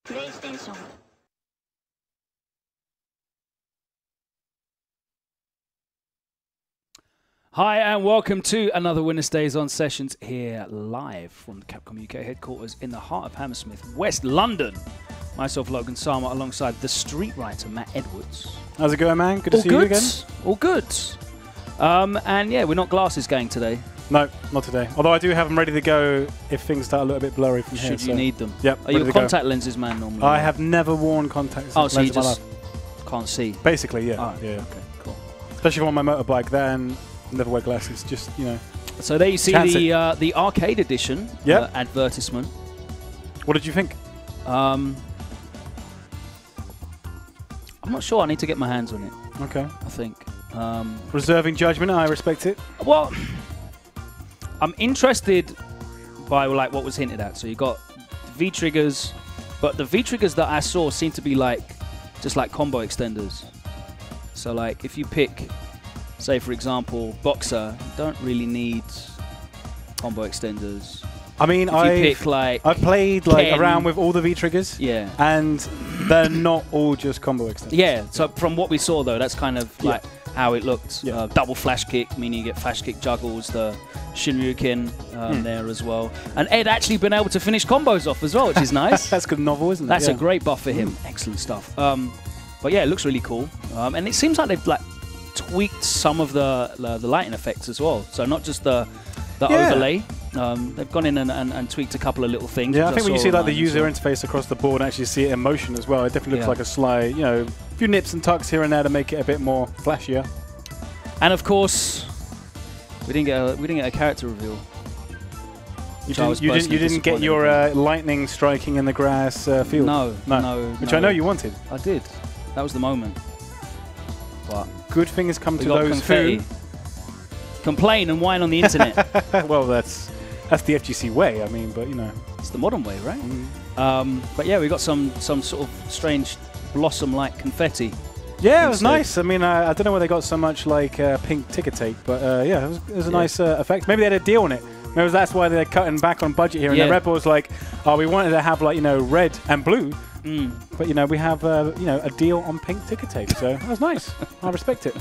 WinnerStaysOn. Hi and welcome to another WinnerStaysOn Sessions here live from the Capcom UK headquarters in the heart of Hammersmith, West London. Myself, Logan Sama, alongside the street writer, Matt Edwards. How's it going, man? Good to see you again. All good. And yeah, we're not glasses gang today. No, not today. Although I do have them ready to go if things start a little bit blurry from here. Should you need them? Yep. Are you a contact lenses man normally? I have never worn contacts. Oh, so you just can't see? Basically, yeah. Oh, yeah. Okay, cool. Especially on my motorbike, then never wear glasses. Just, you know. So there you see the arcade edition advertisement. What did you think? I'm not sure. I need to get my hands on it. Okay. I think. Reserving judgment. I respect it. Well, I'm interested by like what was hinted at. So you got V triggers, but the V triggers that I saw seem to be like just like combo extenders. So like if you pick, say for example, Boxer, you don't really need combo extenders. I mean, I've played like around with all the V triggers. Yeah. And they're not all just combo extenders. Yeah. So from what we saw though, that's kind of like how it looked. Yeah. Double flash kick, meaning you get flash kick juggles, the Shinryuken there as well. And Ed actually been able to finish combos off as well, which is nice. That's good novel, isn't it? That's a great buff for him. Excellent stuff. But yeah, it looks really cool. And it seems like they've like tweaked some of the lighting effects as well. So not just the overlay. They've gone in and tweaked a couple of little things. Yeah, I think when you see like the user interface across the board and actually see it in motion as well, it definitely looks like a slight, you know, a few nips and tucks here and there to make it a bit more flashier. And of course, we didn't get a character reveal. You didn't get your lightning striking in the grass field. No. Which I know you wanted. I did. That was the moment. But good things come to those who complain and whine on the internet. Well, that's the FGC way. I mean, but you know, it's the modern way, right? But yeah, we got some sort of strange blossom-like confetti. Yeah, it was nice. I mean, I don't know where they got so much like pink ticker tape, but yeah, it was a nice effect. Maybe they had a deal on it. Maybe that's why they're cutting back on budget here. And the Red Bull's like, oh, we wanted to have like, you know, red and blue, but you know, we have you know, a deal on pink ticker tape. So that was nice. I respect it.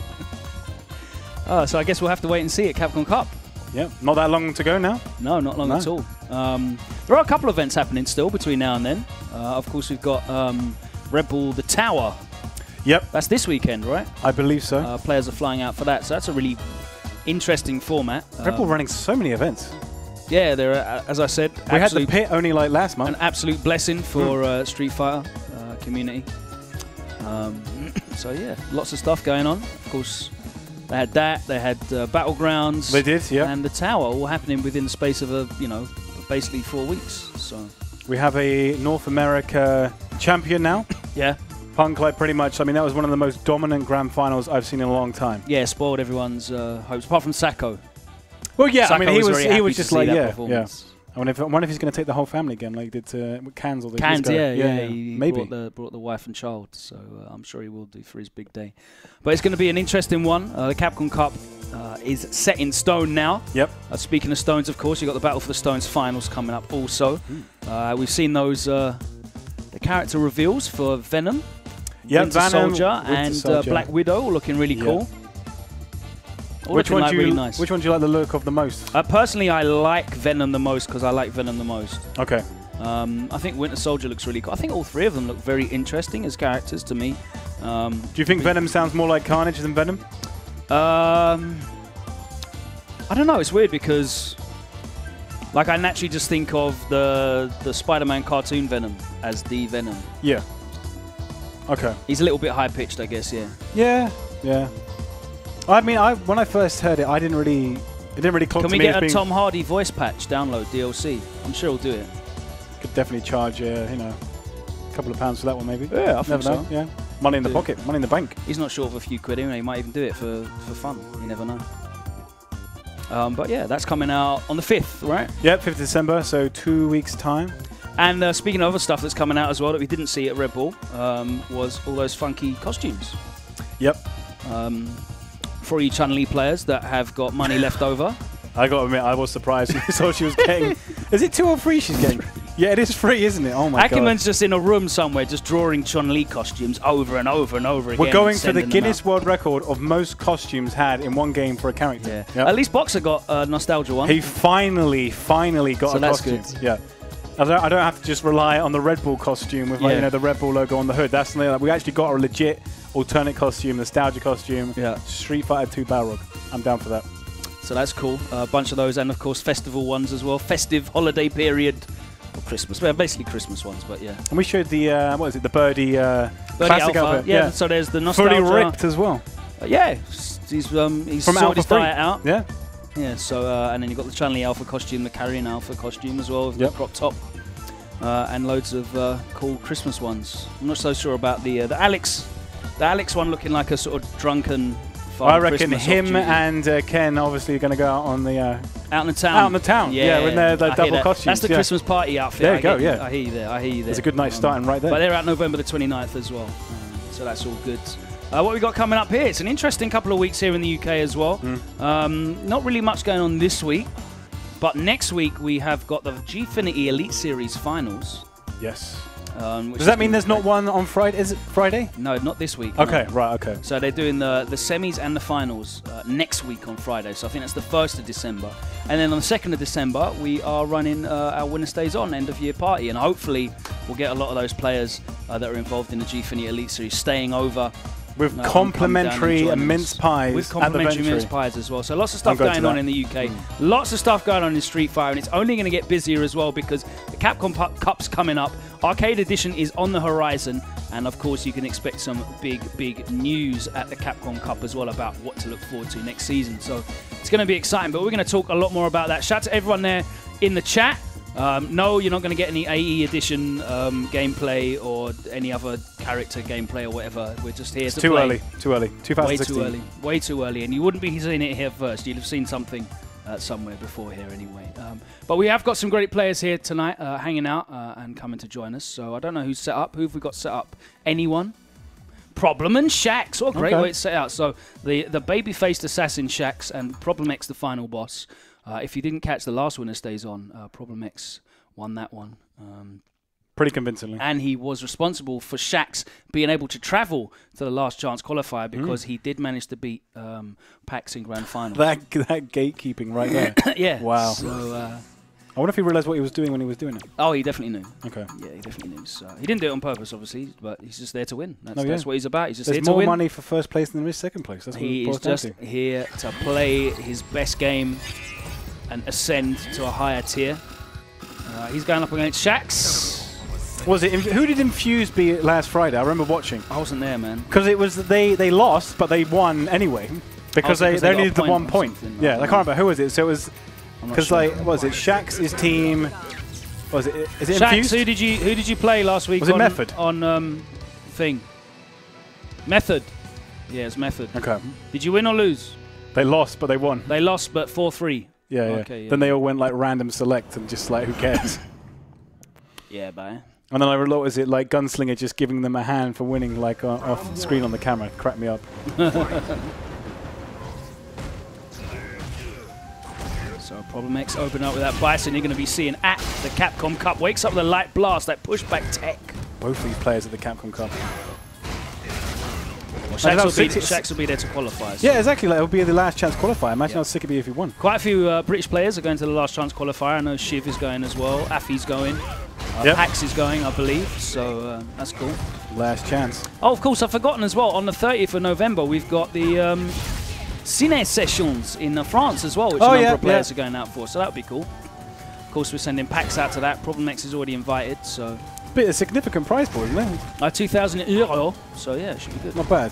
So I guess we'll have to wait and see at Capcom Cup. Yeah, not that long to go now. No, not long at all. There are a couple of events happening still between now and then. Of course, we've got Red Bull The Tower. Yep. That's this weekend, right? I believe so. Players are flying out for that, so that's a really interesting format. Red Bull running so many events. Yeah, there are, as I said, we had the pit only like last month. An absolute blessing for Street Fighter community. So yeah, lots of stuff going on. Of course, they had that. They had Battlegrounds. They did, yeah. And the Tower, all happening within the space of you know, basically 4 weeks. So we have a North America champion now. Yeah. Punk, like pretty much. I mean, that was one of the most dominant grand finals I've seen in a long time. Yeah, spoiled everyone's hopes, apart from Sacco. Well, yeah, Sacco I mean, he was just like, yeah. I wonder if he's going to take the whole family again, like he did with Cans. Cans, yeah. He maybe brought the wife and child, so I'm sure he will do for his big day. But it's going to be an interesting one. The Capcom Cup is set in stone now. Yep. Speaking of stones, of course, you've got the Battle for the Stones finals coming up also. We've seen those the character reveals for Venom, Winter Soldier, and Black Widow, looking really cool. Which one do you really nice. Which one do you like the look of the most? Personally, I like Venom the most because I like Venom the most. Okay. I think Winter Soldier looks really cool. I think all three of them look very interesting as characters to me. Do you think Venom sounds more like Carnage than Venom? I don't know. It's weird because, like, I naturally just think of the Spider-Man cartoon Venom as the Venom. Yeah. Okay. He's a little bit high-pitched, I guess. Yeah. Yeah. Yeah. I mean, when I first heard it, it didn't really clock to me. Can we get a Tom Hardy voice patch download DLC? I'm sure he'll do it. Could definitely charge, a couple of pounds for that one, maybe. Yeah, I think so. Yeah, money in the pocket, money in the bank. He's not short of a few quid. He might even do it for fun. You never know. But yeah, that's coming out on the 5th, right? Yep, 5th of December, so 2 weeks' time. And speaking of other stuff that's coming out as well that we didn't see at Red Bull, was all those funky costumes. Yep. For you Chun-Li players that have got money left over. I got to admit, I was surprised when I saw she was getting... Is it 2 or 3 she's getting? Yeah, it is free, isn't it? Oh my god. Ackerman's just in a room somewhere just drawing Chun-Li costumes over and over and over again. We're going for the Guinness World Record of most costumes had in one game for a character. Yeah. Yep. At least Boxer got a nostalgia one. He finally got a costume. Good. Yeah. I don't have to just rely on the Red Bull costume with the Red Bull logo on the hood. That's something like we actually got a legit alternate costume, nostalgia costume. Yeah. Street Fighter 2 Balrog. I'm down for that. So that's cool. A bunch of those, and of course festival ones as well. Festive holiday period. Or Christmas. Well, basically Christmas ones, but yeah. And we showed the what is it? The Birdie classic Alpha. outfit. Yeah. So there's the nostalgia. Fully ripped as well. Yeah. He's sorted his diet out. Yeah. Yeah. So and then you've got the Chun-Li Alpha costume, the Carrion Alpha costume as well, with the crop top. And loads of cool Christmas ones. I'm not so sure about the Alex one looking like a sort of drunken. I reckon Christmas him and Ken obviously are going to go out on the out in the town. Out in the town, yeah, in their double costumes. That's the Christmas party outfit. There you go, yeah. I hear you there. It's a good night starting right there. But they're out November the 29th as well, so that's all good. What we got coming up here? It's an interesting couple of weeks here in the UK as well. Not really much going on this week. But next week we have got the Gfinity Elite Series finals. Yes. Does that mean there's not one on Friday? Is it Friday? No, not this week. Okay, no. right, okay. So they're doing the semis and the finals next week on Friday. So I think that's the 1st of December. And then on the 2nd of December, we are running our WinnerStaysOn end-of-year party. And hopefully we'll get a lot of those players that are involved in the Gfinity Elite Series staying over. With complimentary mince pies. With complimentary mince pies as well. So lots of stuff going on in the UK. Lots of stuff going on in Street Fighter. And it's only going to get busier as well because the Capcom Cup's coming up. Arcade Edition is on the horizon. And of course, you can expect some big news at the Capcom Cup as well about what to look forward to next season. So it's going to be exciting. But we're going to talk a lot more about that. Shout out to everyone there in the chat. No, you're not going to get any AE Edition gameplay or any other character gameplay or whatever. We're just here to play. Too early. 2016. Way too early. And you wouldn't be seeing it here first. You'd have seen something somewhere before here anyway. But we have got some great players here tonight hanging out and coming to join us. So I don't know who's set up. Who have we got set up? Anyone? Problem and Shakz. What a great way to set out. So the baby-faced assassin Shakz and Problem X, the final boss. If you didn't catch the last WinnerStaysOn, Problem X won that one. Pretty convincingly. And he was responsible for Shakz being able to travel to the last chance qualifier because he did manage to beat Packz in Grand Final. That gatekeeping right there. Yeah. Wow. So, I wonder if he realised what he was doing when he was doing it. Oh, he definitely knew. Okay. Yeah, he definitely knew. So he didn't do it on purpose, obviously, but he's just there to win. That's what he's about. He's just here to win. There's more money for first place than there is second place. That's what he is just here to play his best game and ascend to a higher tier. He's going up against Shakz. Was it? Who did Infuse beat last Friday? I remember watching. I wasn't there, man. Because it was they lost, but they won anyway. Because they only needed the 1 point. Yeah, I can't remember who was it. So it was because what was it? Shakz, his team. Was it? Is it Shakz, Infused? who did you play last week? Was it Method? On thing. Method. Yeah, it's Method. Okay. Did you win or lose? They lost, but they won. They lost, but 4-3. Yeah, Okay, yeah. Then they all went like random select and just like, who cares? Yeah, bye. And then I realized it like Gunslinger just giving them a hand for winning like off screen on the camera. Cracked me up. So Problem X open up with that Bison you're going to be seeing at the Capcom Cup. Wakes up with a light blast, that pushback tech. Both of these players at the Capcom Cup. Well, Shakz will be there to qualify. So. Yeah, exactly. Like, it'll be the last chance qualifier. Imagine how sick it'd be if he won. Quite a few British players are going to the last chance qualifier. I know Shiv is going as well. Afi's going. Packz is going, I believe. So that's cool. Last chance. Oh, of course, I've forgotten as well. On the 30th of November, we've got the WinnerStaysOn Sessions in France as well, which a number of players are going out for. So that would be cool. Of course, we're sending Packz out to that. Problem X is already invited, so... Bit of significant prize pool, isn't it? €2,000. So yeah, it should be good. Not bad.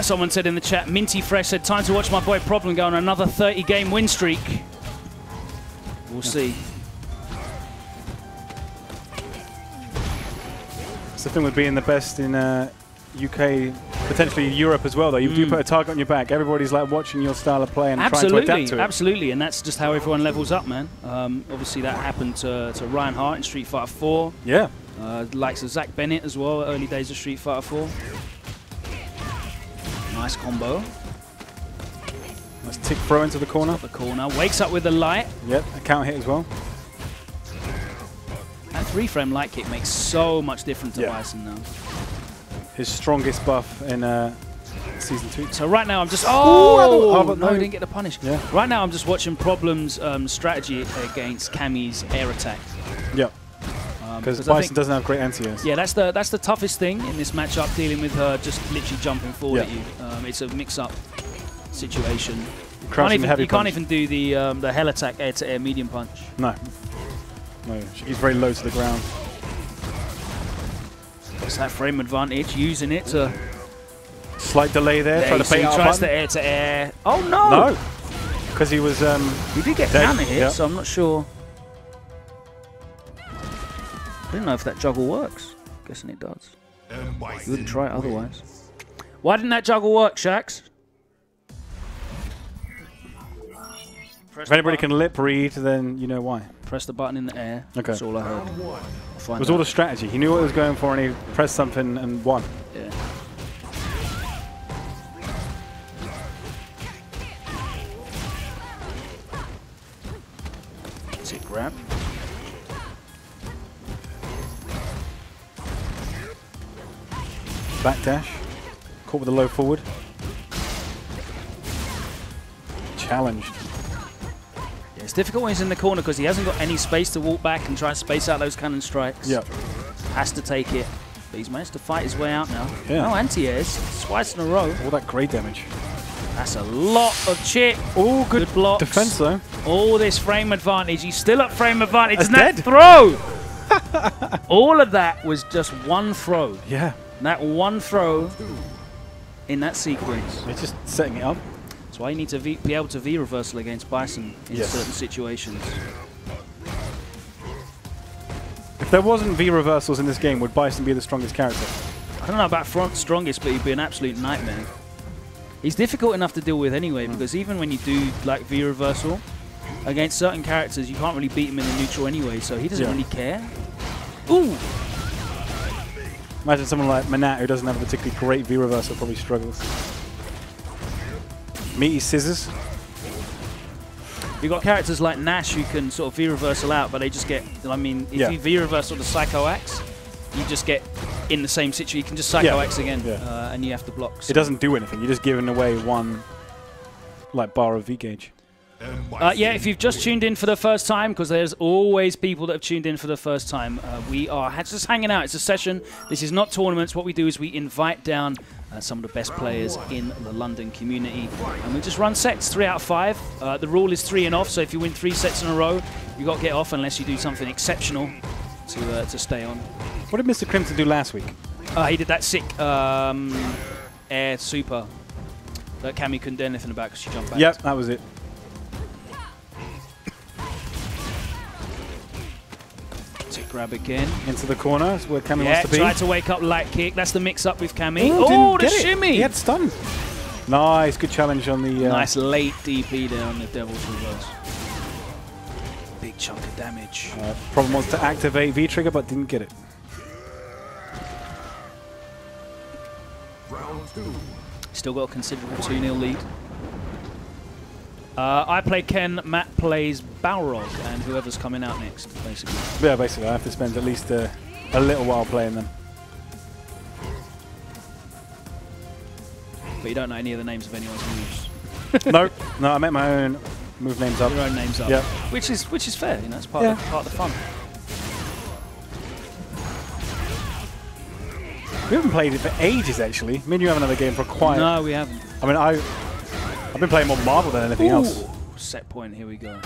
Someone said in the chat, Minty Fresh said, time to watch my boy Problem go on another 30-game win streak. We'll see. It's the thing with being the best in UK, potentially Europe as well, though. You do put a target on your back. Everybody's like watching your style of play and trying to adapt to it. Absolutely, and that's just how everyone levels up, man. Obviously, that happened to Ryan Hart in Street Fighter 4. Yeah. Likes of Zach Bennett as well, early days of Street Fighter 4. Nice combo. Nice tick throw into the corner. The corner. Wakes up with the light. Yep, a counter hit as well. That 3-frame light kick makes so much difference to Bison now. His strongest buff in Season 2. So right now I'm just... Oh, no, he didn't get the punish. Yeah. Right now I'm just watching Problem's strategy against Cammy's air attack. Yep. Because Bison doesn't have great anti-airs. Yeah, that's the toughest thing in this matchup, dealing with her just literally jumping forward at you. It's a mix-up situation. You can't even do the hell attack air-to-air medium punch. No. No, she gets very low to the ground. What's that frame advantage? Using it to... Slight delay there. Try to bait out tries the air-to-air. Oh, no! No! Because he was... he did get counter hit, so I'm not sure... I don't know if that juggle works. Guessing it does. You wouldn't try it otherwise. Why didn't that juggle work, Shakz? If anybody can lip read, then you know why. Press the button in the air. Okay. That's all I heard. It was all the strategy. He knew what he was going for, and he pressed something and won. Yeah. That's it, grab. Backdash. Caught with a low forward. Challenged. Yeah, it's difficult when he's in the corner because he hasn't got any space to walk back and try and space out those cannon strikes. Yep. Has to take it. But he's managed to fight his way out now. Yeah. No anti-airs. Twice in a row. All that grey damage. That's a lot of chip. Oh, good blocks. Defense, though. All this frame advantage. He's still at frame advantage. That's and that dead. throw! All of that was just one throw. Yeah. That one throw in that sequence. They're just setting it up. That's why you need to be able to V-reversal against Bison in certain situations. If there wasn't V-reversals in this game, would Bison be the strongest character? I don't know about strongest, but he'd be an absolute nightmare. He's difficult enough to deal with anyway, because even when you do like V-reversal, against certain characters, you can't really beat him in the neutral anyway, so he doesn't really care. Ooh! Imagine someone like Manat, who doesn't have a particularly great V-reversal, probably struggles. Meaty scissors. You've got characters like Nash who can sort of V-reversal out, but they just get... I mean, if you V-reversal the Psycho Axe, you just get in the same situation. You can just Psycho Axe again, and you have to block. So. It doesn't do anything. You're just giving away one like bar of V-gauge. Yeah, if you've just tuned in for the first time, because there's always people that have tuned in for the first time, we are just hanging out. It's a session. This is not tournaments. What we do is we invite down some of the best players in the London community, and we just run sets, 3 out of 5. The rule is 3 and off, so if you win 3 sets in a row, you've got to get off unless you do something exceptional to stay on. What did Mr. Crimson do last week? He did that sick air super that Cammy couldn't do anything about because she jumped back. Yep, that was it. Tick grab again. Into the corner. That's where Cammy wants to be. Tried to wake up light kick. That's the mix-up with Cammy. Ooh, Oh, the didn't get it. shimmy! He had stun. Nice, good challenge on the... nice late DP there on the Devil's Reverse. Big chunk of damage. Problem wants to activate V-Trigger, but didn't get it. Round 2. Still got a considerable 2-0 lead. I play Ken, Matt plays Balrog, and whoever's coming out next, basically. Yeah, basically, I have to spend at least a little while playing them. But you don't know any of the names of anyone's moves. No, I make my own move names up. Your own names up. Yep. Which is fair, you know, it's part of the fun. We haven't played it for ages, actually. Me and you have another game for quite... No, we haven't. I mean, I've been playing more Marvel than anything else. Set point, here we go.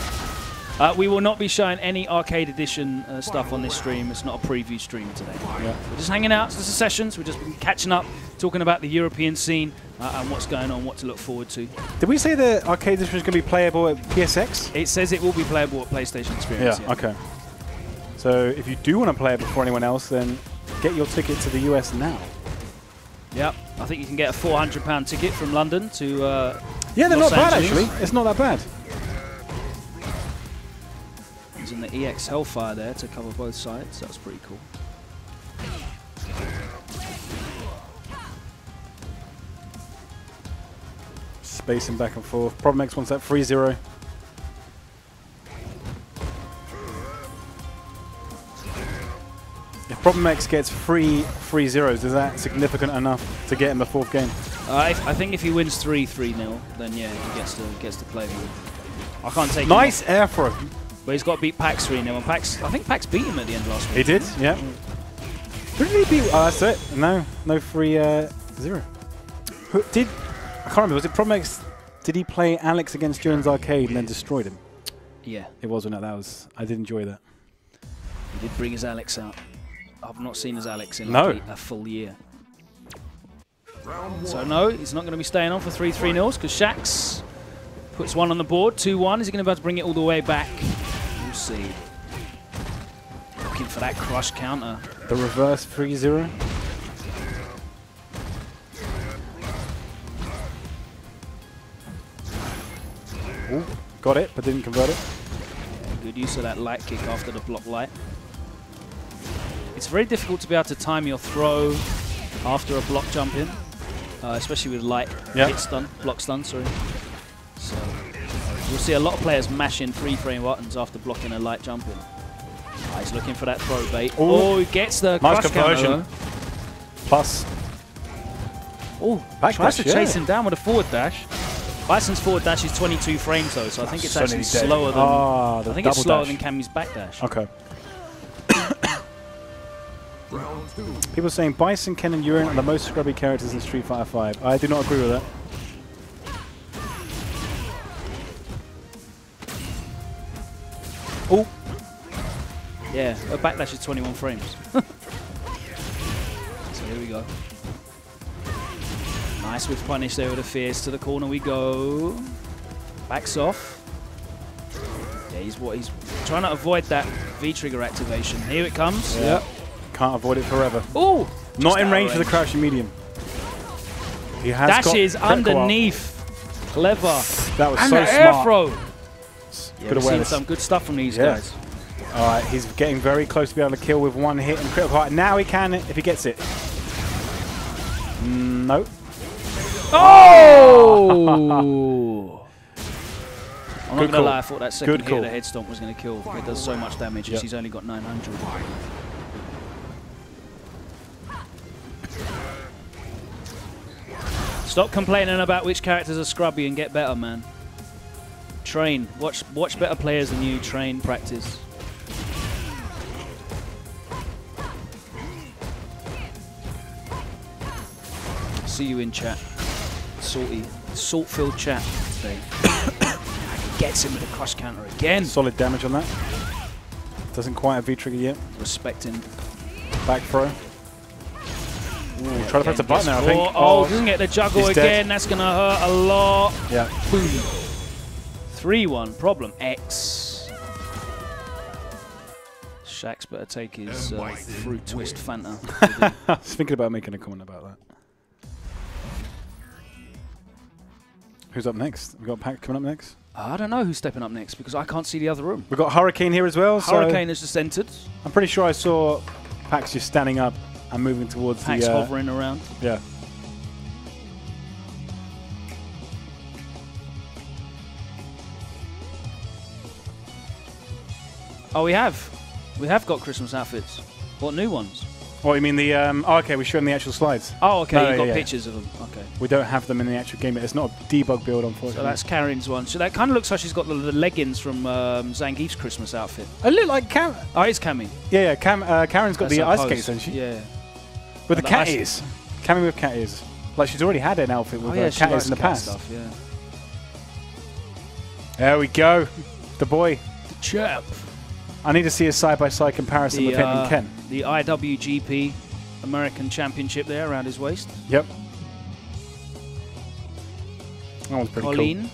We will not be showing any arcade edition stuff on this stream. It's not a preview stream today. Yeah. We're just hanging out. This is sessions. We're just catching up, talking about the European scene and what's going on, what to look forward to. Did we say the arcade edition is going to be playable at PSX? It says it will be playable at PlayStation Experience. Yeah, okay. So if you do want to play it before anyone else, then get your ticket to the US now. Yep. I think you can get a £400 ticket from London to yeah, they're Los not bad, Angeles. actually. It's not that bad. Using the EX Hellfire there to cover both sides. That's pretty cool. Spacing back and forth. Problem X wants that 3-0. If Problem X gets 3 3-0s, is that significant enough to get him a 4th game? I think if he wins 3-0, then yeah, he gets to play with. I can't take nice air throw. But he's got to beat Packz 3-0. And Packz, I think Packz beat him at the end last week. He did, yeah. Who did he beat? Oh, that's it. No 3-0. Who did? I can't remember. Was it Problem X? Did he play Alex against Jones Arcade and then destroyed him? Yeah. It wasn't that. Was. I did enjoy that. He did bring his Alex out. I've not seen his Alex in No. like a full year. So no, he's not going to be staying on for 3-0s because Shakz puts one on the board, 2-1. Is he going to be able to bring it all the way back? We'll see. Looking for that crush counter. The reverse 3-0. Ooh, got it, but didn't convert it. Yeah, good use of that light kick after the block light. It's very difficult to be able to time your throw after a block jump in, especially with light hit stun, block stun, sorry. So you'll see a lot of players mashing 3-frame buttons after blocking a light jump in. He's looking for that throw bait. Ooh. Oh, he gets the nice crush conversion. counter. Plus. Oh, tries to chase him down with a forward dash. Bison's forward dash is 22 frames though, so I think it's actually slower than I think it's slower than Cammy's back dash. Okay. People are saying Bison, Ken, and Yurin are the most scrubby characters in Street Fighter 5. I do not agree with that. Oh. Yeah, her backdash is 21 frames. So here we go. Nice with punish there with a fierce. To the corner we go. Backs off. Yeah, he's trying to avoid that V-trigger activation. Here it comes. Yep. Can't avoid it forever. Oh! Not in range for the crouching medium. He has dashes underneath. Clever. That was and so the air smart. throw. Yeah, we've seen some good stuff from these guys. All right, he's getting very close to be able to kill with one hit and critical heart. Now he can if he gets it. No. Oh! I'm not going to lie, I thought that second hit of the head stomp was going to kill. It does so much damage as he's only got 900. Stop complaining about which characters are scrubby and get better, man. Train. Watch better players than you. Train, practice. See you in chat. Salt-filled chat today. Gets him with a crush counter again. Solid damage on that. Doesn't quite have V-trigger yet. Respecting. Back throw. Ooh, try to press the button now, I think. Oh, doesn't get the juggle again. That's going to hurt a lot. Yeah. Boom. 3-1. Problem X. Shakz better take his fruit twist Fanta. I was thinking about making a comment about that. Who's up next? We got Packz coming up next. I don't know who's stepping up next because I can't see the other room. We've got Hurricane here as well. Hurricane has just entered. I'm pretty sure I saw Packz just standing up and moving towards Packz the... hovering around. Yeah. Oh, we have got Christmas outfits. What new ones? Oh, you mean the... oh, okay, we're showing the actual slides. Oh, okay, No, you've got yeah. pictures of them. Okay. We don't have them in the actual game. It's not a debug build, unfortunately. So that's Karen's one. So that kind of looks like she's got the leggings from Zangief's Christmas outfit. A little like Cam. Oh, it's Cammy. Yeah, Karen's got That's the her ice pose. skates, hasn't she? Yeah. With the the cat ice- ears. Cammy with cat ears. Like she's already had an outfit with Oh, she cat ears likes in the cat past. Stuff, yeah. There we go. The boy. Chap. I need to see a side-by-side comparison with him and Ken. The IWGP American Championship there around his waist. Yep. That one's pretty Colleen,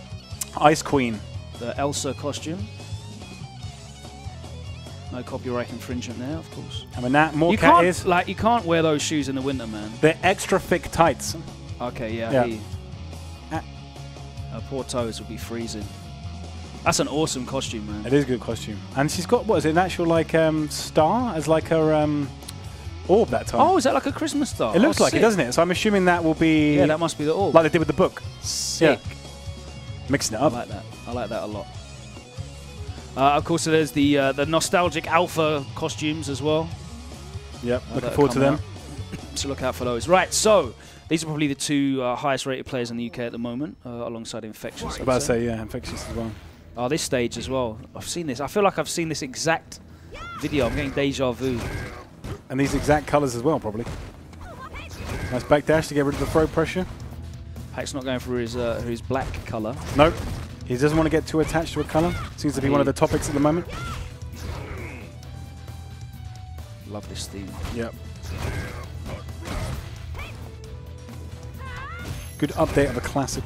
cool. Ice Queen. the Elsa costume. No copyright infringement there, of course. I mean, that more You cat can't ears. you can't wear those shoes in the winter, man. They're extra thick tights. Okay, yeah. Yeah. Her poor toes will be freezing. That's an awesome costume, man. It is a good costume. And she's got, what is it, an actual like star as like her orb that time. Oh, is that like a Christmas star? It looks like sick. it, doesn't it? So I'm assuming that will be... Yeah, that must be the orb. like they did with the book. Sick. Yeah. Mixing it I up. like that. I like that a lot. Of course, there's the nostalgic Alpha costumes as well. Yep, that looking are forward to coming them. out. So look out for those. Right, so these are probably the two highest rated players in the UK at the moment, alongside Infectious. I'm about to say, yeah, Infectious as well. Oh, this stage as well. I've seen this. I feel like I've seen this exact video. I'm getting deja vu. And these exact colours as well, probably. Nice backdash to get rid of the throw pressure. Pack's not going for his black colour. Nope. He doesn't want to get too attached to a colour. Seems to be one of the topics at the moment. Love this theme. Yep. Good update of a classic.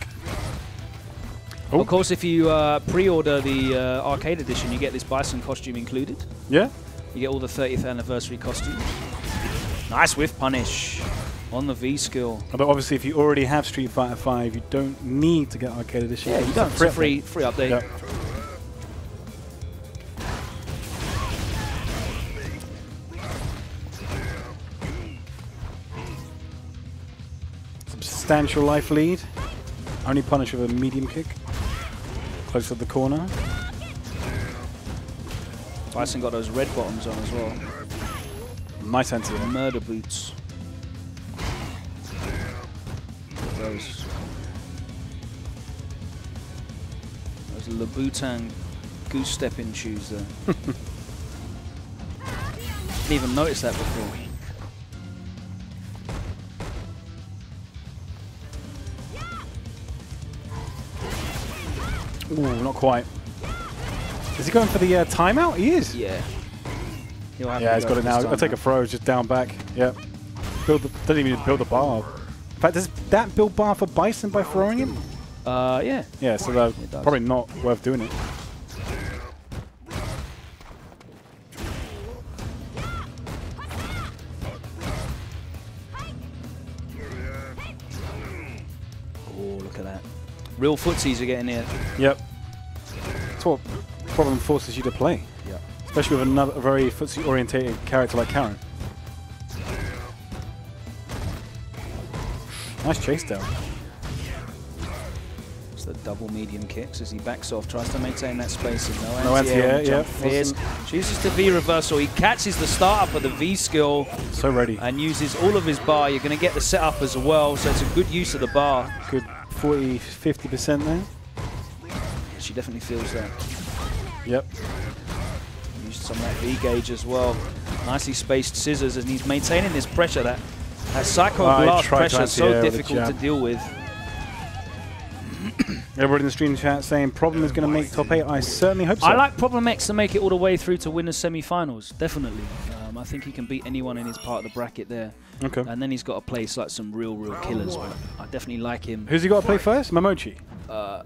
Oh. Of course, if you pre-order the arcade edition, you get this Bison costume included. Yeah? You get all the 30th anniversary costumes. Nice whiff punish on the V skill. Although obviously if you already have Street Fighter 5, you don't need to get arcade edition. Yeah, you don't. It's a free update. Yep. Substantial life lead. Only punish with a medium kick. Close to the corner. Bison got those red bottoms on as well. Nice anti. Murder boots. Those Louboutin goose stepping shoes there. Didn't even notice that before. Ooh, not quite. Is he going for the timeout? He is. Yeah. Yeah, he's got it now. I'll take a throw, just down back. Yep. Doesn't even build the bar. In fact, does that build bar for Bison by throwing him? Yeah. Yeah, so that's probably not worth doing it. Oh, look at that. Real footsies are getting here. Yep. That's what problem forces you to play. Yeah. Especially with a very footsie-orientated character like Karen. Nice chase down. It's the double medium kicks as he backs off, tries to maintain that space. And No anti-air, yeah. Fierce. Chooses the V reversal. He catches the startup of the V skill. So ready. And uses all of his bar. You're going to get the setup as well, so it's a good use of the bar. Good 40-50% there. She definitely feels that. Yep. Used some of that V gauge as well. Nicely spaced scissors, and he's maintaining this pressure. That Psycho Blast pressure is so difficult to deal with. Everybody in the stream chat saying Problem is going to make top 8. I certainly hope so. I like Problem X to make it all the way through to winners semi-finals, definitely. I think he can beat anyone in his part of the bracket there. Okay. And then he's got to place like some real killers. But I definitely like him. Who's he got to play first? Momochi?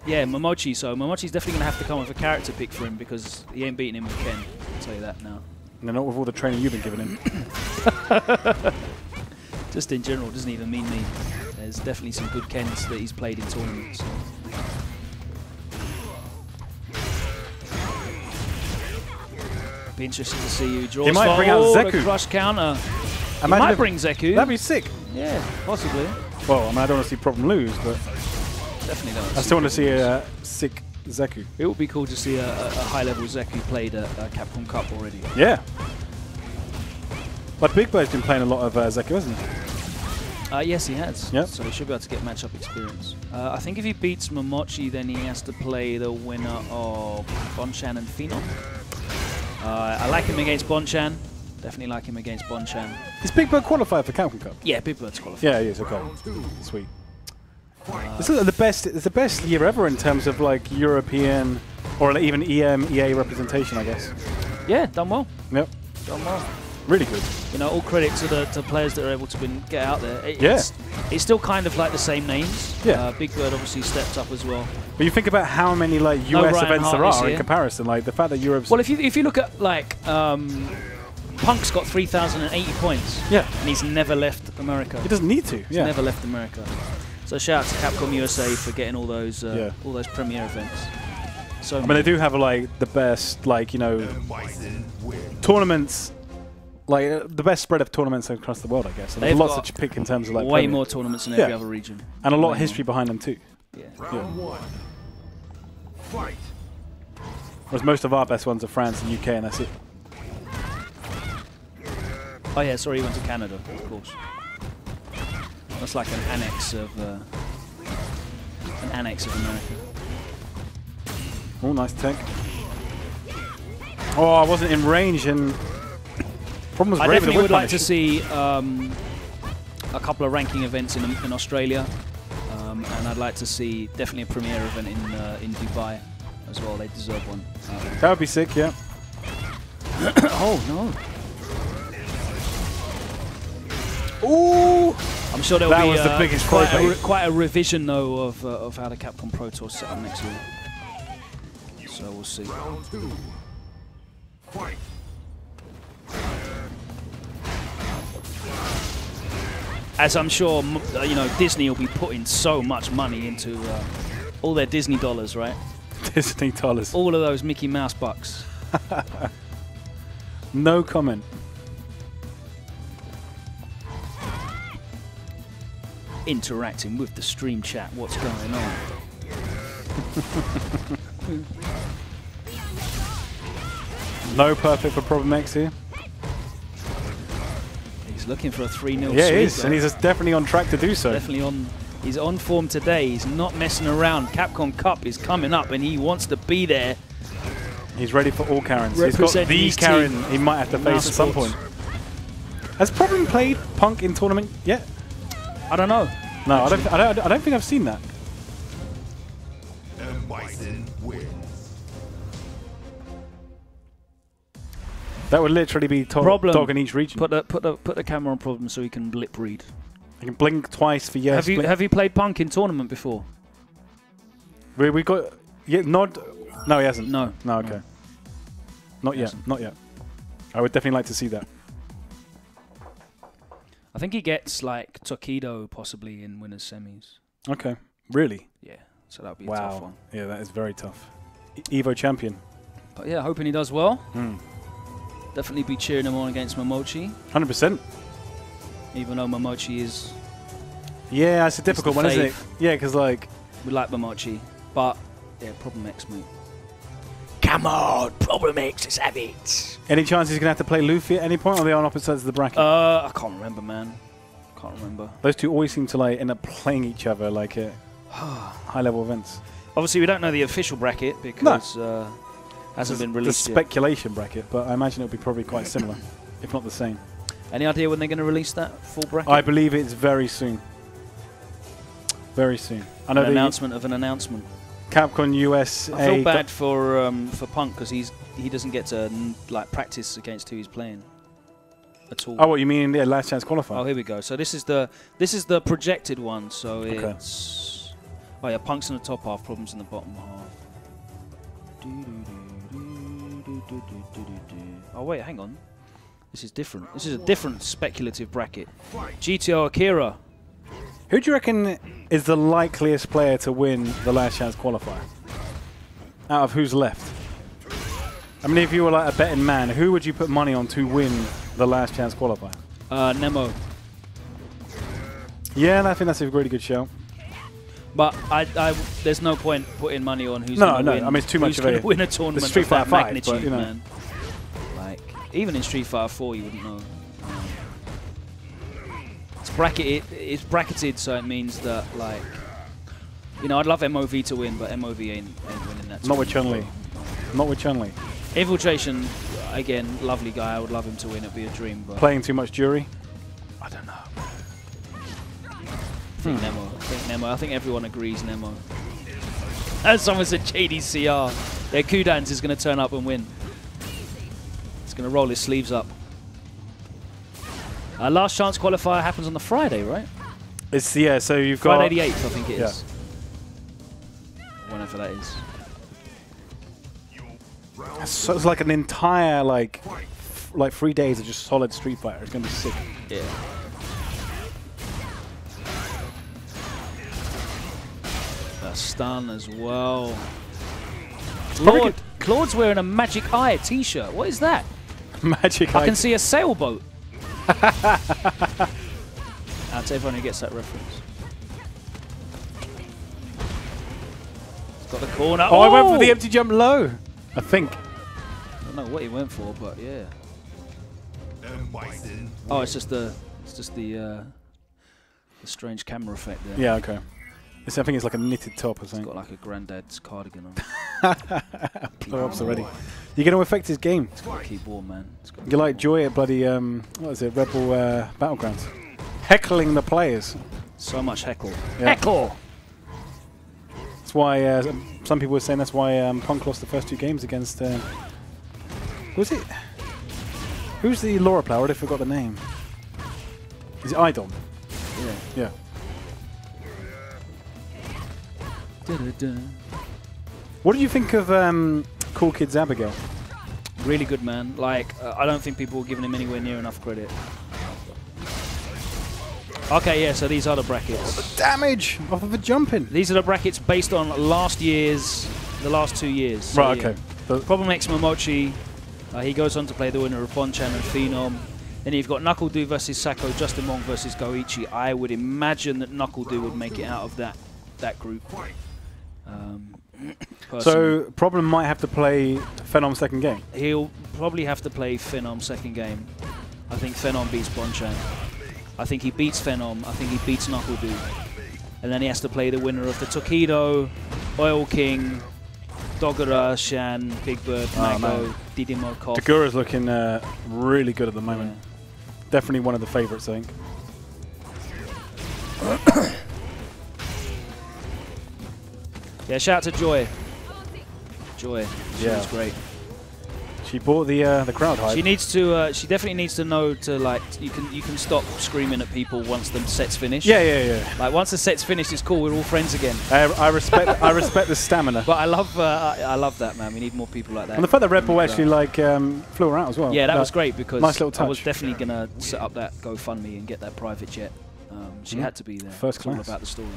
Yeah, Momochi. So Momochi's definitely going to have to come with a character pick for him because he ain't beating him with Ken. I'll tell you that now. No, not with all the training you've been giving him. Just in general, doesn't even mean me. There's definitely some good Kens that he's played in tournaments. Be interested to see who draws. He might bring out Zeku. The crush counter. He Imagine might bring Zeku. That'd be sick. Yeah, possibly. Well, I mean, I don't want to see Problem lose, but Definitely don't. I still want to see a sick Zeku. It would be cool to see a high-level Zeku played at Capcom Cup already. Yeah. But Big Bird's been playing a lot of Zeku, hasn't he? Yes, he has. Yep. So he should be able to get matchup experience. I think if he beats Momochi, then he has to play the winner of Bonchan and Phenom. I like him against Bonchan. Definitely like him against Bonchan. Is Big Bird qualified for Capcom Cup? Yeah, Big Bird's qualified. Yeah, he is. Okay. Sweet. This is the best. It's the best year ever in terms of like European or like even EA representation, I guess. Yeah, done well. Yep. Done well. Really good. You know, all credit to the players that are able to get out there. Yeah. It's still kind of like the same names. Yeah. Big Bird obviously stepped up as well. But you think about how many like US Ryan events there Hart are this in comparison. Like the fact that Europe's. Well, if you look at like Punk's got 3,080 points. Yeah. And he's never left America. He doesn't need to. He's never left America. So shout out to Capcom USA for getting all those premier events. So I mean, they do have like the best like tournaments. Like the best spread of tournaments across the world, I guess. And there's lots to pick in terms of like way more tournaments than every other region, and a lot of history behind them too. Yeah. Round one. Fight. Whereas most of our best ones are France and UK, and that's it. Oh yeah, sorry, he went to Canada, of course. That's like an annex of America. Oh, nice tech. Oh, I wasn't in range and. I definitely would like to see a couple of ranking events in Australia, and I'd like to see definitely a premiere event in Dubai as well. They deserve one. That would be sick, yeah. Oh no! Ooh! I'm sure there'll be the biggest quite a revision though of how the Capcom Pro Tour set up next year. So we'll see. Round two. Fight. As I'm sure, Disney will be putting so much money into all their Disney dollars, right? Disney dollars. All of those Mickey Mouse bucks. No comment. Interacting with the stream chat. What's going on? No perfect for Problem X here. He's looking for a 3-0 Yeah, he is, and he's definitely on track to do so. Definitely on. He's on form today. He's not messing around. Capcom Cup is coming up, and he wants to be there. He's ready for all Karens. He's got the Karen he might have to face at some point. Has Problem played Punk in tournament yet? I don't know. No, I don't think I've seen that. And Bison wins. That would literally be dog in each region. Put the camera on Problem so he can lip read. He can blink twice for yes. Have you played Punk in tournament before? We got nod. No, he hasn't. No. No, okay. No. Not yet. Not yet. I would definitely like to see that. I think he gets like Tokido possibly in winners semis. Okay. Really? Yeah. So that would be a tough one. Yeah, that is very tough. Evo champion. But yeah, hoping he does well. Mm. Definitely be cheering him on against Momochi. 100%. Even though Momochi is... Yeah, it's a difficult one, isn't it? Yeah, because like... We like Momochi, but yeah, Problem X, mate. Come on, Problem X, let's have it. Any chance he's going to have to play Luffy at any point, or are they on opposite sides of the bracket? I can't remember, man. Can't remember. Those two always seem to like end up playing each other like at high-level events. Obviously, we don't know the official bracket because hasn't been released yet. The speculation bracket, but I imagine it'll be probably quite similar, if not the same. Any idea when they're going to release that full bracket? I believe it's very soon. Very soon. I know an announcement of an announcement. Capcom USA. I feel bad for Punk because he doesn't get to like practice against who he's playing at all. Oh, what you mean? Yeah, last chance qualifier. Oh, here we go. So this is the projected one. So it's Punk's in the top half, Problems in the bottom half. Oh wait, hang on. This is different. This is a different speculative bracket. GTO Akira. Who do you reckon is the likeliest player to win the Last Chance qualifier? Out of who's left? I mean, if you were like a betting man, who would you put money on to win the Last Chance qualifier? Nemo. Yeah, and I think that's a really good show. But there's no point putting money on who's No, going to win. I mean, it's too much of a win a tournament Street of that Fighter 5, magnitude, but, you know. man. Like, even in Street Fighter 4, you wouldn't know. It's bracketed, so it means that, like, you know, I'd love MOV to win, but MOV ain't winning that. Not with Chun-Li. Not with Chun-Li. Infiltration, again, lovely guy. I would love him to win. It'd be a dream. But Playing too much jury? I don't know. I think Nemo. I think everyone agrees Nemo. As someone said, JDCR. Their Kudans is going to turn up and win. He's going to roll his sleeves up. Last Chance qualifier happens on the Friday, right? It's, yeah, so you've got... Friday the 8th, I think it is. Whenever that is. So it's like an entire, like 3 days of just solid Street Fighter. It's going to be sick. Yeah. A stun as well. Claude's wearing a Magic Eye t-shirt. What is that? Magic I Eye. can see a sailboat. Out to everyone who gets that reference. He's got the corner. Oh, I went for the empty jump low, I think. I don't know what he went for, but yeah. Bison. Oh, it's just the strange camera effect there. Yeah, okay. I think it's like a knitted top or It's something. got like a granddad's cardigan on. Blow ups already. You're going to affect his game. It's got a keep warm, man. It's got You're like Joy at bloody, what is it, Red Bull Battlegrounds. Heckling the players. so much heckle. Yeah. Heckle! That's why some people were saying that's why Punk lost the first 2 games against... was it? Who's the Laura player? I already forgot the name. Is it Idol? Yeah. Yeah. What do you think of Cool Kids Abigail? Really good, man. Like, I don't think people were giving him anywhere near enough credit. Okay, yeah, so these are the brackets. The damage off of a jumping. These are the brackets based on the last 2 years. So Right, yeah. okay. But Problem X Momochi. He goes on to play the winner of Bonchan and Phenom. Then you've got Knuckle-Doo versus Sako, Justin Wong versus Goichi. I would imagine that Knuckle-Doo would make it out of that group. so Problem might have to play Phenom second game. He'll probably have to play Phenom second game. I think Phenom beats Bonchan. I think he beats Phenom. I think he beats Knuckle-Doo. And then he has to play the winner of the Tokido, Oil King, Dogura, Shan, Big Bird, Mago, Didimo, Koff. Tagura's looking really good at the moment. Yeah. Definitely one of the favourites, I think. Yeah, shout out to Joy. Joy, she Yeah. was great. She bought the crowd hype. She needs to. She definitely needs to know to like. You can stop screaming at people once the set's finished. Yeah. Like once the set's finished, it's cool. We're all friends again. I respect the stamina. But I love that, man. We need more people like that. And the fact that Red Bull actually like flew her out as well. Yeah, that was great because nice little touch. I was definitely gonna set up that GoFundMe and get that private jet. She had to be there. First It's all class. about the story.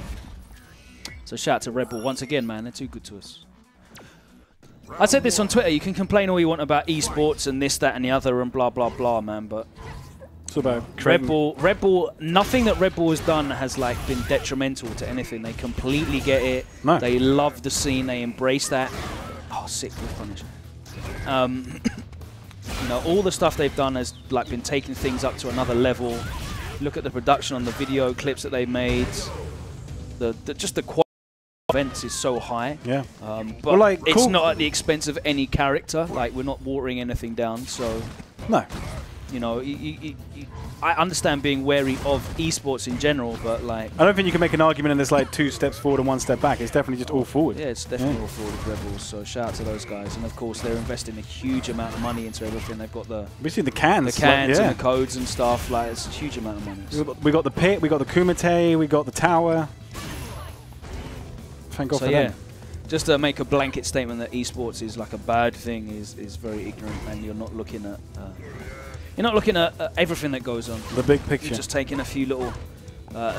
So shout out to Red Bull once again, man. They're too good to us. I said this on Twitter. You can complain all you want about esports and this, that, and the other, and blah blah blah, man. But It's about Red Bull, nothing that Red Bull has done has like been detrimental to anything. They completely get it. No. They love the scene. They embrace that. Oh, sick with punish. You know, all the stuff they've done has like been taking things up to another level. Look at the production on the video clips that they made. Just the quality of events is so high. Yeah. But Well, like, it's cool. not at the expense of any character. Like, we're not watering anything down. So, No. you know, I understand being wary of esports in general, but like, I don't think you can make an argument and there's like 2 steps forward and 1 step back. It's definitely just all forward. yeah, it's definitely all forward with Rebels. So shout out to those guys, and of course they're investing a huge amount of money into everything. They've got the We see the cans. cans like, yeah. and the codes and stuff. Like, it's a huge amount of money. We got the pit, we got the Kumite, we got the tower. Thank God So for yeah, them. just to make a blanket statement that esports is like a bad thing is very ignorant, and you're not looking at You're not looking at everything that goes on. The big picture. You're just taking a few little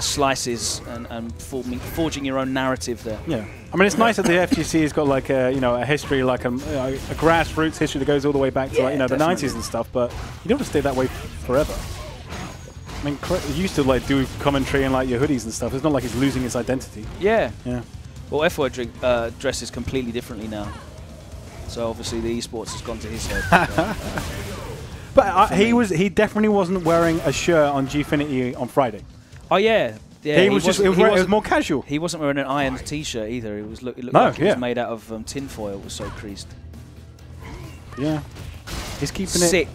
slices and forging your own narrative there. Yeah. I mean, it's nice that the FGC has got like a a history, like a grassroots history that goes all the way back to like the 90s and stuff. But you don't have to stay that way forever. I mean, you used to like do commentary and like your hoodies and stuff. It's not like it's losing its identity. Yeah. Yeah. Well, FY dresses completely differently now. So obviously the esports has gone to his head. But he definitely wasn't wearing a shirt on Gfinity on Friday. Oh yeah. Yeah, it was more casual. He wasn't wearing an ironed T-shirt either. It looked like it was made out of tin foil. It was so creased. Yeah, he's keeping sick.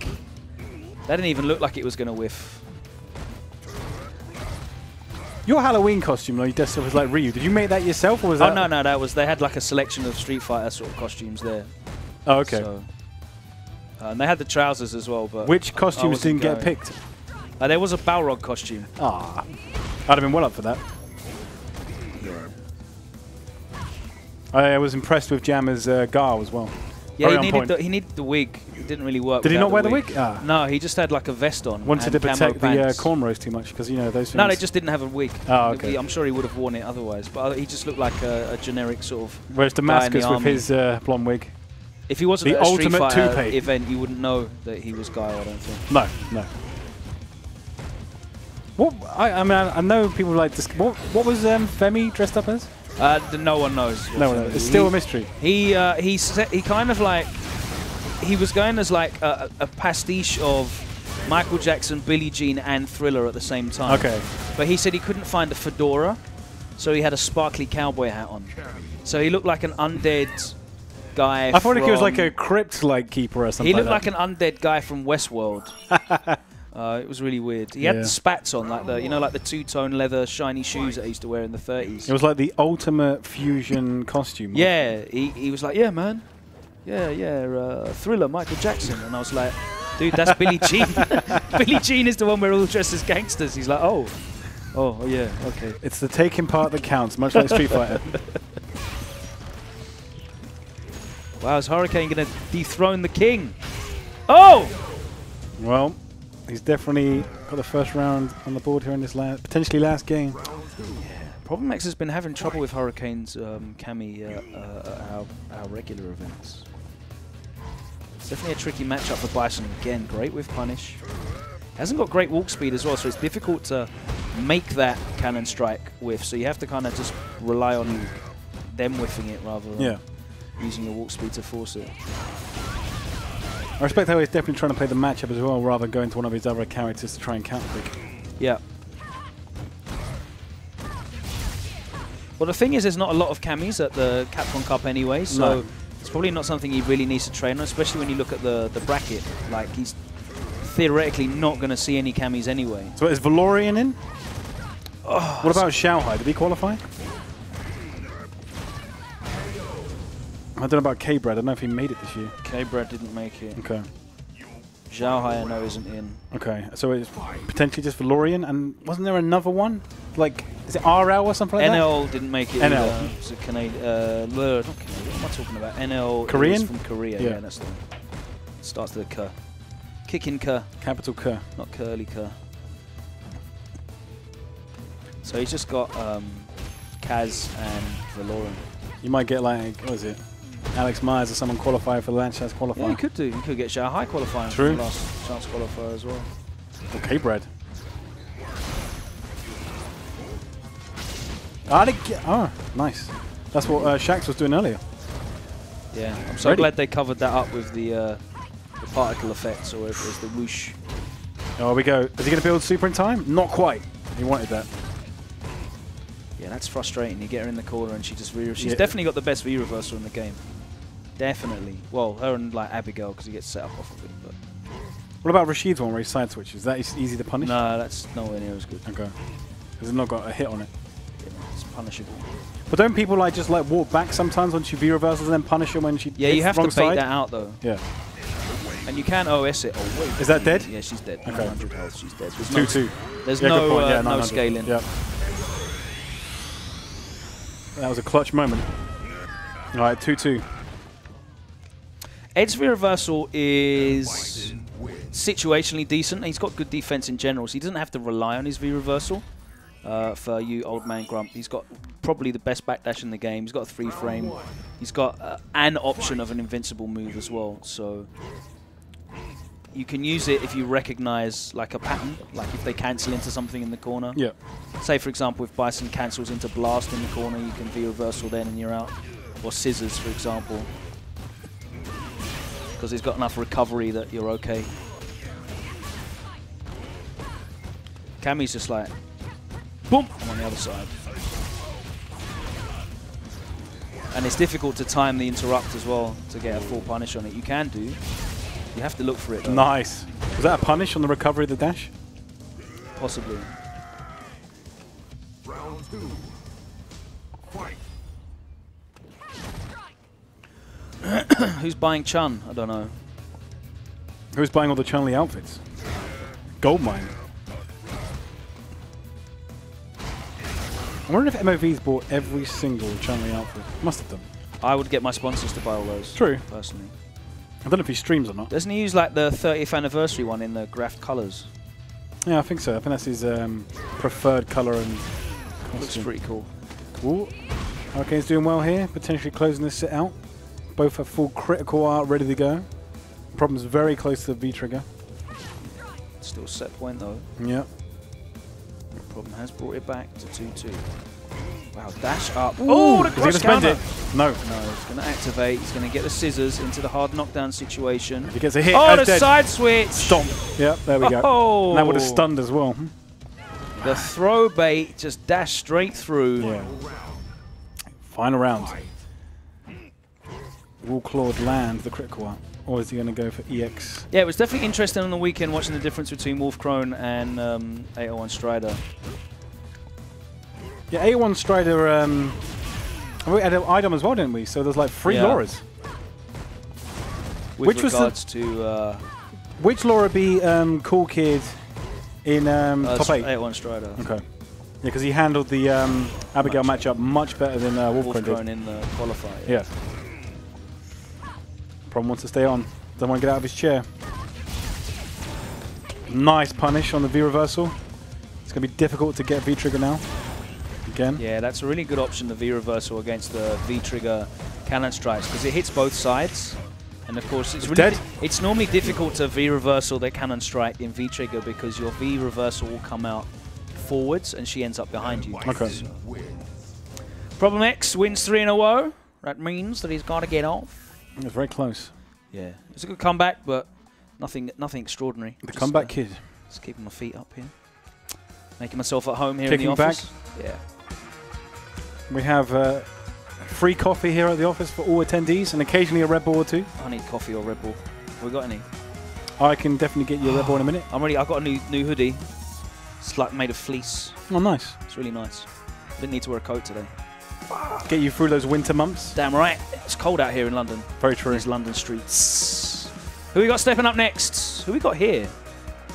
That didn't even look like it was going to whiff. Your Halloween costume, though, you dressed up as like Ryu. Did you make that yourself, or was that? Oh no, that was they had like a selection of Street Fighter sort of costumes there. Oh, okay. So, and they had the trousers as well, but which costumes didn't get picked? There was a Balrog costume. Ah, I'd have been well up for that. Yeah. I was impressed with Jammer's Gar as well. Yeah, he needed the wig. It didn't really work. Did he not wear the wig? Ah. No, he just had like a vest on. Wanted to protect the cornrows too much because those things. No, they just didn't have a wig. Oh, okay. I'm sure he would have worn it otherwise, but he just looked like a generic sort of. Whereas Damascus with his blonde wig. If he wasn't at a Street Fighter event, you wouldn't know that he was Guy. I don't think. No. What I mean, I know people like this. What was Femi dressed up as? No one knows. No one knows. It's still a mystery. He kind of like he was going as like a pastiche of Michael Jackson, Billie Jean, and Thriller at the same time. Okay. But he said he couldn't find a fedora, so he had a sparkly cowboy hat on. So he looked like an undead guy. I thought he was like a crypt-like keeper or something. He looked like an undead guy from Westworld. It was really weird. He had the spats on, like the like the two-tone leather shiny shoes that he used to wear in the 30s. It was like the ultimate fusion costume. Yeah, he was like, yeah, man, Thriller, Michael Jackson, and I was like, dude, that's Billie Jean. Billie Jean is the one where all dressed as gangsters. He's like, oh yeah, okay. It's the taking part that counts, much like Street Fighter. Wow, is Hurricane going to dethrone the king? Oh! Well, he's definitely got the first round on the board here in this potentially last game. Yeah. Problem X has been having trouble with Hurricane's Cammy at our regular events. It's definitely a tricky matchup for Bison. Again, great with punish. Hasn't got great walk speed as well, so it's difficult to make that cannon strike whiff. So you have to kind of just rely on them whiffing it rather than using your walk speed to force it. I respect how he's definitely trying to play the matchup as well, rather than going to one of his other characters to try and counterpick. Yeah. Well, the thing is, there's not a lot of camis at the Capcom Cup anyway, so it's probably not something he really needs to train on, especially when you look at the bracket. Like, he's theoretically not going to see any camis anyway. So is Valorian in? Oh, what about Xiaohai? Did he qualify? I don't know about K-Brad. I don't know if he made it this year. K-Brad didn't make it. Okay. Xiaohai, I know, isn't in. Okay, so it's potentially just Valorian, and wasn't there another one? Like, is it RL or something like NL that? didn't make it. NL. It's a Canadian. Not Canadian. What am I talking about? NL. Korean? From Korea. Yeah, that's the one. Starts with a K. Kicking K. Capital K. Not curly K. So he's just got Kaz and Valorian. You might get like, what is it? Alex Myers or someone qualify for the last chance qualifier. Yeah, you could do. You could get Xiaohai qualifying for the last chance qualifier as well. Okay, Brad. Oh, nice. That's what Shakz was doing earlier. Yeah, I'm so glad they covered that up with the particle effects, or whatever it was, the whoosh. Oh, here we go. Is he going to build super in time? Not quite. He wanted that. Yeah, that's frustrating. You get her in the corner and she just she's definitely got the best V-reversal in the game. Definitely. Well, her and like Abigail, because he gets set up off of it. But what about Rashid's one where he side switches? Is that easy to punish? No, that's nowhere near as good. Okay. Because it's not got a hit on it. Yeah, it's punishable. But don't people like just like walk back sometimes when she V-reversals and then punish her when she Yeah, you have to bait side? that out though. Yeah. And you can OS it. Oh, wait. Is that dead? Yeah, she's dead. Okay. 900 health, she's dead. There's 2-2. There's no scaling. Yep. That was a clutch moment. All right, 2-2. Ed's V-reversal is situationally decent. He's got good defense in general, so he doesn't have to rely on his V-reversal. For you old man Grump, he's got probably the best backdash in the game. He's got a 3-frame. He's got an option of an invincible move as well. So you can use it if you recognize like a pattern, like if they cancel into something in the corner. Yeah. Say for example, if Bison cancels into Blast in the corner, you can V-reversal then and you're out. Or Scissors, for example, because he's got enough recovery that you're okay. Cammy's just like, boom, I'm on the other side. And it's difficult to time the interrupt as well to get a full punish on it. You can do. You have to look for it though. Nice. Was that a punish on the recovery of the dash? Possibly. Round 2. Fight. Who's buying Chun? I don't know. Who's buying all the Chun-Li outfits? Goldmine. I wonder if MOV's bought every single Chun-Li outfit. Must have done. I would get my sponsors to buy all those. True. Personally. I don't know if he streams or not. Doesn't he use like the 30th anniversary one in the graphed colours? Yeah, I think so. I think that's his preferred colour and costume. Looks pretty cool. Cool. Hurricane's doing well here, potentially closing this set out. Both have full critical art ready to go. Problem's very close to the V-trigger. Still set point though. Yep. Problem has brought it back to 2-2. Wow, dash up. Ooh, Oh, the is he cross gonna spend counter. it? No. No, he's going to activate. He's going to get the scissors into the hard knockdown situation. If he gets a hit, Oh, the dead. side switch. Stomp. Yep, there we go. Oh. And that would have stunned as well. The throw bait just dashed straight through. Yeah. Final round. Will Claude land the critical art? Or is he going to go for EX? Yeah, it was definitely interesting on the weekend watching the difference between Wolf Crone and 801 Strider. Yeah, 801 Strider, we had an item as well, didn't we? So there's like 3 Yeah. Lauras. With Which was regards to Which Laura be Cool Kid in top 8? 801 Strider. Okay. Yeah, because he handled the Abigail matchup much better than Wolf Wolf Crone Crone did. in the qualifier. Yeah. Problem wants to stay on. Doesn't want to get out of his chair. Nice punish on the V reversal. It's going to be difficult to get V trigger now. Again. Yeah, that's a really good option, the V reversal against the V trigger cannon strikes, because it hits both sides. And of course, it's really it's normally difficult to V reversal their cannon strike in V trigger because your V reversal will come out forwards and she ends up behind you. Okay. So. Problem X wins 3 in a row. That means that he's got to get off. It was very close. Yeah, it's a good comeback, but nothing extraordinary. The comeback kid. Just keeping my feet up here. Making myself at home here Kicking in the office. back. Yeah. We have free coffee here at the office for all attendees and occasionally a Red Bull or 2. I need coffee or Red Bull. Have we got any? I can definitely get you a Red Bull in a minute. I'm ready. I've got a new hoodie. It's like made of fleece. Oh, nice. It's really nice. Didn't need to wear a coat today. Get you through those winter months. Damn right. It's cold out here in London. Very true. These London streets. Who we got stepping up next? Who we got here?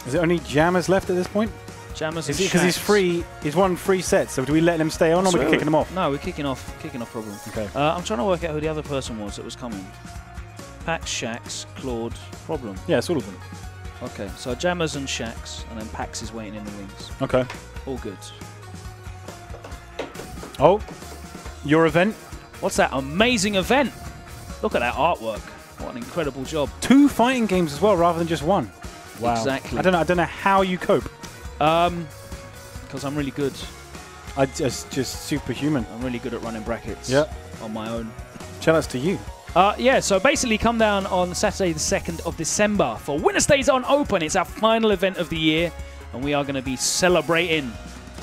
Is it only Jammerz left at this point? Jammerz and Because he's Shakz. free. He's won 3 sets. So do we let him stay on or are we kicking him off? No, we're kicking off. Kicking off problem. Okay. I'm trying to work out who the other person was that was coming. Packz, Shakz, Claude, problem. Yeah, it's all of them. Okay, so Jammerz and Shakz, and then Packz is waiting in the wings. Okay. All good. Oh, your event. What's that amazing event? Look at that artwork. What an incredible job. 2 fighting games as well, rather than just 1. Wow. Exactly. I don't know how you cope. Because I'm really good. I just superhuman. I'm really good at running brackets. Yeah. On my own. Shout outs to you. Yeah, so basically come down on Saturday the 2nd of December for WinnerStaysOn Open. It's our final event of the year, and we are going to be celebrating.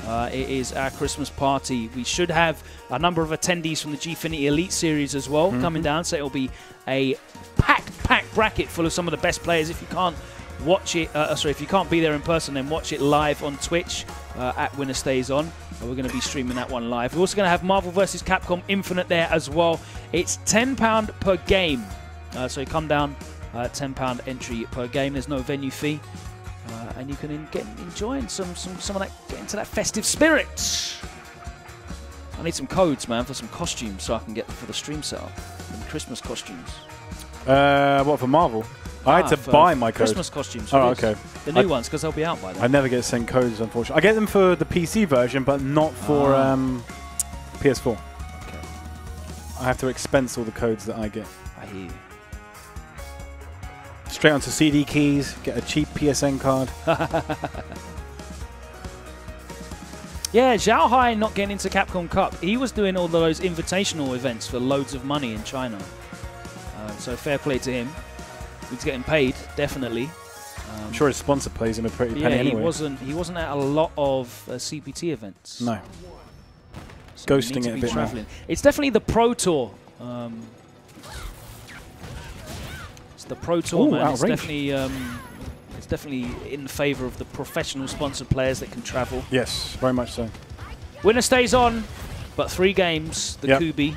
It is our Christmas party. We should have a number of attendees from the Gfinity Elite Series as well coming down, so it'll be a packed bracket full of some of the best players. If you can't watch it, if you can't be there in person, then watch it live on Twitch at WinnerStaysOn. We're going to be streaming that one live. We're also going to have Marvel vs. Capcom Infinite there as well. It's £10 per game. So you come down, £10 entry per game. There's no venue fee. And you can get enjoying some of that, get into that festive spirit. I need some codes, man, for some costumes so I can get them for the stream setup. Some Christmas costumes. What for Marvel? I had to buy my codes. Christmas costumes. Oh, okay. The new ones, because they'll be out by then. I never get sent codes, unfortunately. I get them for the PC version, but not for PS4. Okay. I have to expense all the codes that I get. I hear you. Straight onto CD keys, get a cheap PSN card. Yeah, Zhao Hai not getting into Capcom Cup. He was doing all those invitational events for loads of money in China. So fair play to him. He's getting paid, definitely. I'm sure his sponsor plays him a pretty penny anyway. He wasn't at a lot of CPT events. No. So Ghosting it a bit more. It's definitely the Pro Tour. It's the Pro Tour, man. It's definitely in favour of the professional sponsored players that can travel. Yes, very much so. Winner stays on, but 3 games, the Yep. Kubi.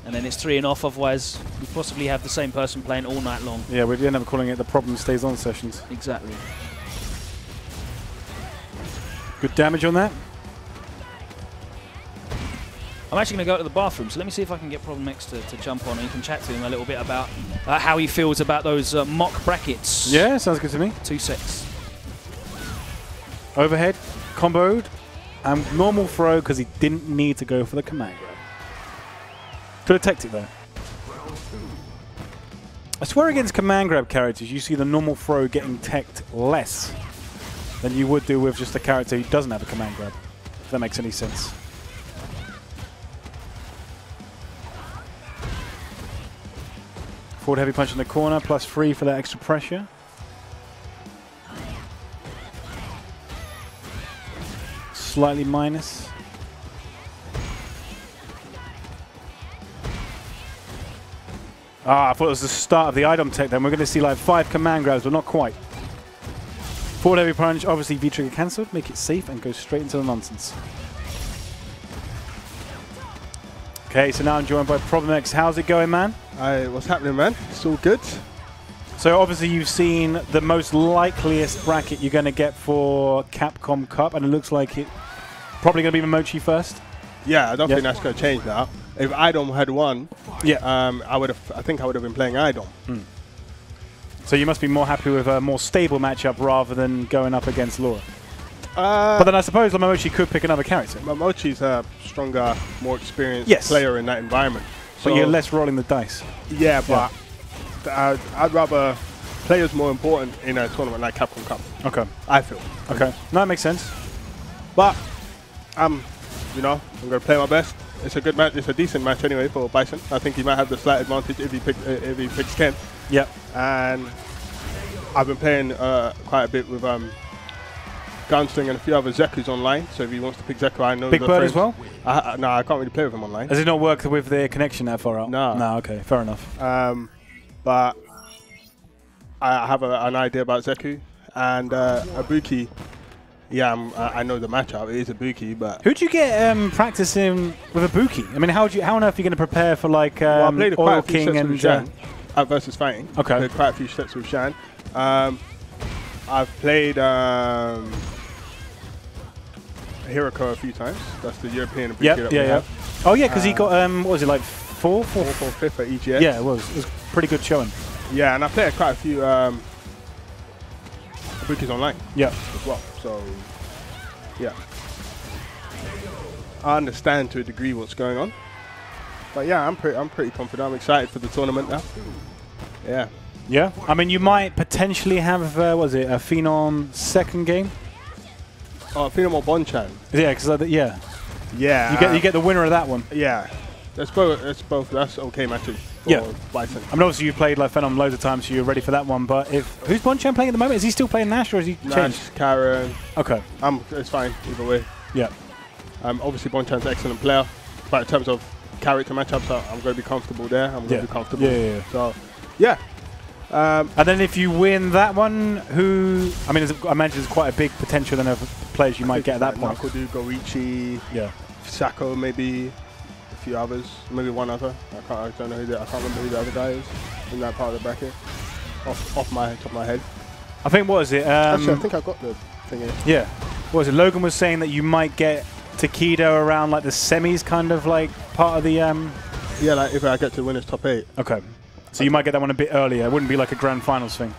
And then it's 3 and off, otherwise we possibly have the same person playing all night long. Yeah, we'd end up calling it the problem stays on sessions. Exactly. Good damage on that. I'm actually going to go to the bathroom, so let me see if I can get Problem X to jump on and you can chat to him a little bit about how he feels about those mock brackets. Yeah, sounds good to me. 2-6. Overhead, comboed, and normal throw because he didn't need to go for the command grab. Could have teched it though. I swear against command grab characters, you see the normal throw getting teched less than you would do with just a character who doesn't have a command grab. If that makes any sense. Forward heavy punch in the corner, +3 for that extra pressure. Slightly minus. I thought it was the start of the item tech then. We're going to see like 5 command grabs, but not quite. Forward heavy punch, obviously V-trigger cancelled, make it safe and go straight into the nonsense. Okay, so now I'm joined by Problem X. How's it going, man? What's happening, man? It's all good. So obviously you've seen the most likeliest bracket you're going to get for Capcom Cup, and it looks like it probably going to be Momochi first. Yeah, I don't think that's going to change now. If Idom had won, I think I would have been playing Idom. So you must be more happy with a more stable matchup rather than going up against Laura. But then I suppose Momochi could pick another character. Momochi's a stronger, more experienced player in that environment. So you're less rolling the dice. Yeah, but I'd rather players more important in a tournament like Capcom Cup. Okay. I feel. Okay. No, that makes sense. But I'm going to play my best. It's a good match. It's a decent match anyway for Bison. I think he might have the slight advantage if he picks Ken. Yep. And I've been playing quite a bit with Gunsling and a few other Zekus online. So if he wants to pick Zeku, I know. Big Bird as well? No, I can't really play with him online. Does it not work with their connection that far out? No. No, okay. Fair enough. But I have an idea about Zeku and Ibuki. Yeah, I know the matchup. It is Ibuki, but who'd you get practicing with Ibuki? I mean, how on earth are you going to prepare for like well, I played Oil King and Shan versus Fighting? Okay. I played quite a few sets with Shan. I've played Hiroko a few times. That's the European Ibuki that we have. Oh yeah, because he got what was it, like fourth or fifth at EGS? Yeah, it was pretty good showing. Yeah, and I played quite a few Ibukis online. Yeah, as well. So yeah, I understand to a degree what's going on. But yeah, I'm pretty confident. I'm excited for the tournament now. Yeah. Yeah. I mean, you might potentially have what was it, a Phenom second game? Oh, Phenom or Bonchan. Yeah, because yeah. You get the winner of that one. Yeah. That's both. That's okay matches. Yeah. Bison. I mean, obviously you played like Phenom loads of times, so you're ready for that one. But who's Bonchan playing at the moment? Is he still playing Nash, or is he changed? Nash, Karen. Okay. It's fine either way. Yeah. Obviously Bonchan's an excellent player, but in terms of character matchups, I'm going to be comfortable there. I'm going to be comfortable. Yeah. So, yeah. And then if you win that one, I mean, I imagine there's quite a big potential then of players you might get at that point. Nakodu, Goichi, Sako, maybe a few others, maybe one other. I don't know I can't remember who the other guy is in that part of the bracket. Off my top of my head. I think what was it? Actually, I think I got the thing here. Yeah. What was it? Logan was saying that you might get Takedo around like the semis, kind of like part of the. Yeah, like if I get to winners top 8. Okay. So you might get that one a bit earlier. It wouldn't be like a grand finals thing.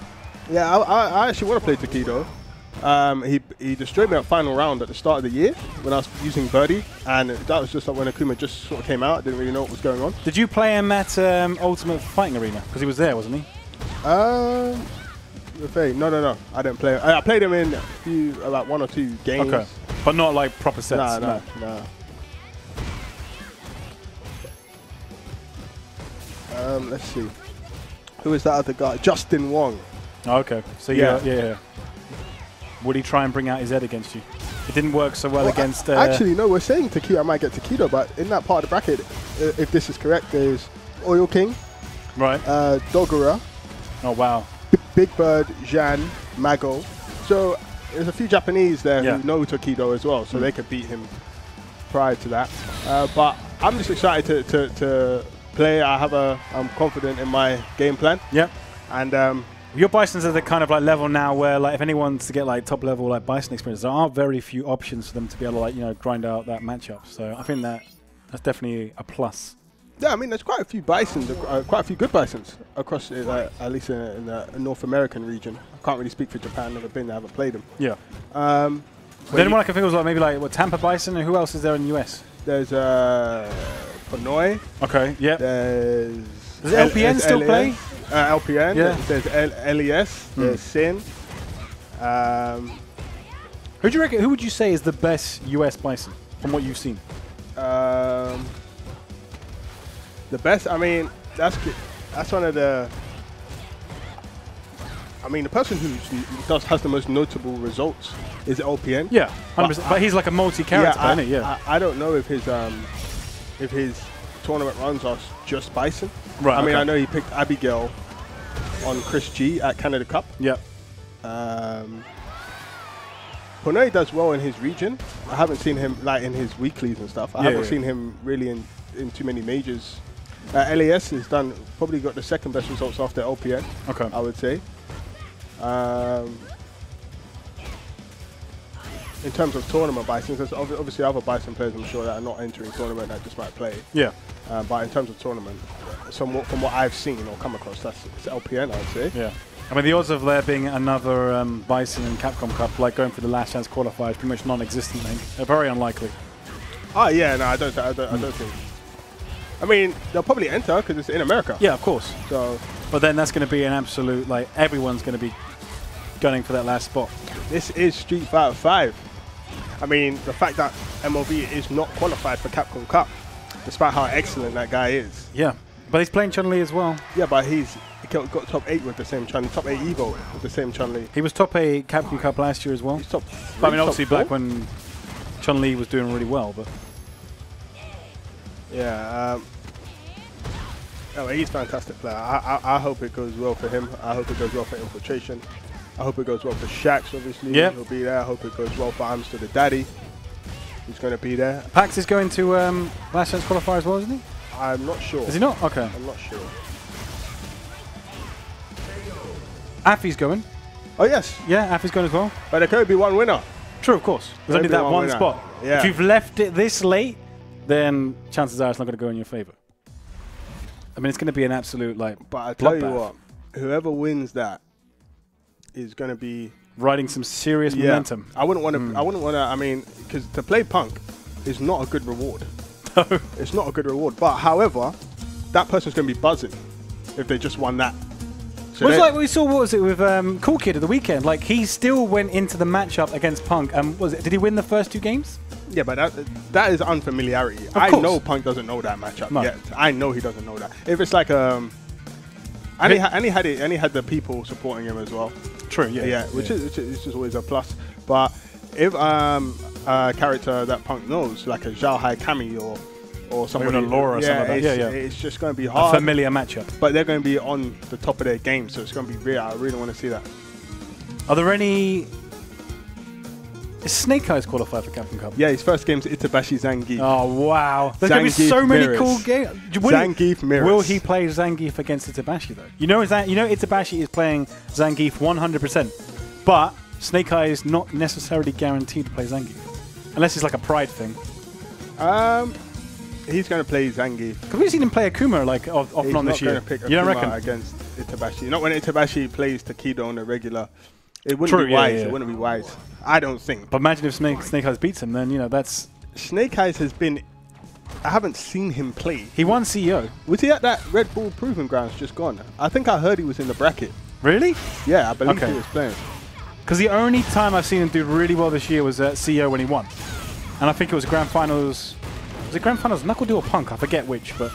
Yeah, I actually want to play Takedo. He destroyed me at final round at the start of the year when I was using Birdie, and that was just like when Akuma just sort of came out. I didn't really know what was going on. Did you play him at Ultimate Fighting Arena? Because he was there, wasn't he? No, I didn't play. I played him in about 1 or 2 games. Okay, but not like proper sets. No. Let's see. Who is that other guy? Justin Wong. Oh, okay, so yeah. Would he try and bring out his head against you? It didn't work so well against... actually, no, we're saying Takedo. I might get Takedo, but in that part of the bracket, if this is correct, there's Oil King, right? Dogura. Oh, wow. Big Bird, Jan, Mago. So there's a few Japanese there who know Takedo as well, so they could beat him prior to that. But I'm just excited to play. I'm confident in my game plan. Yeah. And... your Bisons are the kind of like level now where like if anyone wants to get like top level like Bison experience, there are very few options for them to be able to like grind out that matchup. So I think that's definitely a plus. Yeah, I mean there's quite a few Bisons, quite a few good Bisons across at least in the North American region. I can't really speak for Japan, never been there, haven't played them. Yeah. Is there anyone I can think of like maybe like what Tampa Bison, and who else is there in the US? There's Panoy. Okay. Yeah. Does LPN still play? LPN. Yeah. There's LES. There's Sin. Who do you reckon? Who would you say is the best US Bison from what you've seen? The best. I mean, that's one of the. I mean, the person who has the most notable results is LPN. Yeah, 100%. But he's like a multi-character, isn't he? Yeah. I don't know if his tournament runs are just Bison. Right. I mean, I know he picked Abigail on Chris G at Canada Cup. Yep. Pune does well in his region. I haven't seen him like in his weeklies and stuff. I haven't seen him really in too many majors. LAS has probably got the second best results after LPN. Okay. I would say. In terms of tournament Bison, there's obviously other Bison players I'm sure that are not entering tournament that just might play. Yeah. But in terms of tournament, from what I've seen or come across, it's LPN, I would say. Yeah. I mean, the odds of there being another Bison in Capcom Cup, like going for the last chance qualifier, is pretty much non-existent. I think they're very unlikely. Oh yeah, no, I don't think. I mean, they'll probably enter because it's in America. Yeah, of course. So, but then that's going to be an absolute like everyone's going to be gunning for that last spot. This is Street Fighter 5. I mean, the fact that MLB is not qualified for Capcom Cup, despite how excellent that guy is. Yeah, but he's playing Chun-Li as well. Yeah, but he got top 8 with the same Chun-Li, top 8 Evo with the same Chun-Li. He was top 8 Capcom Cup last year as well. He's top. But I mean, obviously back when Chun-Li was doing really well, but yeah. He's a fantastic player. I hope it goes well for him. I hope it goes well for Infiltration. I hope it goes well for Shakz, obviously. Yep. He'll be there. I hope it goes well for Amster the Daddy. He's going to be there. Packz is going to last chance qualifier as well, isn't he? I'm not sure. Is he not? Okay. I'm not sure. Affy's going. Oh, yes. Yeah, Affy's going as well. But there could be one winner. True, of course. There's only that one spot. Yeah. If you've left it this late, then chances are it's not going to go in your favor. I mean, it's going to be an absolute, like, but I tell you bloodbath. what, whoever wins that is going to be riding some serious momentum. I wouldn't want to. I wouldn't want to. I mean, because to play Punk is not a good reward. It's not a good reward. But however, that person's going to be buzzing if they just won that. So well, it's like we saw. What was it with Cool Kid at the weekend? Like he still went into the matchup against Punk. Did he win the first 2 games? Yeah, but that is unfamiliarity. I know Punk doesn't know that matchup yet. I know he doesn't know that. If it's like and he had the people supporting him as well. True. Yeah. Which is always a plus. But if a character that Punk knows, like a Zhao Hai Kami or somebody, a Laura or something like that. It's just going to be hard. A familiar matchup. But they're going to be on the top of their game, so it's going to be real. I really want to see that. Are there any? Is Snake Eyes qualified for Capcom Cup? Yeah, his first game's Itabashi Zangief. Oh, wow. There's going to be so many cool games. Zangief Mirrors. Will he play Zangief against Itabashi, though? You know Itabashi is playing Zangief 100%, but Snake Eyes is not necessarily guaranteed to play Zangief. Unless it's like a pride thing. He's going to play Zangief. Because we've seen him play Akuma like off and on this year. He's not going to pick you don't Akuma reckon? against Itabashi. Not when Itabashi plays Takedo on a regular. It wouldn't be wise. It wouldn't be wise. I don't think. But imagine if Snake Eyes beats him, then, you know, that's... Snake Eyes has been... I haven't seen him play. He won CEO. Was he at that Red Bull Proving Grounds just gone? I think I heard he was in the bracket. Really? Yeah, I believe he was playing. Because the only time I've seen him do really well this year was at CEO when he won. And I think it was Grand Finals... Was it Grand Finals Knuckle Deal or Punk? I forget which, but...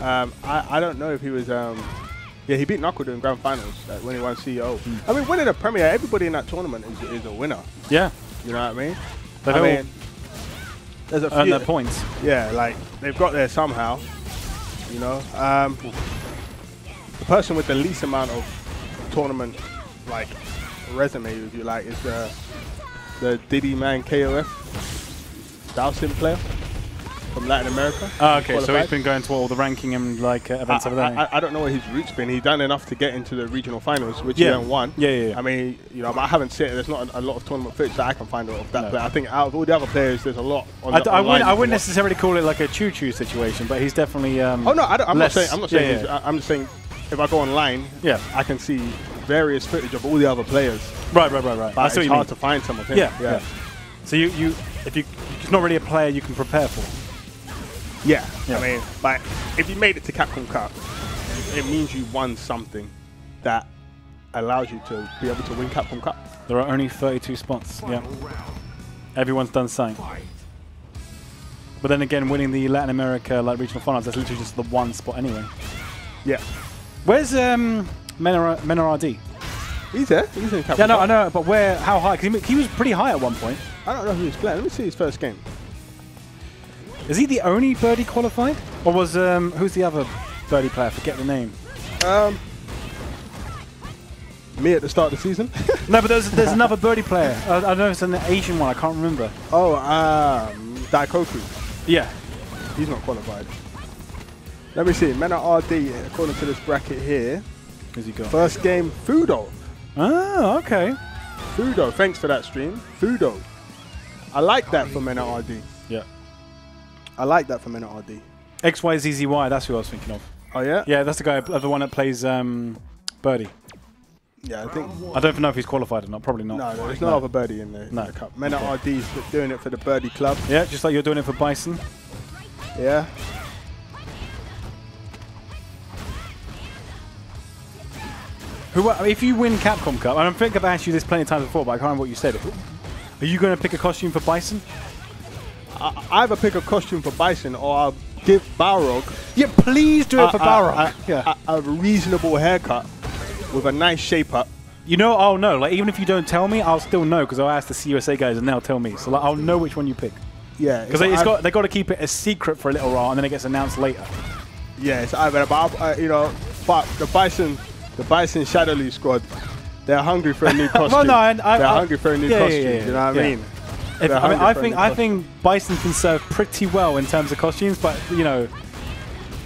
I don't know if he was... yeah, he beat Knuckle Deal in Grand Finals when he won CEO. I mean, winning a Premier, everybody in that tournament is a winner. Yeah. You know what I mean? I mean, there's a few... earn their points. Yeah, like, they've got there somehow. You know? The person with the least amount of tournament, like, resume, if you like, is the Diddy Man KOF Dowsin player from Latin America. Oh, okay, so he's been going to all the ranking and like events over there. I don't know what his routes been. He's done enough to get into the regional finals, which he then won. Yeah. I mean, you know, but I haven't seen it. There's not a lot of tournament footage that I can find of that player. I think out of all the other players, there's a lot. I wouldn't necessarily call it like a choo-choo situation, but he's definitely. Oh no, I'm not saying. I'm just saying. If I go online, I can see various footage of all the other players. Right. But it's hard to find some of him. Yeah. So it's not really a player you can prepare for. Yeah. I mean, but if you made it to Capcom Cup, it means you won something that allows you to be able to win Capcom Cup. There are only 32 spots. Yeah. Everyone's done something. But then again, winning the Latin America like regional finals, that's literally just the one spot anyway. Yeah. Where's Menardi? He's there. He's in Capcom Cup. Yeah, no, I know, but where? How high? Because he was pretty high at one point. I don't know who he's playing. Let me see his first game. Is he the only birdie qualified? Or was who's the other birdie player? I forget the name. Me at the start of the season. No, but there's another birdie player. I don't know if it's an Asian one. I can't remember. Oh, Daikoku. Yeah. He's not qualified. Let me see. Mena RD, according to this bracket here. Who's he got? First game, Fudo. Oh, okay. Fudo. Thanks for that stream. Fudo. I like that for Mena RD. Yeah. I like that for Mena RD. XYZZY, that's who I was thinking of. Oh, yeah? Yeah, that's the guy, the one that plays birdie. Yeah, I think... I don't know if he's qualified or not. Probably not. No, there's no other birdie in the cup. Mena RD's doing it for the birdie club. Yeah, just like you're doing it for Bison. Yeah. If you win Capcom Cup, and I think I've asked you this plenty of times before, but I can't remember what you said. Are you going to pick a costume for Bison? I either pick a costume for Bison or I'll give Balrog... Yeah, please do it for Balrog. A reasonable haircut with a nice shape up. You know, I'll know. Like, even if you don't tell me, I'll still know because I'll ask the CUSA guys and they'll tell me. So like, I'll know which one you pick. Yeah. Because they've got to keep it a secret for a little while and then it gets announced later. Yeah, it's either, but, you know, but the Bison Shadow League squad, they're hungry for a new costume. Well, no, they're hungry for a new costume. Yeah. You know what I mean? I think Bison can serve pretty well in terms of costumes, but you know,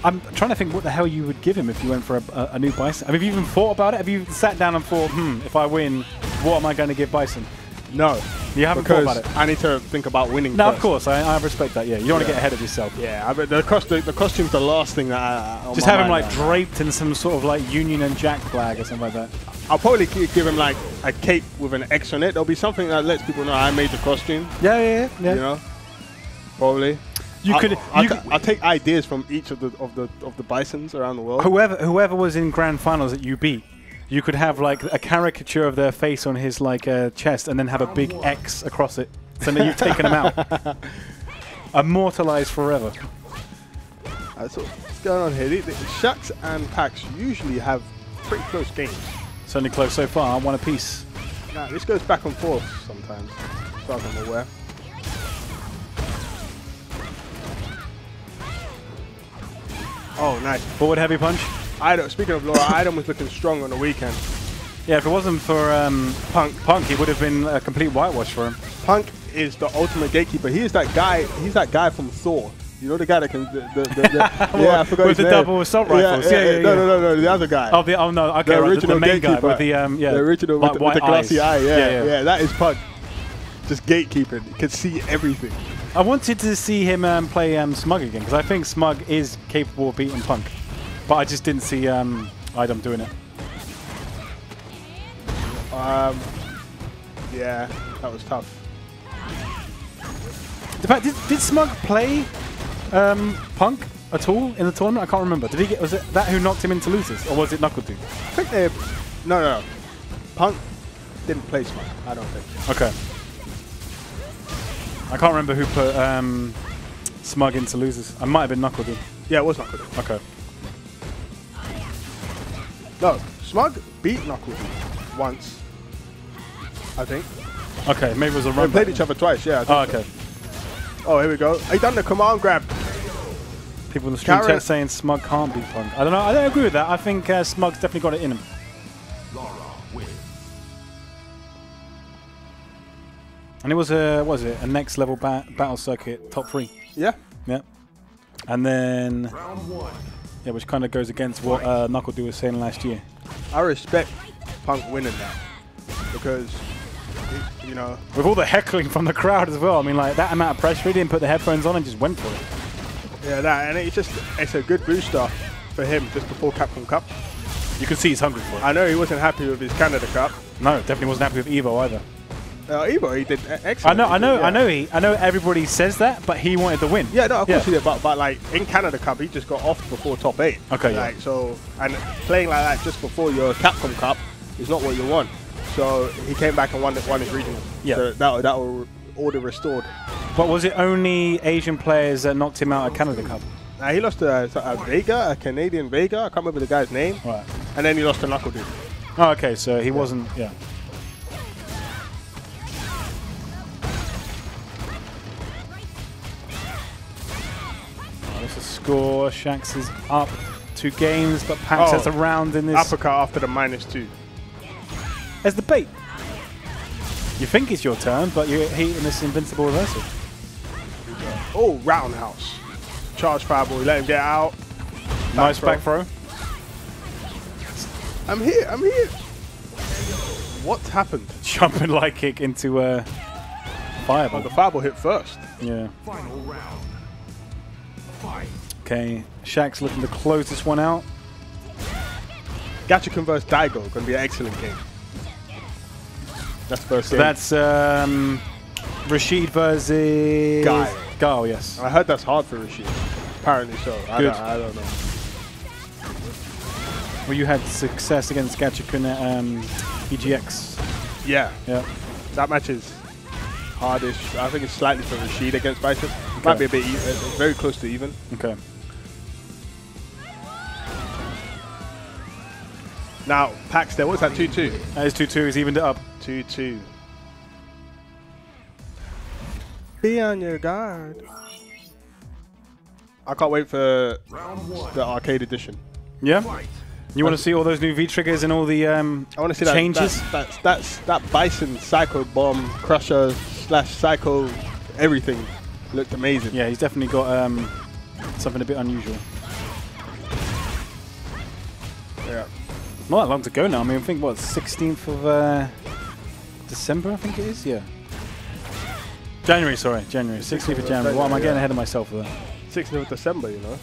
I'm trying to think what the hell you would give him if you went for a new Bison. I mean, have you even thought about it? Have you sat down and thought, if I win, what am I going to give Bison? No. You haven't thought about it? I need to think about winning No, first. Of course. I respect that, yeah. You don't want to get ahead of yourself. Yeah, I mean, the costume's the last thing that just have him like draped in some sort of like Union and Jack flag or something like that. I'll probably give him like a cape with an X on it. There'll be something that lets people know I made the costume. Yeah. You know? Probably. I'll take ideas from each of the Bisons around the world. Whoever was in grand finals that you beat, you could have like a caricature of their face on his like chest, and then have a big X across it, so that you've taken them out, immortalized forever. So what's going on here? The Shakz and Packz usually have pretty close games. Certainly close so far. One apiece. Nah, this goes back and forth sometimes, as far as I'm aware. Oh, nice. Forward heavy punch. Speaking of Laura, Idom was looking strong on the weekend. Yeah, if it wasn't for Punk, he would have been a complete whitewash for him. Punk is the ultimate gatekeeper. He is that guy. He's that guy from Thor. You know the guy that can... yeah, I forgot with the double assault rifles. Yeah. No, the other guy. No, okay, the original the main gatekeeper. Guy with the the original with the glassy eye. Yeah, that is Punk. Just gatekeeping. He can see everything. I wanted to see him play Smug again, because I think Smug is capable of beating Punk. But I just didn't see Idom doing it. Yeah, that was tough. In fact, did Smug play Punk at all in the tournament? I can't remember. Did he get? Was it that who knocked him into losers, or was it Knuckle Dude? I think they. No. Punk didn't play Smug. I don't think. Okay. I can't remember who put Smug into losers. I might have been Knuckle Dude. Yeah, it was Knuckle Dude. Okay. No, Smug beat Knuckle Dude once. I think. Okay, maybe it was a run. They played each other twice. Yeah. I think okay. So. Oh, here we go. He done the command grab. People in the stream chat saying Smug can't beat Punk. I don't know. I don't agree with that. I think Smug's definitely got it in him. And it was a, what was it? A next level battle circuit top 3. Yeah. Yeah. And then, yeah, which kind of goes against what Knuckle Dude was saying last year. I respect Punk winning that because, you know, with all the heckling from the crowd as well. I mean, like that amount of pressure, he didn't put the headphones on and just went for it. Yeah, that, and it's a good booster for him just before Capcom Cup. You can see he's hungry for it. I know he wasn't happy with his Canada Cup. No, definitely wasn't happy with Evo either. Evo, he did excellent. I know everybody says that, but he wanted to win. Yeah, no, of course he did, but like in Canada Cup, he just got off before top 8. Okay, like, so, and playing like that just before your Capcom Cup is not what you want. So he came back and won his regional. Yeah. So that will order restored. But was it only Asian players that knocked him out at Canada Cup? He lost to a Vega, a Canadian Vega. I can't remember the guy's name. Right. And then he lost to Knuckle Dude. Oh, okay, so he wasn't, yeah. There's a score. Shakz is up 2 games, but Packz has a round in this. Uppercut after the -2. There's the bait. You think it's your turn, but you're hitting this invincible reversal. Oh, roundhouse. Charge fireball, let him get out. Nice back throw. I'm here. What's happened? Jumping light kick into fireball. Oh, the fireball hit first. Yeah. Final round. Fight. Okay, Shakz looking to close this one out. Gacha Converse Daigo, going to be an excellent game. That's the first So game. that's Rashid versus Guile, yes. I heard that's hard for Rashid. Apparently so. I don't know. Well, you had success against Gachikun at EGX. Yeah. Yeah. That match is hardish. I think it's slightly for Rashid against Bison. Might be a bit very close to even. Okay. Now, Packz there. What's that? 2-2. That is 2-2. He's evened it up. 2-2. Be on your guard. I can't wait for the arcade edition. Yeah? You want to see all those new V-triggers and all the I want to see changes? that Bison Psycho Bomb Crusher / Psycho everything looked amazing. Yeah, he's definitely got something a bit unusual. Yeah. Not that long to go now. I mean, I think, what, 16th of December, I think it is? Yeah. January, sorry. January. 16th of January. What am I getting ahead of myself there? 16th of December, you know.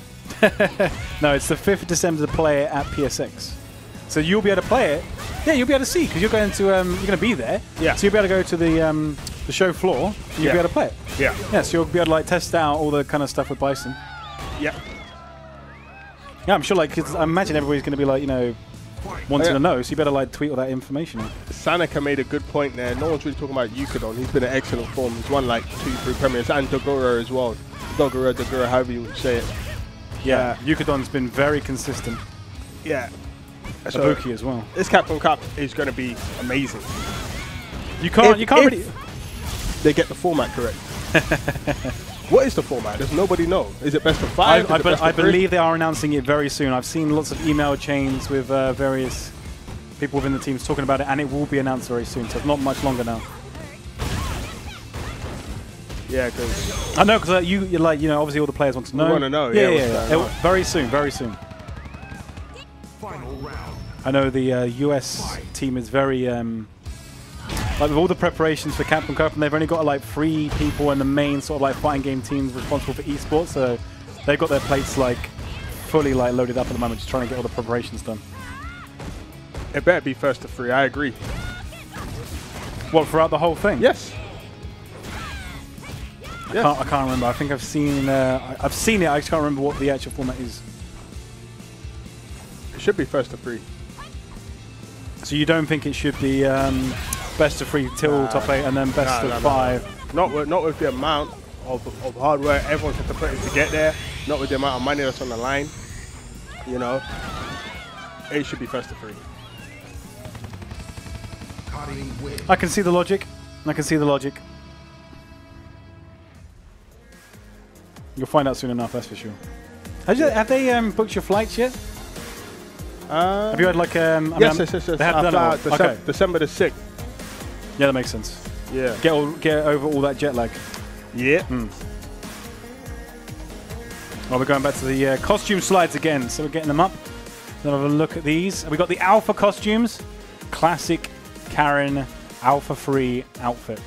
No, it's the 5th of December to play it at PSX. So you'll be able to play it. Yeah, you'll be able to see because you're going to be there. Yeah. So you'll be able to go to the show floor. And you'll be able to play it. Yeah. Yeah. So you'll be able to like test out all the kind of stuff with Bison. Yeah. Yeah, I'm sure. Like, 'cause I imagine everybody's going to be like, you know, wanting to know. So you better like tweet all that information out. Sanaka made a good point there. No one's really talking about Yukadon. He's been in excellent form. He's won like 2-3 premiers and Dogura as well. Dogura, however you would say it. Yeah, Yukadon's been very consistent. Yeah. So Ibuki as well. This Capcom Cup is going to be amazing. You can't really. They get the format correct. What is the format? Does nobody know? Is it best of 5? I believe they are announcing it very soon. I've seen lots of email chains with various people within the teams talking about it, and it will be announced very soon. So it's not much longer now. Yeah, because I know, because you're like, you know, obviously all the players want to know. We want to know. Yeah. Very soon, very soon. Final round. I know the US team is very Like with all the preparations for Capcom UK, and they've only got like 3 people in the main sort of like fighting game teams responsible for esports, so they've got their plates like fully like loaded up at the moment, just trying to get all the preparations done. It better be first to 3. I agree. What, throughout the whole thing? Yes. I can't remember. I think I've seen it. I just can't remember what the actual format is. It should be first to 3. So you don't think it should be best of 3 till top 8 and then best of 5? Not with the amount of hard work everyone's had to put in to get there. Not with the amount of money that's on the line. You know, it should be first to 3. I can see the logic. I can see the logic. You'll find out soon enough, that's for sure. Have they booked your flights yet? Have you had like yes. They have done it. December the 6th. Yeah, that makes sense. Yeah. Get over all that jet lag. Yeah. Well, we're going back to the costume slides again, so we're getting them up. Let's have a look at these. We got the Alpha costumes. Classic Karen Alpha 3 outfit.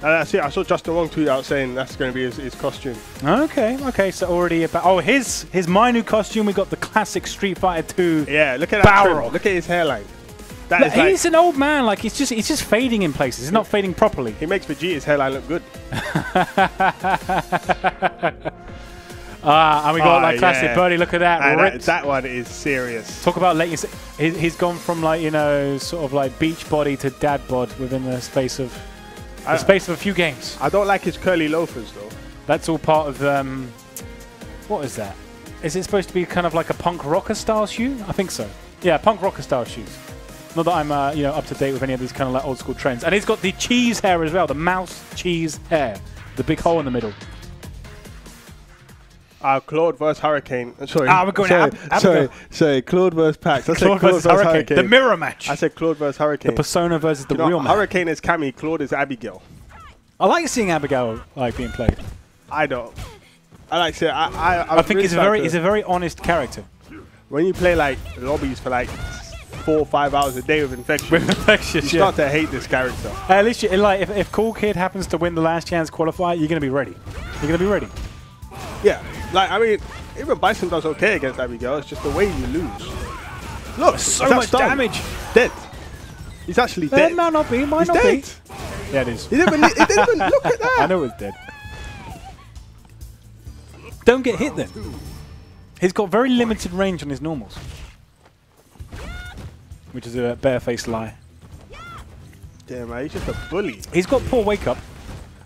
That's it. I saw Justin Wong tweet out saying that's going to be his costume. Okay. So already about. Oh, his my new costume. We got the classic Street Fighter 2. Yeah, look at that trim. Look at his hairline. Look, he's an old man. Like he's just fading in places. He's not fading properly. He makes Vegeta's hairline look good. And we got like classic Birdie. Look at that. That one is serious. Talk about letting. He's gone from like sort of like beach body to dad bod within the space of. The space of a few games. I don't like his curly loafers though. That's all part of what is that? Is it supposed to be kind of like a punk rocker style shoe? I think so. Yeah, punk rocker style shoes. Not that I'm up to date with any of these kind of like old school trends. And he's got the cheese hair as well, the mouse cheese hair, the big hole in the middle. Claude versus Hurricane. Sorry. We're going sorry. Claude versus Packz. Claude versus Hurricane. The mirror match. I said Claude versus Hurricane. The Persona versus the real match. Hurricane is Cammy, Claude is Abigail. I like seeing Abigail like being played. I don't. I like seeing. I think he's a very honest character. When you play like lobbies for like 4 or 5 hours a day with Infectious, you start to hate this character. At least like if Cool Kid happens to win the last chance qualifier, you're gonna be ready. You're gonna be ready. Yeah. Like, I mean, even Bison does okay against Abigail. It's just the way you lose. Look, so much damage. Dead. He's actually dead. Might not be. Might not be. Yeah, it is. He didn't even look at that. I know it's dead. Don't get hit then. He's got very limited range on his normals, which is a barefaced lie. Damn, man, he's just a bully. He's got poor wake up.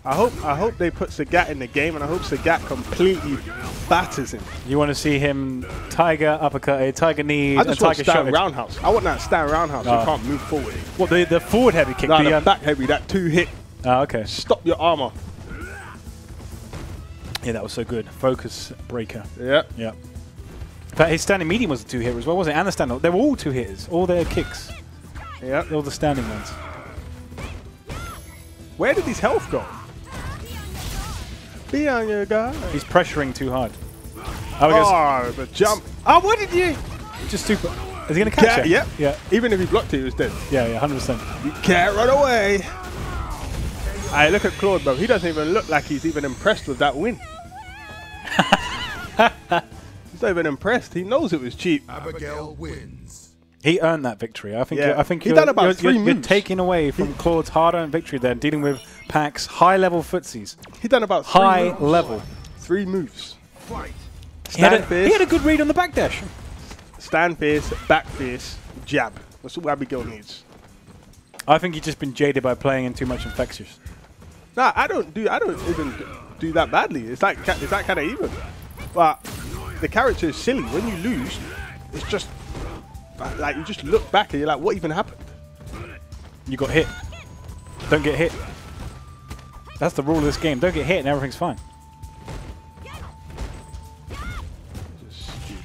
I hope they put Sagat in the game, and I hope Sagat completely batters him. You want to see him Tiger uppercut, Tiger knee, I just Tiger want stand shot. roundhouse. I want that stand roundhouse. You can't move forward. What, the forward heavy kick? No, the back heavy, that 2-hit. Okay. Stop your armor. Yeah, that was so good. Focus breaker. Yeah. Yeah. In fact, his standing medium was a 2-hitter as well, wasn't it? And the stand-up. They were all 2-hitters. All their kicks. Yeah. All the standing ones. Where did his health go? Be on your guy. He's pressuring too hard. Oh, the jump. Oh, what did you? Just super. Is he going to catch it? Yep. Yeah. Even if he blocked it, he was dead. Yeah, 100%. You can't run away. Alright, look at Claude, bro. He doesn't even look like he's even impressed with that win. He's not even impressed. He knows it was cheap. Abigail wins. He earned that victory. I think he done about 3 moves. You're taking away from Claude's hard-earned victory there, dealing with Packz high-level footsies. He done about 3 moves. 3 moves. Fight. He had a good read on the backdash. Stand fierce, back fierce, jab. That's what Abigail needs. I think he's just been jaded by playing in too much Infectious. Nah, I don't even do that badly. It's like kind of even. But the character is silly. When you lose, it's just like you just look back and you're like, what even happened? You got hit. Don't get hit. That's the rule of this game. Don't get hit and everything's fine.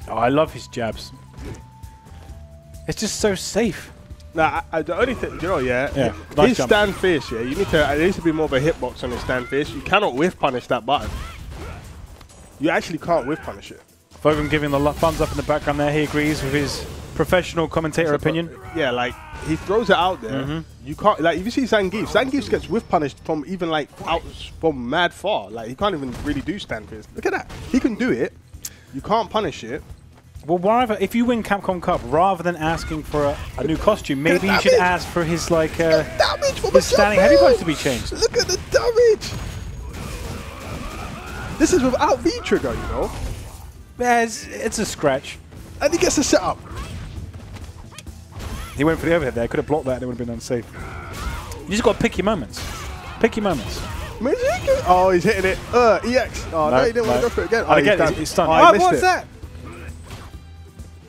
Oh, I love his jabs. It's just so safe. Nah, the only thing, you know, nice his jump. stand fierce, there needs to be more of a hitbox on his stand fierce. You cannot whiff punish that button. You actually can't whiff punish it. Fogan giving the thumbs up in the background there. He agrees with his professional commentator opinion. Yeah, like he throws it out there. You can't like if you see Zangief gets whiff punished from even like out from mad far. Like he can't even really do stand fist. Look at that. He can do it. You can't punish it. Well, if you win Capcom Cup, rather than asking for a new costume, maybe you should ask for his like his standing heavy punch to be changed. Look at the damage. This is without V-trigger, you know. Yeah, it's a scratch. And he gets the setup. He went for the overhead there. Could have blocked that and it would have been unsafe. You just got to pick your moments. Pick your moments. Oh, he's hitting it. EX. Oh, no, he didn't want to go for it again. Oh, again, he's stunned. Oh, what's that?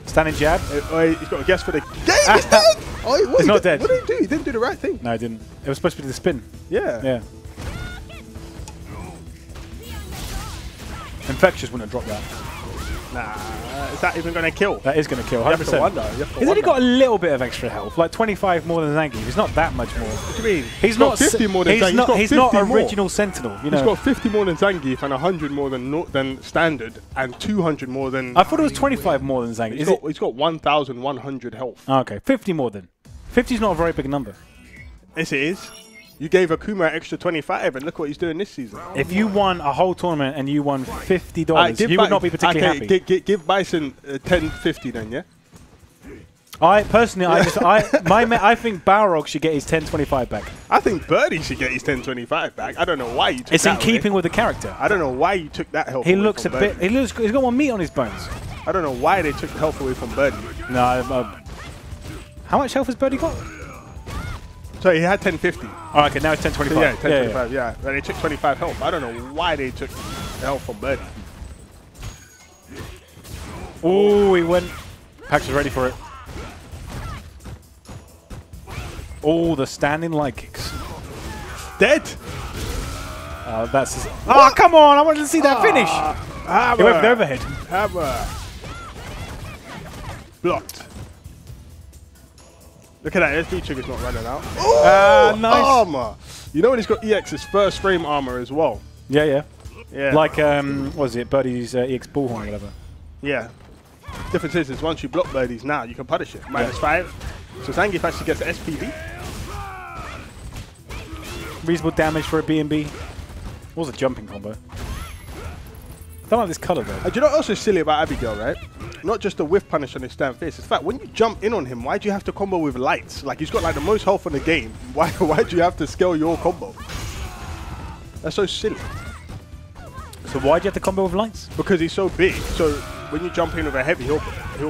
Standing jab. He's got a guess for the game. He's dead. Oh, he's not dead. What did he do? He didn't do the right thing. No, he didn't. It was supposed to be the spin. Yeah. Yeah. Infectious wouldn't have dropped that. Nah, is that even going to kill? That is going to kill, 100%. You have to wonder. He's only got a little bit of extra health, like 25 more than Zangief. He's not that much more. What do you mean? He's not 50 more than Zangief. He's not original Sentinel. You know? He's got 50 more than Zangief and 100 more than standard and 200 more than... I thought it was 25 more than Zangief. He's got 1,100 health. Oh, okay, 50 more then. 50 is not a very big number. Yes, it is. You gave Akuma an extra 25 and look what he's doing this season. If you won a whole tournament and you won $50, you would not be particularly happy. Give Bison 10.50 then, yeah? I personally, I think Balrog should get his 10.25 back. I think Birdie should get his 10.25 back. I don't know why you took that. It's in keeping with the character. I don't know why you took that health. He looks a bit. He's got more meat on his bones. I don't know why they took health away from Birdie. No. How much health has Birdie got? So he had 10.50. Oh, okay, now it's 10.25. So yeah, 10.25. Yeah. And they took 25 health. I don't know why they took the health from Birdie. Oh, he went. Packz was ready for it. Oh, the standing leg kicks. Dead. That's. Oh, come on! I wanted to see that finish. He went for the overhead. Hammer. Blocked. Look at that. SB trigger's not running out. Oh, nice. Armor. You know when he's got EX's first frame armor as well. Yeah. Yeah. Like what was it? Birdie's EX bullhorn or whatever. Yeah. Difference is once you block Birdies now, you can punish it. -5. So Zangief actually gets the SPV. Reasonable damage for a B&B. What was a jumping combo? I don't like this color though. Do you know what else is silly about Abigail, right? Not just the whiff punish on his stand face. It's fact, when you jump in on him, why do you have to combo with lights? Like, he's got like the most health in the game. Why do you have to scale your combo? That's so silly. So why do you have to combo with lights? Because he's so big. So when you jump in with a heavy, he'll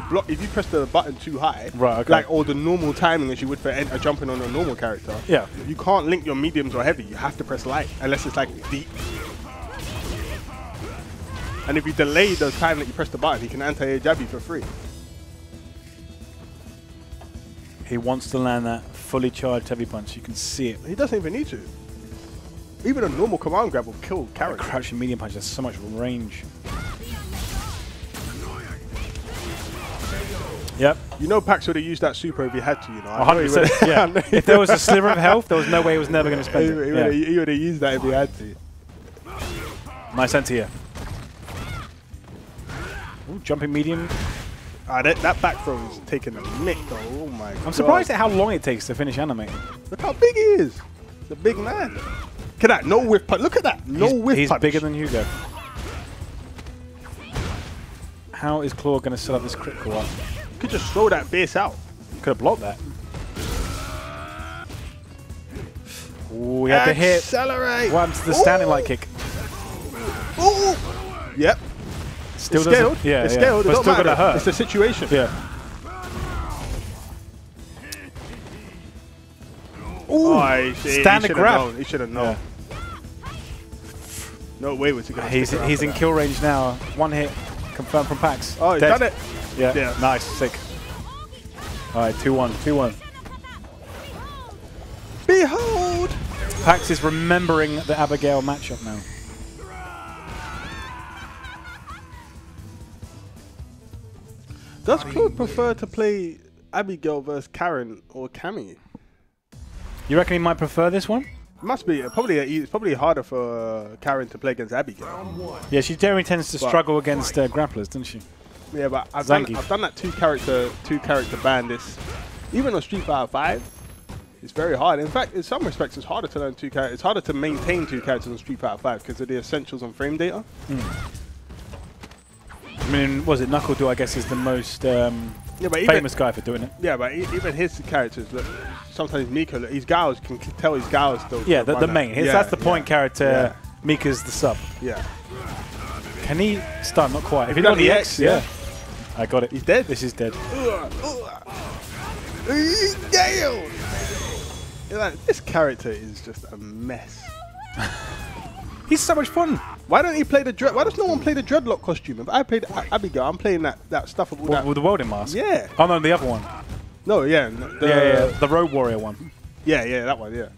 block. If you press the button too high, right? Okay. Like or the normal timing as you would for jumping on a normal character. Yeah. You can't link your mediums or heavy. You have to press light unless it's like deep. And if you delay the time that you press the button, he can anti-air jab you for free. He wants to land that fully charged heavy punch. You can see it. He doesn't even need to. Even a normal command grab will kill character. Crouching medium punch has so much range. Yep. You know Packz would have used that super if he had to, you know. 100%. Yeah. If there was a sliver of health, there was no way he was never going to spend it. He would have used that if he had to. Nice anti here. Ooh, jumping medium. That back throw is taking a nick though. Oh my god. I'm surprised at how long it takes to finish animating. Look how big he is. The big man. Look at that. No whiff punch. Look at that. No whiff punch. He's bigger than Hugo. How is Claw going to set up this critical up? Could just throw that base out. Could have blocked that. Ooh, he had to hit. Accelerate. What happens to the standing light kick? Ooh. Yep. Still it's scaled. Yeah, it's scaled. But still gonna hurt. It's the situation. Yeah. Ooh. Oh, standing grab. He should have known. Yeah. No way was he going to. He's in kill range now. One hit confirmed from Packz. Oh, he's done it. Yeah. Nice. Sick. All right, 2-1. 2-1. Behold. Packz is remembering the Abigail matchup now. Does Claude prefer to play Abigail versus Karen or Cammy? You reckon he might prefer this one? Must be. It's probably harder for Karen to play against Abigail. Yeah, she generally tends to struggle against grapplers, doesn't she? Yeah, but I've done that two character ban. This even on Street Fighter 5, it's very hard. In fact, in some respects, it's harder to learn two characters. It's harder to maintain two characters on Street Fighter 5 because of the essentials on frame data. I mean, was it Knuckle? I guess is the most famous guy for doing it. Yeah, but even his characters, look, sometimes Mika, look, his Gals can tell his Gals still. Yeah, the main. That's the point character. Yeah. Mika's the sub. Yeah. Can he stun? Not quite. If he got the X, yeah. I got it. He's dead. This is dead. Damn! Like, this character is just a mess. He's so much fun. Why don't he play the dread? Why does no one play the dreadlock costume? If I played Abigail, I'm playing that stuff with with the welding mask. Yeah. Oh no, the other one. No, yeah. The Road Warrior one. Yeah, that one. Yeah.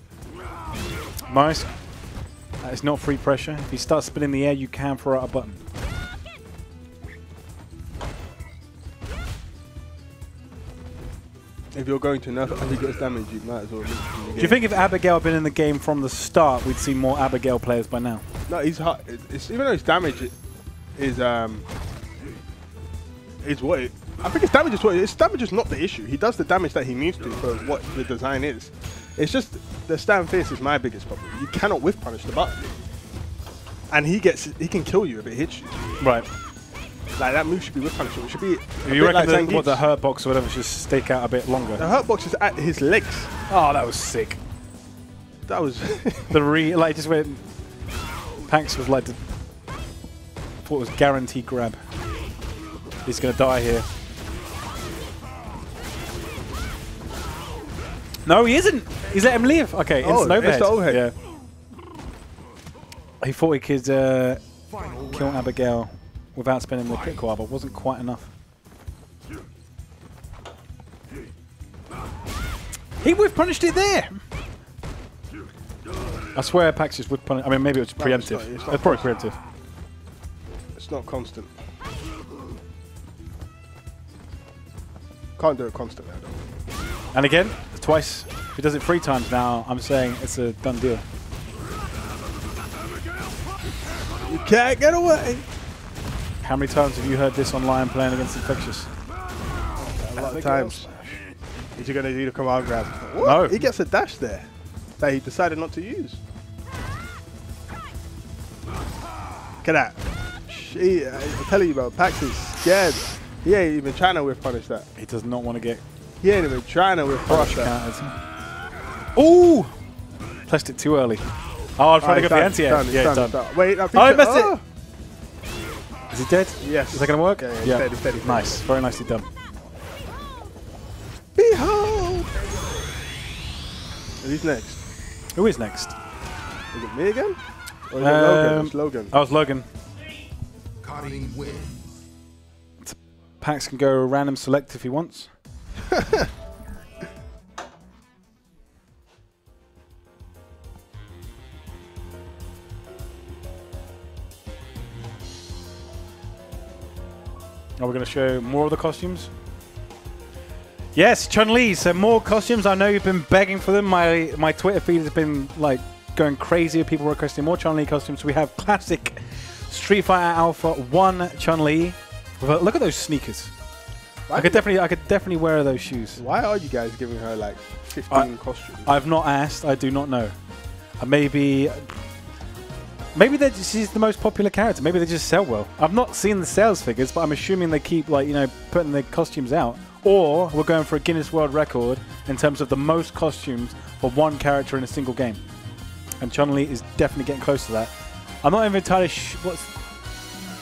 Nice. It's not free pressure. If you start spinning the air, you can throw out a button. If you're going to nerf Abigail's damage, you might as well. Do you think if Abigail had been in the game from the start, we'd see more Abigail players by now? No, he's hard. Even though his damage is what it, I think his damage is what his damage is not the issue. He does the damage that he needs to for what the design is. It's just the stand fist is my biggest problem. You cannot whiff punish the button, and he can kill you if it hits you. Right. Like that move should be whiff punishable. It should be. You reckon like the hurt box or whatever should stake out a bit longer? The hurt box is at his legs. Oh, that was sick. That was like just went. Packz was like, thought it was guaranteed grab. He's gonna die here. No, he isn't. He's let him live. Okay, instant overhead. Yeah. He thought he could kill Abigail without spending the quick coil, but wasn't quite enough. He whiff punished it there. I swear Packz just whiff punished. I mean, maybe it was preemptive. It's probably preemptive. It's not constant. Can't do it constantly, I don't. And again, twice. If he does it 3 times now, I'm saying it's a done deal. You can't get away. How many times have you heard this online playing against Infectious? A lot of times. Is he going to do the command grab? What? No. He gets a dash there that he decided not to use. Look at that. I'm telling you, bro, Packz is scared. He ain't even trying to whiff punish that. He does not want to get... He ain't even trying to whiff punish that. Ooh! Pressed it too early. Oh, I'm trying to go for the anti-air. Yeah, it's done. Wait, oh, I missed it! Is he dead? Yes. Is that going to work? Yeah, he's dead. Nice. Very nicely done. Behold! Who's next? Who is next? Is it me again? Or is it Logan? It's Logan. Oh, it's Logan. Cutting win. Packz can go random select if he wants. Are we going to show more of the costumes? Yes, Chun-Li. So more costumes. I know you've been begging for them. My Twitter feed has been like going crazy with people requesting more Chun-Li costumes. We have classic Street Fighter Alpha 1 Chun-Li. Look at those sneakers. I could definitely wear those shoes. Why are you guys giving her like 15 costumes? I've not asked. I do not know. Maybe she's the most popular character. Maybe they just sell well. I've not seen the sales figures, but I'm assuming they keep putting their costumes out. Or we're going for a Guinness World Record in terms of the most costumes for one character in a single game. And Chun-Li is definitely getting close to that. I'm not even entirely sure.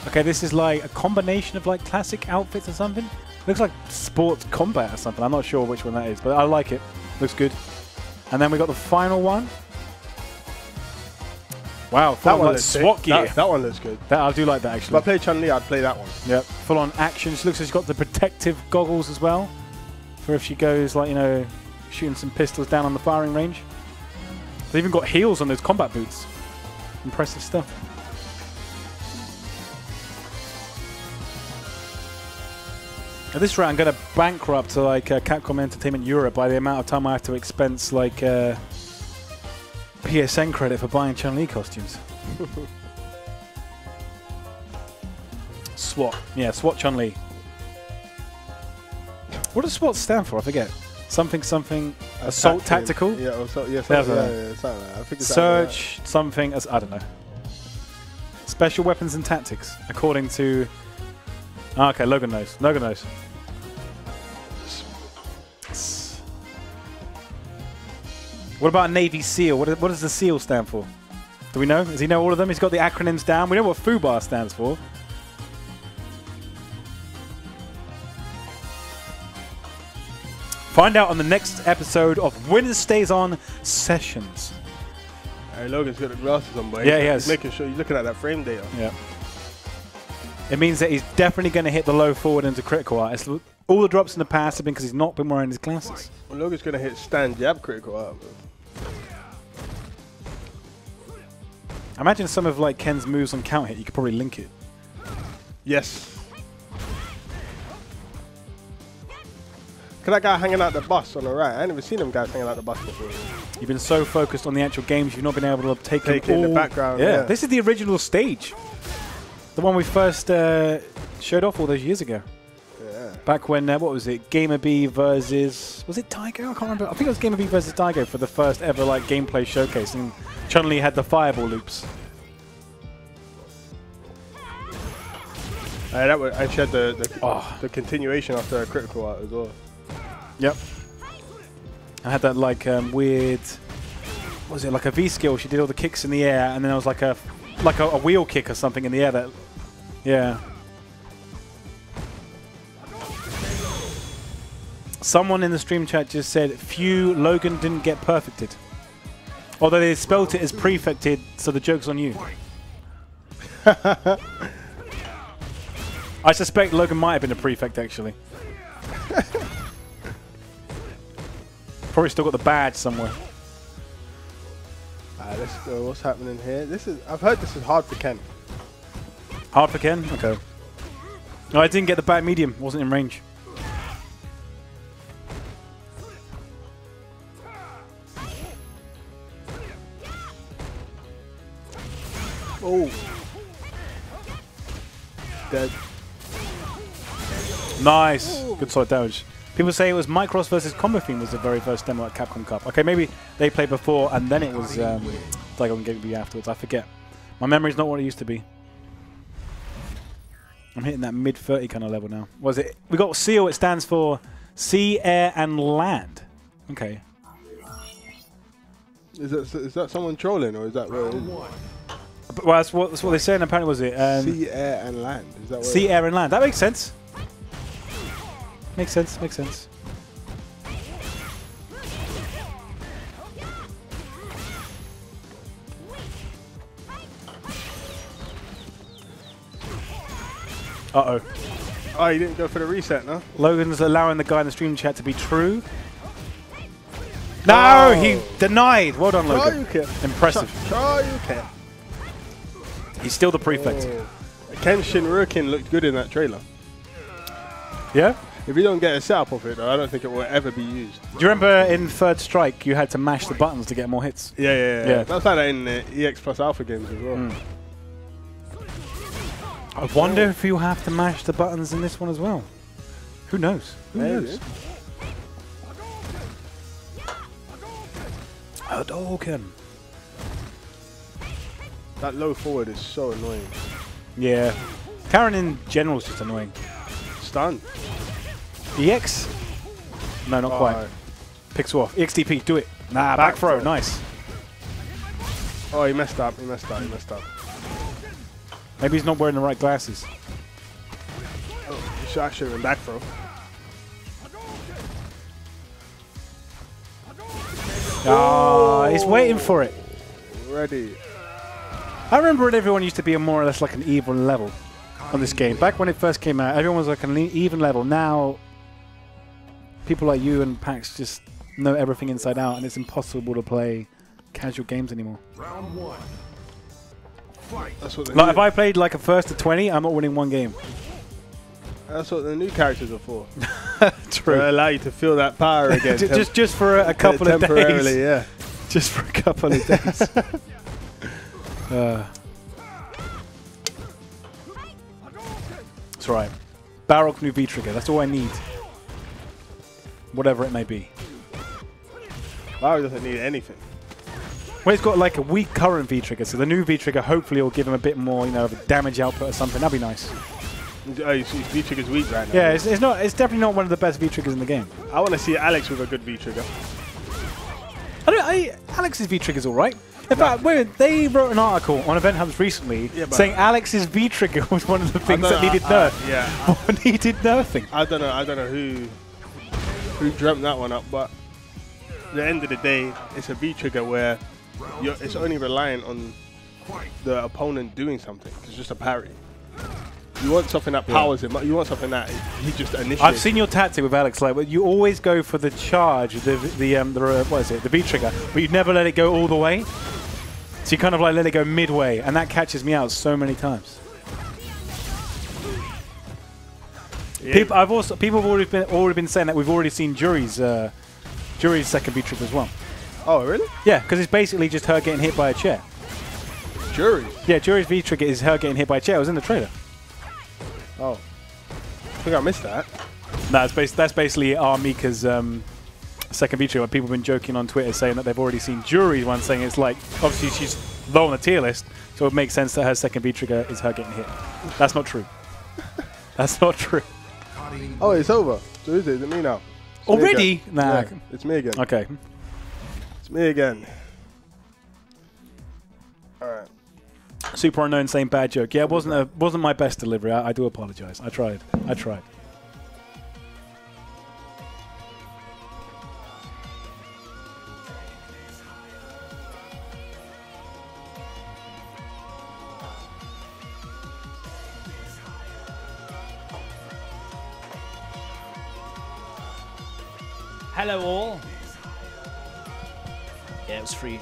Okay, this is like a combination of like classic outfits or something. Looks like sports combat or something. I'm not sure which one that is, but I like it. Looks good. And then we got the final one. Wow, that one looks SWAT gear. That one looks good. I do like that actually. If I play Chun-Li, I'd play that one. Yep, full on action. She looks like she's got the protective goggles as well, for if she goes shooting some pistols down on the firing range. They've even got heels on those combat boots. Impressive stuff. At this rate, I'm going to bankrupt Capcom Entertainment Europe by the amount of time I have to expense PSN credit for buying Chun-Li costumes. SWAT. Yeah, SWAT Chun-Li. What does SWAT stand for? I forget. Something. Assault tactical. Yeah, assault. Yeah, something like that. I think it's Search something as I don't know. Special weapons and tactics, according to. Okay, Logan knows. Logan knows. What about Navy SEAL? What does the SEAL stand for? Do we know? Does he know all of them? He's got the acronyms down. We know what FUBAR stands for. Find out on the next episode of WinnerStaysOn Sessions. Hey, Logan's got the glasses on, boy. Yeah, he has. He's making sure he's looking at that frame data. Yeah. It means that he's definitely going to hit the low forward into critical art. All the drops in the past have been because he's not been wearing his glasses. Well, Logan's going to hit stand jab critical art. Imagine some of like Ken's moves on count hit. You could probably link it. Yes. Look at that guy hanging out the bus on the right. I ain't never seen them guys hanging out the bus before. You've been so focused on the actual games, you've not been able to take in all the background. Yeah, this is the original stage. The one we first showed off all those years ago. Yeah. Back when, what was it? Gamer B versus... Was it Daigo? I can't remember. I think it was Gamer B versus Daigo for the first ever like gameplay showcase. And Chun-Li had the fireball loops. That was, and she had the continuation after a critical art as well. Yep. I had that like weird... What was it? Like a V-skill. She did all the kicks in the air and then there was like a wheel kick or something in the air that... Yeah. Someone in the stream chat just said, phew, Logan didn't get perfected. Although they spelt it as prefected, so the joke's on you. I suspect Logan might have been a prefect, actually. Probably still got the badge somewhere. Let's go. What's happening here? I've heard this is hard for Ken. Hard for Ken? Okay. No, I didn't get the back medium. Wasn't in range. Oh. Dead. Nice. Ooh. Good solid damage. People say it was Micros versus Combo Fiend was the very first demo at Capcom Cup. Okay, maybe they played before and then it was Daigo Game B afterwards. I forget. My memory's not what it used to be. I'm hitting that mid-30 kind of level now. What is it? We got SEAL. It stands for Sea, Air, and Land. Okay. Is that someone trolling or is that what it is? Well, that's what they're saying. Apparently, was it Sea, Air, and Land? Is that what Sea, Air, and Land? That makes sense. Makes sense. Makes sense. Uh-oh. Oh, you didn't go for the reset, no? Logan's allowing the guy in the stream chat to be true. No, he denied. Well done, Logan. Impressive. He's still the prefect. Oh. Ken Shinrukin looked good in that trailer. Yeah? If you don't get a setup of it, though, I don't think it will ever be used. Do you remember in Third Strike, you had to mash the buttons to get more hits? Yeah. That's like that in the EX Plus Alpha games as well. Mm. I wonder if you have to mash the buttons in this one as well. Who knows? Who knows? Hadouken. That low forward is so annoying. Yeah. Karen in general is just annoying. Stun. EX? No, not quite. Pixel off. EXTP, do it. Nah, back throw. Nice. Oh, he messed up. Maybe he's not wearing the right glasses. Oh, he should have been back throw. Ah, he's waiting for it. Ready. I remember when everyone used to be more or less like an even level on this game. Back when it first came out, everyone was like an even level. Now, people like you and Packz just know everything inside out, and it's impossible to play casual games anymore. Round one. Fight. That's what like if I played like a first to 20, I'm not winning one game. That's what the new characters are for. True. To allow you to feel that power again. just for a couple of days. Temporarily, yeah. Just for a couple of days. That's right. Barrock new V-trigger. That's all I need. whatever it may be. Mario doesn't need anything. Well, he's got like a weak current V-trigger, so the new V-trigger hopefully will give him a bit more, you know, of a damage output or something. That'd be nice. His V-trigger's weak right now. Yeah, it's definitely not one of the best V-triggers in the game. I want to see Alex with a good V-trigger. Alex's V-trigger's all right. In fact, they wrote an article on Event Hubs recently saying Alex's V-trigger was one of the things that needed nerf. Yeah. Needed nerfing. I don't know who dreamt that one up, but at the end of the day, it's a V-trigger where it's only reliant on the opponent doing something. It's just a parry. You want something that powers him. You want something that he just initiates. I've seen your tactic with Alex. Like, you always go for the charge, the what is it, the V-trigger, but you never let it go all the way. So you kind of like let it go midway, and that catches me out so many times. Yeah. People have already been saying that we've already seen Jury's second V-trigger as well. Oh, really? Yeah, because it's basically just her getting hit by a chair. Jury? Yeah, Jury's V-trigger is her getting hit by a chair. It was in the trailer. Oh. I think I missed that. No, that's basically our Mika's second V-trigger. People have been joking on Twitter saying that they've already seen Jury's one, saying it's like, obviously she's low on the tier list, so it makes sense that her second V-trigger is her getting hit. That's not true. That's not true. Oh, it's over. So is it? Is it me now? It's already? Nah. Yeah, it's me again. Okay. It's me again. Alright. Super Unknown saying bad joke. Yeah, it wasn't my best delivery. I do apologize. I tried. Hello all. Yeah, it was free.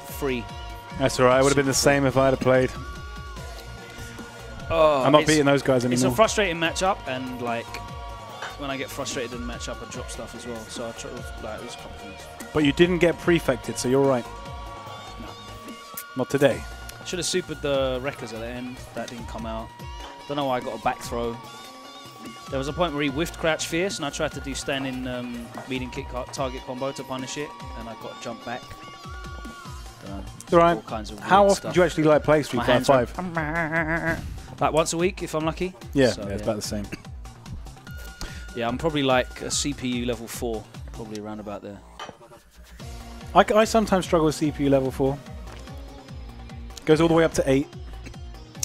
That's alright. It would have been the same if I had played. Oh, I'm not beating those guys anymore. It's a frustrating matchup, and like when I get frustrated in the matchup, I drop stuff as well. So I try to lose confidence. But you didn't get prefected, so you're right. No. Not today. I should have supered the Wreckers at the end. That didn't come out. Don't know why I got a back throw. There was a point where he whiffed crouch fierce, and I tried to do standing medium kick target combo to punish it, and I got jumped back. All right. All kinds of How often stuff. do you actually like play Street Fighter 5? Like once a week, if I'm lucky. Yeah, so, it's about the same. Yeah, I'm probably like a CPU level 4, probably around about there. I sometimes struggle with CPU level 4. Goes all the way up to 8.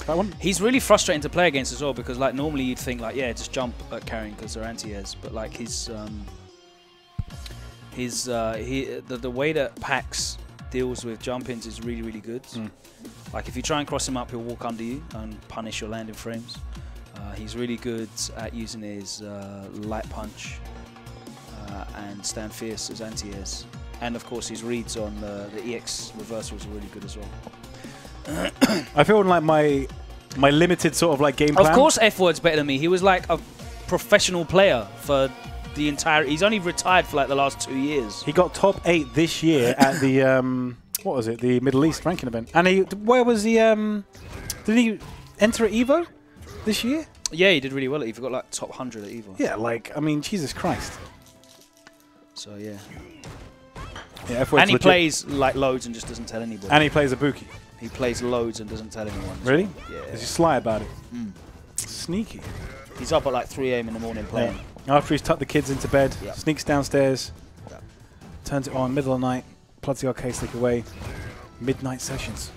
That one? He's really frustrating to play against as well, because like normally you'd think like, yeah, just jump at carrying because they're anti-airs, but like the way that Packz deals with jump-ins is really, really good. Like if you try and cross him up, he'll walk under you and punish your landing frames. He's really good at using his light punch and stand fierce as anti-airs. And of course his reads on the EX reversals are really good as well. I feel like my limited sort of like game plan. Of course F-Word's better than me. He was like a professional player for the entire... He's only retired for like the last 2 years. He got top 8 this year at the... what was it? The Middle East ranking event. And where was he... did he enter at EVO this year? Yeah, he did really well at EVO. He got like top 100 at EVO. Yeah, like, I mean, Jesus Christ. So, yeah. Yeah, and he plays like loads and just doesn't tell anybody. And he plays Ibuki. He plays loads and doesn't tell anyone. Really? Yeah. Is he sly about it? Sneaky. He's up at like 3 AM in the morning playing. Yeah. After he's tucked the kids into bed, sneaks downstairs, turns it on, middle of the night, plugs the arcade stick away. Midnight sessions.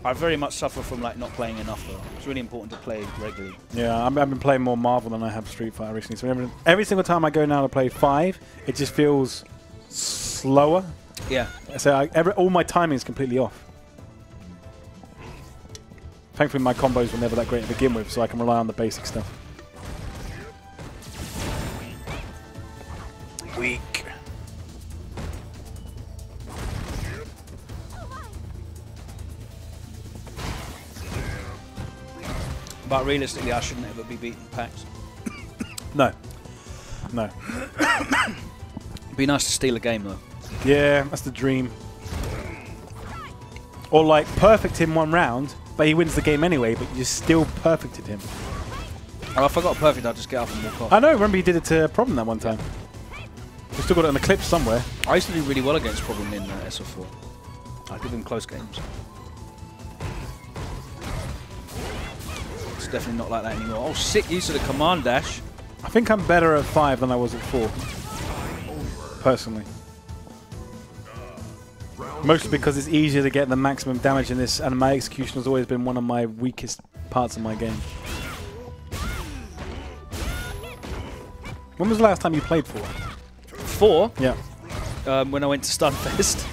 I very much suffer from like not playing enough though. It's really important to play regularly. Yeah, I've been playing more Marvel than I have Street Fighter recently. So every single time I go now to play 5, it just feels slower. Yeah. So all my timing is completely off. Thankfully, my combos were never that great to begin with, so I can rely on the basic stuff. Weak. But realistically, I shouldn't ever be beating Packz. No. No. It'd be nice to steal a game, though. Yeah, that's the dream. Or, like, perfect him one round, but he wins the game anyway, but you still perfected him. Oh, if I got perfect, I'd just get up and walk off. I know, remember you did it to Problem that one time. We've still got it on the clip somewhere. I used to do really well against Problem in SO4. I give them close games. It's definitely not like that anymore. Oh, sick use of the command dash. I think I'm better at 5 than I was at 4. Personally. Mostly because it's easier to get the maximum damage in this, and my execution has always been one of my weakest parts of my game. When was the last time you played 4? 4? Yeah. When I went to Stunfest.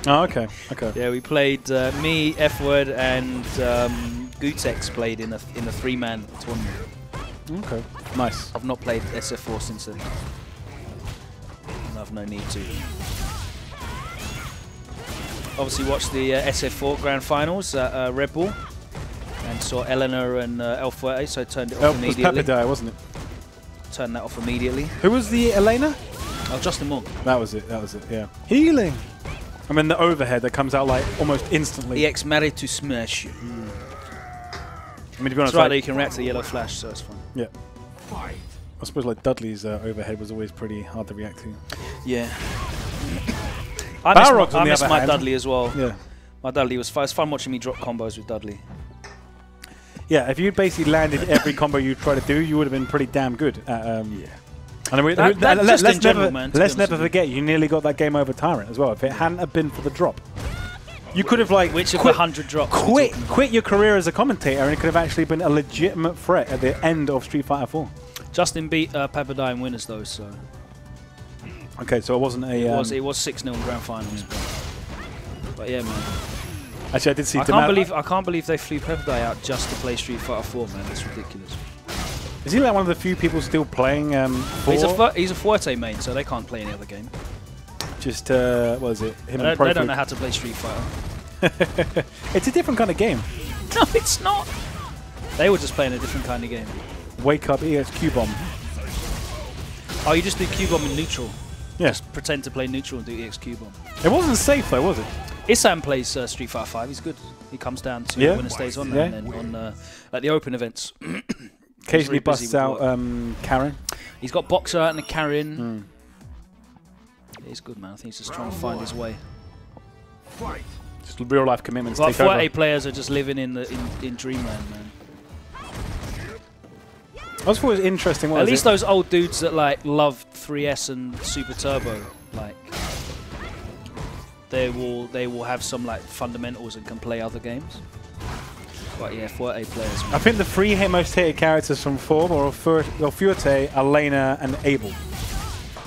Oh, okay. Okay. Yeah, we played me, F-Word, and Gutex played in a 3-man tournament. Okay. Nice. I've not played SF4 since then. And I've no need to. Obviously watched the SF4 Grand Finals at Red Bull and saw Eleanor and El Fuerte, so I turned it off immediately. It was Pepe, wasn't it? Turned that off immediately. Who was the Elena? Oh, Justin Monk. That was it, yeah. Healing! I mean, the overhead that comes out like almost instantly. EX married to smash. I mean, to be honest, it's right there, you can react to the yellow flash, so it's fun. Yeah. I suppose like Dudley's overhead was always pretty hard to react to. Yeah. I missed my Dudley as well. Yeah. My Dudley was fun. It was fun watching me drop combos with Dudley. Yeah, if you basically landed every combo you try to do, you would have been pretty damn good at, yeah. And let's never forget, you nearly got that game over Tyrant as well. If it hadn't have been for the drop, you could have like which of the 100 drops? Quit your career as a commentator, and it could have actually been a legitimate threat at the end of Street Fighter 4. Justin beat Papadai in winners though, so. Okay, so it wasn't a. It was 6-0 in grand finals, but yeah, man. Actually, I did see. I can't believe they flew Papadai out just to play Street Fighter 4, man. That's ridiculous. Is he like one of the few people still playing? 4? He's a Fuerte main, so they can't play any other game. Just what is it? They don't know how to play Street Fighter. It's a different kind of game. No, it's not. They were just playing a different kind of game. Wake up, EX Q-Bomb. Oh, you just do Q-Bomb in neutral. Yeah. Just pretend to play neutral and do EX Q-Bomb. It wasn't safe though, was it? Isam plays Street Fighter 5. He's good. He comes down to WinnerStaysOn and then on like the open events. Occasionally busts out Karen. He's got Boxer out and a Karen. He's good, man. I think he's just trying to find his way. Just real life commitments. Like 4A players are just living in dreamland, man. I just thought it was interesting. At least those old dudes that like love 3S and Super Turbo, like they will have some like fundamentals and can play other games. But yeah, 4A players. Man. I think the 3 most hated characters from 4 are Fuerte, Elena, and Abel.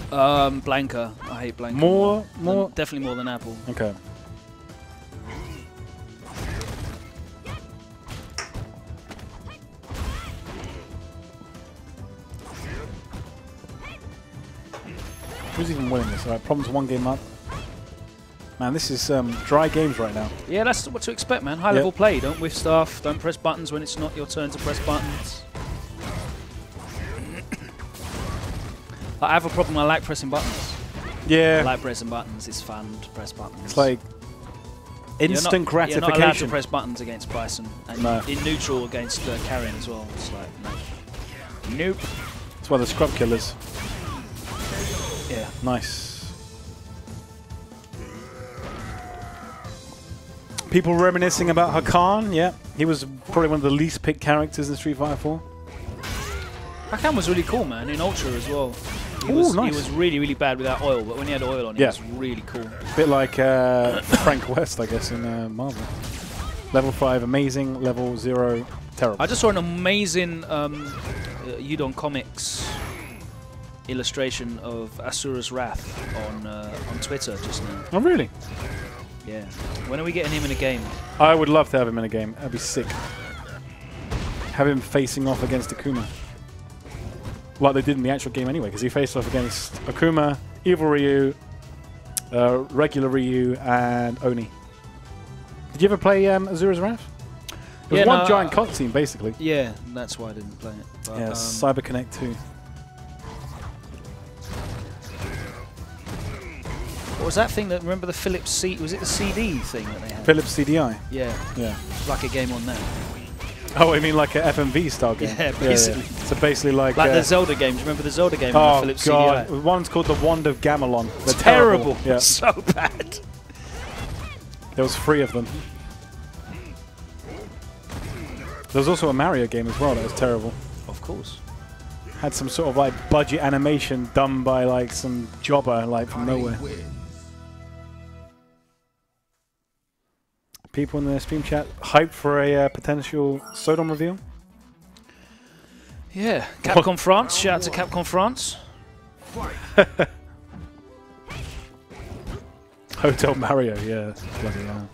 Blanca. I hate Blanca. More? Definitely more than Apple. Okay. Who's even winning this? Alright, Problem's 1 game up. Man, this is dry games right now. Yeah, that's what to expect, man. High level play. Don't whiff stuff. Don't press buttons when it's not your turn to press buttons. I have a problem. I like pressing buttons. Yeah. I like pressing buttons. It's fun to press buttons. It's like instant gratification. You're not allowed to press buttons against Bison. And in neutral against Karen as well. It's like, no. Nope. That's why the scrub killers. Yeah. Nice. People reminiscing about Hakan. Yeah. He was probably one of the least picked characters in Street Fighter 4. Hakan was really cool, man. In Ultra as well. He was really, really bad without oil, but when he had oil on, he was really cool. A bit like Frank West, I guess, in Marvel. Level 5, amazing. Level 0, terrible. I just saw an amazing Udon Comics illustration of Asura's Wrath on Twitter just now. Oh, really? Yeah. When are we getting him in a game? I would love to have him in a game. That'd be sick. Have him facing off against Akuma. Like they did in the actual game anyway, because he faced off against Akuma, Evil Ryu, regular Ryu, and Oni. Did you ever play Asura's Wrath? It was one giant cutscene, basically. Yeah, that's why I didn't play it. But, yeah, Cyber Connect 2. What was that thing that, remember the Philips C, was it the CD thing that they had? Philips CDI? Yeah. Yeah. Like a game on that. Oh, I mean like a FMV style game? Yeah, basically. Yeah. So basically like the Zelda games. Remember the Zelda game oh on the Philips god, CDI? one's called the Wand of Gamelon. They're Terrible. Yeah. So bad. There was 3 of them. There was also a Mario game as well that was terrible. Of course. Had some sort of like budget animation done by like some jobber like from nowhere. People in the stream chat hyped for a potential Sodom reveal. Yeah, Capcom France. Shout out to Capcom France. Hotel Mario, yeah, bloody hell.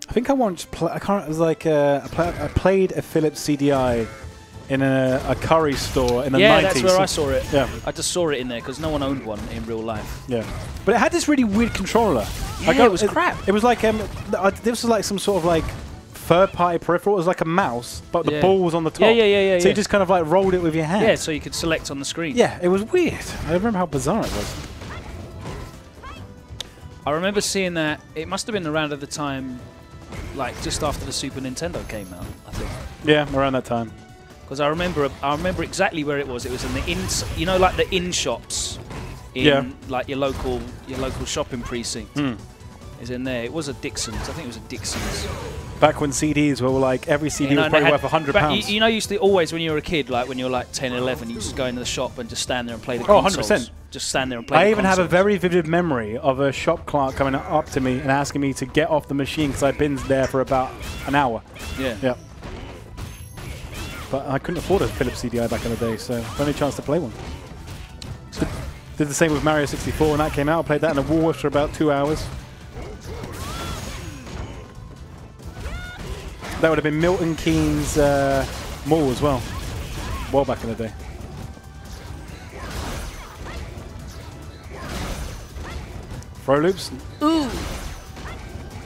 I think I once I can't. It was like I played a Philips CDI in a curry store in the 90s. Yeah, that's where I saw it. Yeah, I just saw it in there because no one owned one in real life. yeah. But it had this really weird controller. Yeah, it was crap. It was like this was like some sort of like third-party peripheral. It was like a mouse, but the ball was on the top. Yeah. So you just kind of like rolled it with your hand. Yeah, so you could select on the screen. Yeah, it was weird. I remember how bizarre it was. I remember seeing that. It must have been around at the time, like just after the Super Nintendo came out, I think. Yeah, around that time. Because I remember exactly where it was. It was in the you know, like the in shops in like your local shopping precinct. Is in there. It was a Dixon's. I think it was a Dixon's. Back when CDs were like every CD was probably worth £100. You know, used to always when you were a kid, like when you were like 10, 11, you just go into the shop and just stand there and play the consoles. 100%. Just stand there and play. I even have a very vivid memory of a shop clerk coming up to me and asking me to get off the machine because I'd been there for about an hour. Yeah. Yeah. But I couldn't afford a Philips CDI back in the day, so only chance to play one. Did the same with Mario 64 when that came out. I played that in a Woolworths for about 2 hours. That would have been Milton Keynes Mall as well. Well back in the day. Throw loops. Ooh.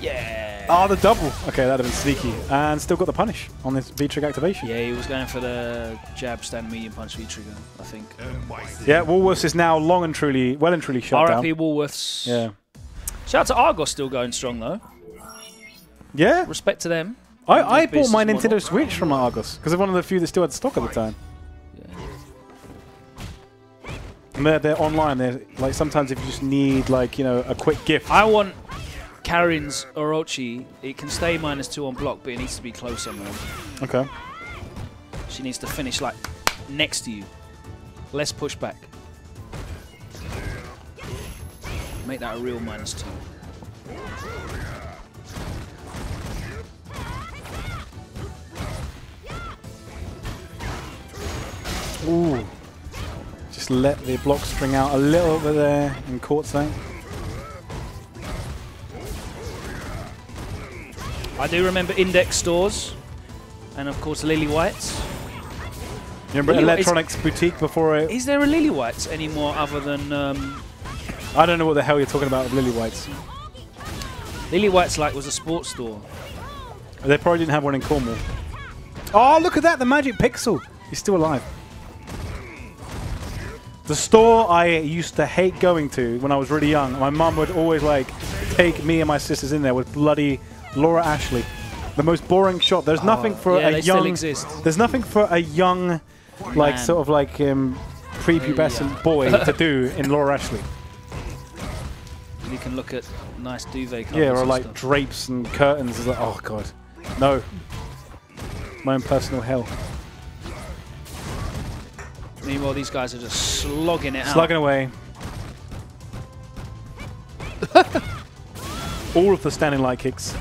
Yeah. Ah, the double. Okay, that'd have been sneaky. And still got the punish on this V-trigger activation. Yeah, he was going for the jab, stand, medium punch V-trigger, I think. Yeah, Woolworths is now well and truly shut down. RIP Woolworths. Yeah. Shout out to Argos, still going strong though. Yeah. Respect to them. I bought my Nintendo Switch from Argos because they're one of the few that still had stock at the time. And they're online. They're like sometimes if you just need like a quick gift. I want Karin's Orochi. It can stay -2 on block, but it needs to be closer, man. Okay. She needs to finish like next to you. Less pushback. Make that a real -2. Ooh. Just let the block string out a little bit there in court zone. I do remember index stores, and of course Lily White's. You remember Electronics Boutique before it? Is there a Lily White's anymore other than... I don't know what the hell you're talking about with Lily White's. Lily White's was a sports store. They probably didn't have one in Cornwall. Oh, look at that, the Magic Pixel. He's still alive. The store I used to hate going to when I was really young, my mum would always take me and my sisters in there with bloody Laura Ashley. The most boring shop. There's nothing for a young. Still exist. There's nothing for a young, prepubescent boy to do in Laura Ashley. You can look at nice duvet covers. Yeah, or drapes and curtains. It's like, oh god, no. My own personal hell. Meanwhile, these guys are just slogging it out. Slugging away. All of the standing light kicks.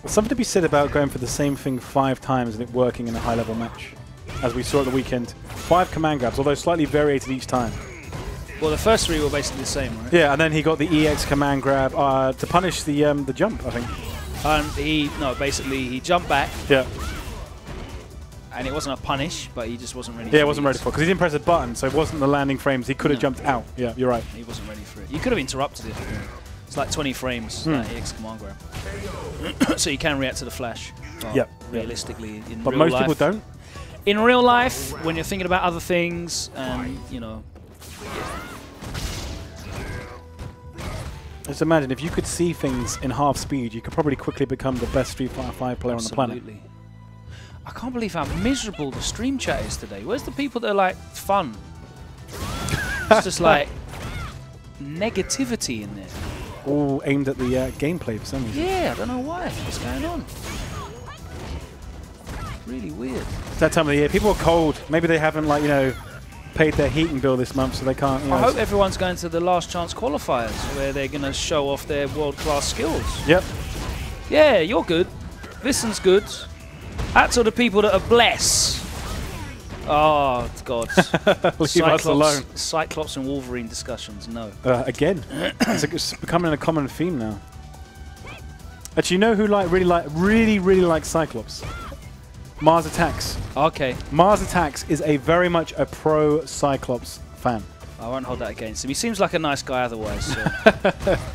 Something to be said about going for the same thing 5 times and it working in a high-level match, as we saw at the weekend. 5 command grabs, although slightly variated each time. Well, the first 3 were basically the same, right? Yeah, and then he got the EX command grab to punish the jump, I think. Basically he jumped back. Yeah. And it wasn't a punish, but he just wasn't ready for it. Yeah, it wasn't ready for it, because he didn't press a button, so it wasn't the landing frames. He could have jumped out. Yeah, you're right. He wasn't ready for it. You could have interrupted it. It's like 20 frames, that EX command grab. So you can react to the flash. Yep. Realistically, in but real most life. people don't. In real life, when you're thinking about other things, and, Just imagine if you could see things in half speed, you could probably quickly become the best Street Fighter 5 player on the planet. I can't believe how miserable the stream chat is today. Where's the people that are like fun? It's just like negativity in there. All aimed at the gameplay for some reason. Yeah, I don't know why. What's going on? Really weird. It's that time of the year. People are cold. Maybe they haven't, like, you know, paid their heating bill this month, so they can't. You know, I hope everyone's going to the last chance qualifiers where they're going to show off their world-class skills. Yep. Yeah, you're good. Vincent's good. That's all the people that are blessed. Oh, God. Leave us alone. Cyclops and Wolverine discussions, no. Again. It's becoming a common theme now. Actually, you know who really likes Cyclops? Mars Attacks. Okay. Mars Attacks is very much a pro Cyclops fan. I won't hold that against him. He seems like a nice guy otherwise, so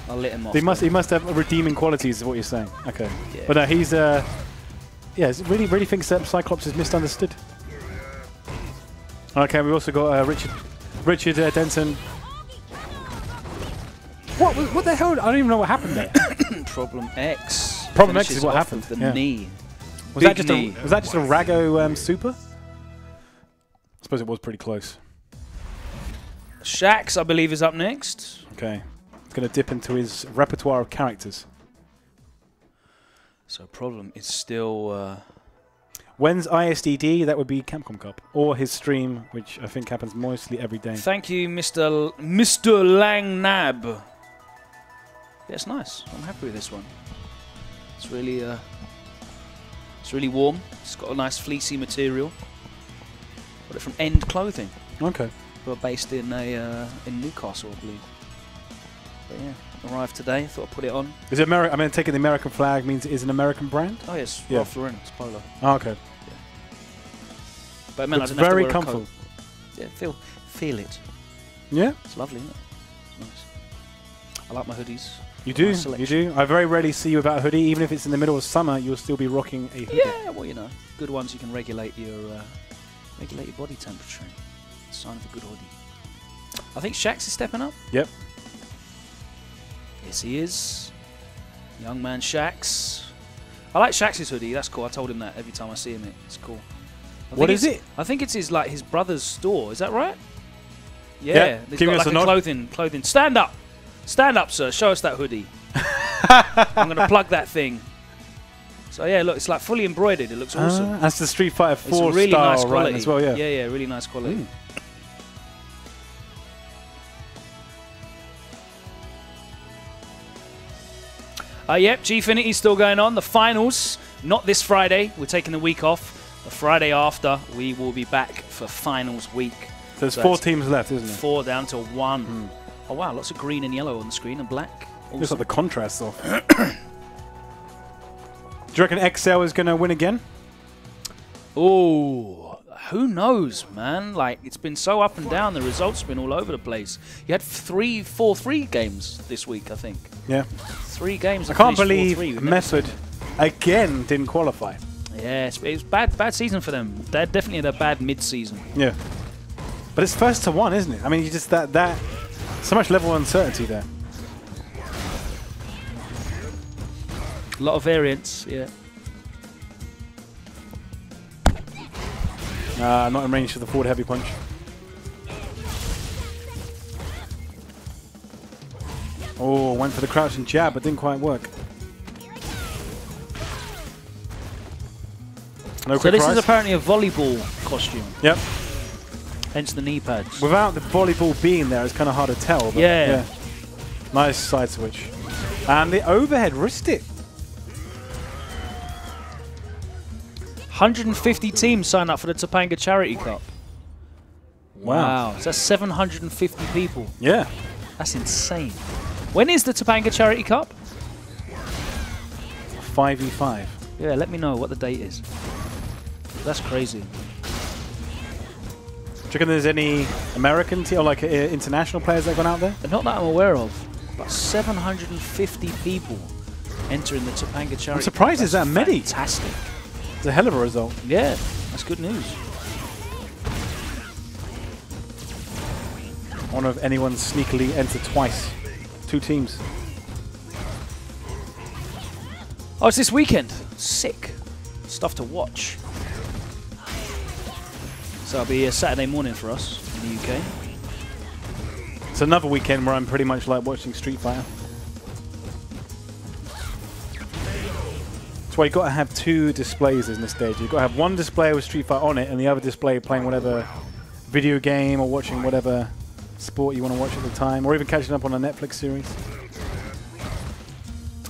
I'll let him off. He must have redeeming qualities, is what you're saying. Okay. Yeah. But he's really thinks that Cyclops is misunderstood. Okay, we also got Richard Denson. What the hell? I don't even know what happened there. Problem X. Problem X is what happened. The knee. Was that just a Rago super? I suppose it was pretty close. Shakz, I believe, is up next. Okay. He's going to dip into his repertoire of characters. So Problem is still... When's ISDD? That would be Capcom Cup. Or his stream, which I think happens mostly every day. Thank you, Mr. Lang Nab. Yeah, it's nice. I'm happy with this one. It's really warm. It's got a nice fleecy material. Got it from End Clothing. Okay. We're based in Newcastle, I believe. But yeah, arrived today. Thought I'd put it on. Is it American? I mean, taking the American flag means it is an American brand. Oh yes, yeah. Ralph Lauren. It's polo. Oh, okay. Yeah. But man, it's I didn't very have to wear comfortable. A coat. Yeah, feel it. Yeah. It's lovely, isn't it? It's nice. I like my hoodies. You do. You do. I very rarely see you without a hoodie. Even if it's in the middle of summer, you'll still be rocking a hoodie. Yeah, well, you know, good ones you can regulate your body temperature. It's a sign of a good hoodie. I think Shakz is stepping up. Yep. Yes, he is. Young man Shakz. I like Shax's hoodie. That's cool. I told him that every time I see him. It's cool. What is it? I think it's his brother's store. Is that right? Yeah. He's got like a clothing. Stand up. Stand up, sir. Show us that hoodie. I'm going to plug that thing. So yeah, look, it's like fully embroidered. It looks awesome. That's the Street Fighter 4 really style nice quality as well, yeah. Yeah, really nice quality. Yep, Gfinity's still going on. The finals, not this Friday. We're taking the week off. The Friday after, we will be back for finals week. So there's 4 teams left, isn't there? 4 down to 1. Oh wow, lots of green and yellow on the screen and black. Awesome. Looks like the contrast off. Do you reckon XL is going to win again? Oh, who knows, man? Like, it's been so up and down. The results have been all over the place. You had 4-3 games this week, I think. Yeah. 3 games. I can't believe Method again didn't qualify. Yeah, it was bad season for them. They're definitely in a bad mid-season. Yeah. But it's first to 1, isn't it? I mean, you just that so much level of uncertainty there. A lot of variance, yeah. Not in range for the forward heavy punch. Oh, went for the crouching jab, but didn't quite work. No so this rise. is apparently a volleyball costume. Yep. Hence the knee pads. Without the volleyball being there, it's kind of hard to tell. But yeah. Nice side switch. And the overhead wrist it. 150 teams signed up for the Topanga Charity Cup. Wow. So that's 750 people. Yeah. That's insane. When is the Topanga Charity Cup? 5v5. Yeah, let me know what the date is. That's crazy. Do you reckon there's any American team or like international players that have gone out there? Not that I'm aware of. But 750 people entering the Topanga Charity Cup. I'm surprised there's that many. Fantastic. It's a hell of a result. Yeah, that's good news. I wonder if anyone sneakily entered twice. 2 teams. Oh, it's this weekend. Sick. Stuff to watch. So it'll be a Saturday morning for us in the UK. It's another weekend where I'm pretty much like watching Street Fighter. That's why you've got to have 2 displays in this stage. You've got to have one display with Street Fighter on it and the other display playing whatever video game or watching whatever sport you want to watch at the time, or even catching up on a Netflix series.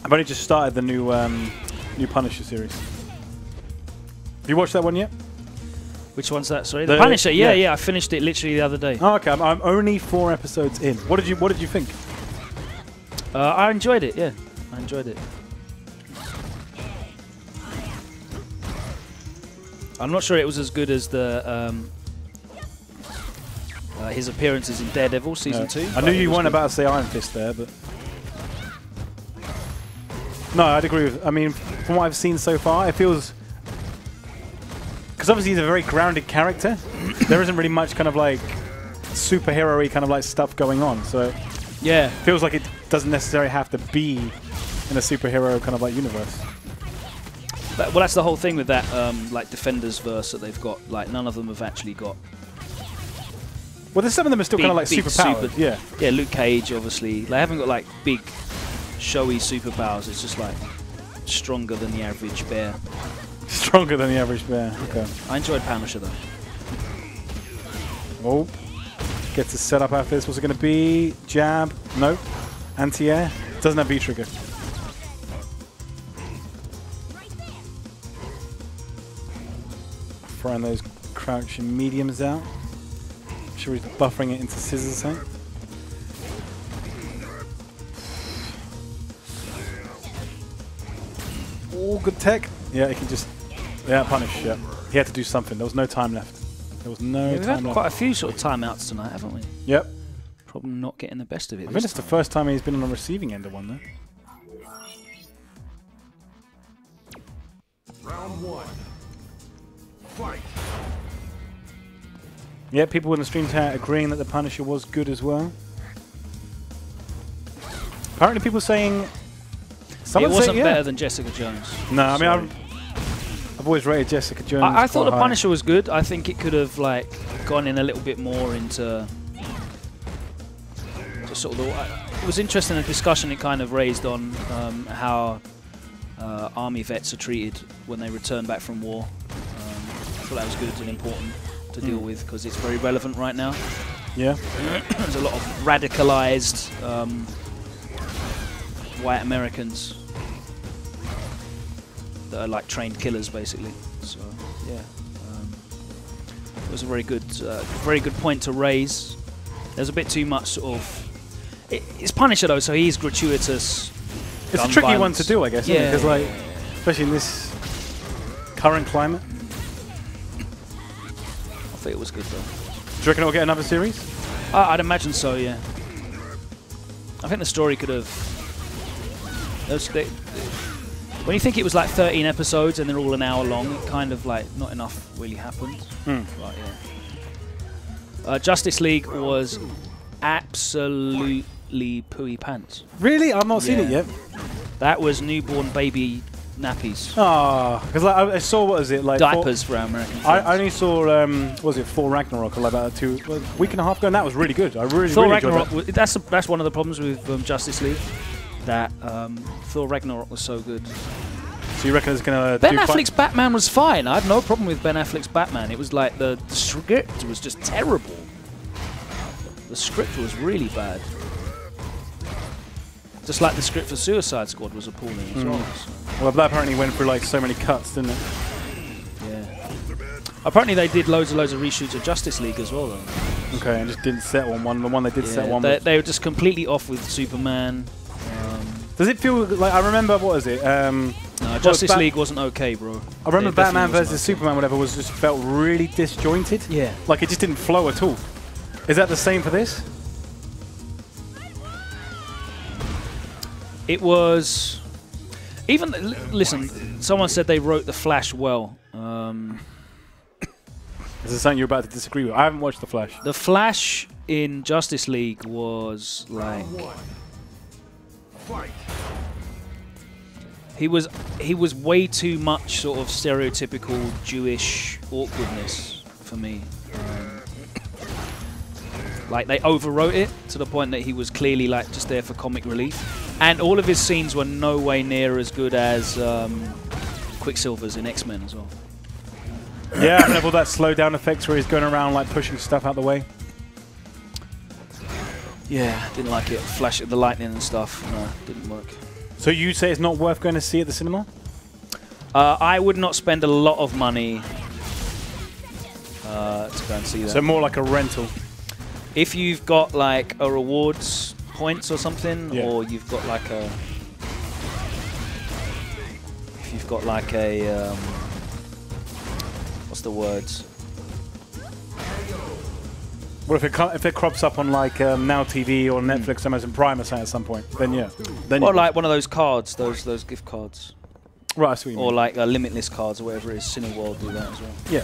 I've only just started the new Punisher series. Have you watched that one yet? Which one's that? Sorry, the Punisher. Yeah, I finished it literally the other day. Oh, okay. I'm only 4 episodes in. What did you think? I enjoyed it. Yeah, I enjoyed it. I'm not sure it was as good as the his appearances in Daredevil season 2. I knew you weren't about to say Iron Fist there, but no, I'd agree with. I mean, from what I've seen so far, it feels, because obviously he's a very grounded character. There isn't really much kind of like superhero-y kind of like stuff going on, so yeah, it feels like it doesn't necessarily have to be in a superhero kind of like universe. Well, that's the whole thing with that like Defenders verse that they've got. Like none of them have actually got. Well, there's some of them are still kind of like superpowered. Yeah, Luke Cage obviously. They haven't got like big, showy superpowers. It's just like stronger than the average bear. Stronger than the average bear. Okay. I enjoyed Punisher though. Oh, gets a setup after this. What's it going to be? Jab? No. Anti-air? Doesn't have V-trigger. Throwing those crouching mediums out. I'm sure he's buffering it into scissors, I think. Oh, good tech. Yeah, he can just... Yeah, punish, yeah. He had to do something. There was no time left. There was no we've time had left. quite a few sort of timeouts tonight, haven't we? Yep. Problem not getting the best of it. I think it's the first time he's been on the receiving end of one, though. Round 1. Fight. Yeah, people in the stream chat agreeing that the Punisher was good as well. Apparently people saying... It wasn't better than Jessica Jones. No, I mean, I've always rated Jessica Jones. I thought the high. Punisher was good. I think it could have like gone in a little bit more into just sort of the... It was interesting, the discussion it kind of raised on how army vets are treated when they return back from war. I thought that was good and important to deal with because it's very relevant right now. Yeah. There's a lot of radicalized white Americans that are like trained killers, basically. So yeah, it was a very good point to raise. There's a bit too much sort of. It's Punisher though, so he's gratuitous. It's a tricky one to do, I guess. Yeah, because like, especially in this current climate. I think it was good though. Do you reckon it'll get another series? I'd imagine so. Yeah. I think the story could have. When you think it was like 13 episodes and they're all an hour long, it kind of like not enough really happened. Right, yeah. Justice League was absolutely pooey pants. Really? I've not seen it yet. That was newborn baby nappies. Oh, because like, I saw, what is it, like diapers for our American friends. I only saw, what was it, Thor Ragnarok, or like about a week and a half ago, and that was really good. I really, Thor really Ragnarok, enjoyed that. That's one of the problems with Justice League. That Thor Ragnarok was so good. So you reckon it's going to Ben Affleck's Batman was fine. I had no problem with Ben Affleck's Batman. It was like the script was just terrible. The script was really bad. Just like the script for Suicide Squad was appalling as well. So. Well, that apparently went through like so many cuts, didn't it? Yeah. Apparently they did loads of reshoots of Justice League as well, though. Okay, and just didn't settle on one. The one they did set one. They were just completely off with Superman. Does it feel like, I remember, what is it? No, Justice League wasn't okay, bro. I remember Batman vs Superman, whatever, was just felt really disjointed. Yeah. Like it just didn't flow at all. Is that the same for this? It was... Even... Listen, someone said they wrote The Flash well. Is this something you're about to disagree with? I haven't watched The Flash. The Flash in Justice League was like... He was way too much sort of stereotypical Jewish awkwardness for me. Like they overwrote it to the point that he was clearly like just there for comic relief, and all of his scenes were no way near as good as Quicksilver's in X-Men as well. Yeah, and all that slow down effects where he's going around like pushing stuff out the way. Yeah, didn't like it. Flash the lightning and stuff. No, didn't work. So you say it's not worth going to see at the cinema? I would not spend a lot of money to go and see that. So more like a rental. If you've got like a rewards points or something, or you've got like a, what's the words? Well, if it crops up on like Now TV or Netflix, Amazon Prime or something at some point, then yeah. Then or like one of those cards, those gift cards. Right, I see what you mean. Or like Limitless cards or whatever it is. Cineworld do that as well. Yeah.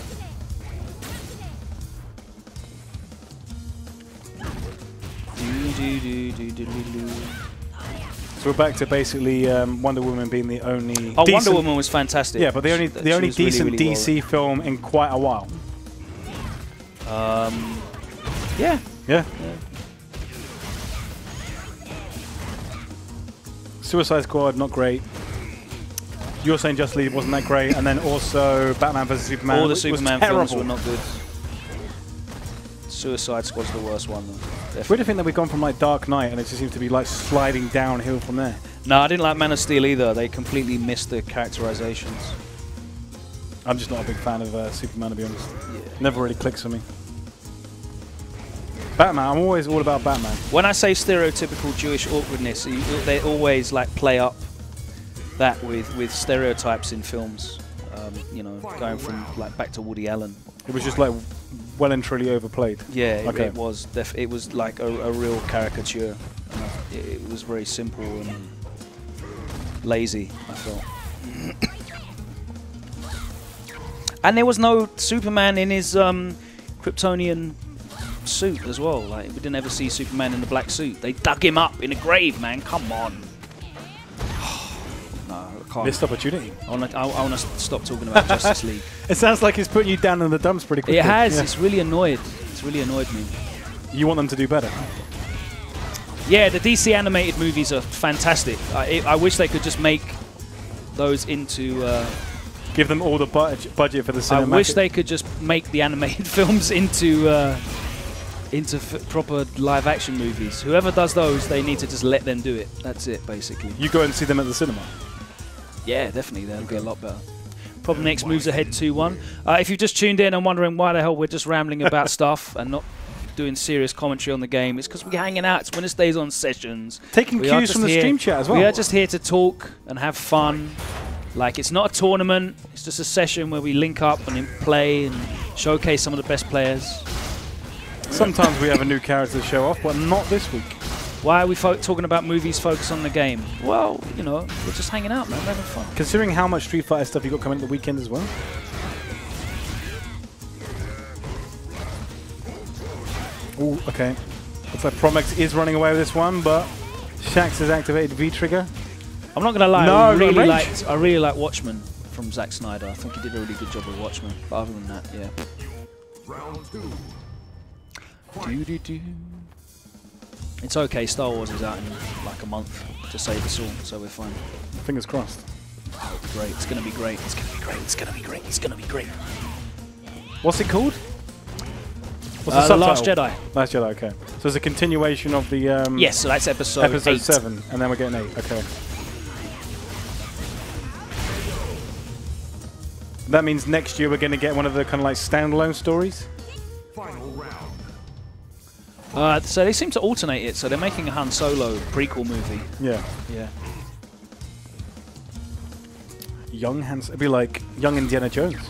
So we're back to basically Wonder Woman being the only. Oh, Wonder Woman was fantastic. Yeah, but the only decent really DC film in quite a while. Yeah. Yeah. Suicide Squad, not great. You're saying Justice League wasn't that great, and then also Batman vs Superman. All the Superman films were not good. Suicide Squad's the worst one, though. It's weird to think that we've gone from like Dark Knight, and it just seems to be like sliding downhill from there. No, I didn't like Man of Steel either. They completely missed the characterizations. I'm just not a big fan of Superman, to be honest. Yeah. Never really clicks for me. Batman, I'm always all about Batman. When I say stereotypical Jewish awkwardness, they always like play up that with stereotypes in films. You know, going from like back to Woody Allen. It was just like well and truly overplayed. Yeah, okay. it was. It was like a real caricature. It was very simple and lazy, I felt. And there was no Superman in his Kryptonian suit as well. Like we didn't ever see Superman in the black suit. They dug him up in a grave, man. Come on. No, I can't. Missed opportunity. I want to stop talking about Justice League. It sounds like it's putting you down in the dumps pretty quickly. It has. Yeah. It's really annoyed. It's really annoyed me. You want them to do better? Yeah, the DC animated movies are fantastic. I wish they could just make those into... give them all the budget for the cinematic. I wish they could just make the animated films into proper live-action movies. Whoever does those, they need to just let them do it. That's it, basically. You go and see them at the cinema? Yeah, definitely. That'll be a lot better. Problem Next moves ahead 2-1. If you've just tuned in and wondering why the hell we're just rambling about stuff and not doing serious commentary on the game, it's because we're hanging out. It's WinnerStaysOn Sessions. Taking cues from the stream chat as well. We are just here to talk and have fun. Like, it's not a tournament. It's just a session where we link up and play and showcase some of the best players. Sometimes we have a new character to show off, but not this week. Why are we talking about movies focused on the game? Well, you know, we're just hanging out, man. We're having fun. Considering how much Street Fighter stuff you got coming at the weekend as well. Ooh, okay. Looks like Promex is running away with this one, but Shakz has activated V-Trigger. I'm not going to lie, no, I really like Watchmen from Zack Snyder. I think he did a really good job with Watchmen. But other than that, yeah. Round 2. It's okay, Star Wars is out in like a month to save us all, so we're fine. Fingers crossed. Great, it's going to be great, it's going to be great, it's going to be great, it's going to be great. What's it called? What's the Last Jedi. Last Jedi, okay. So it's a continuation of the... yes, so that's episode 8. 7, and then we're getting 8, okay. That means next year we're going to get one of the kind of like standalone stories? Final round. So they seem to alternate it, so they're making a Han Solo prequel movie. Yeah. Yeah. Young Han Solo. It'd be like young Indiana Jones.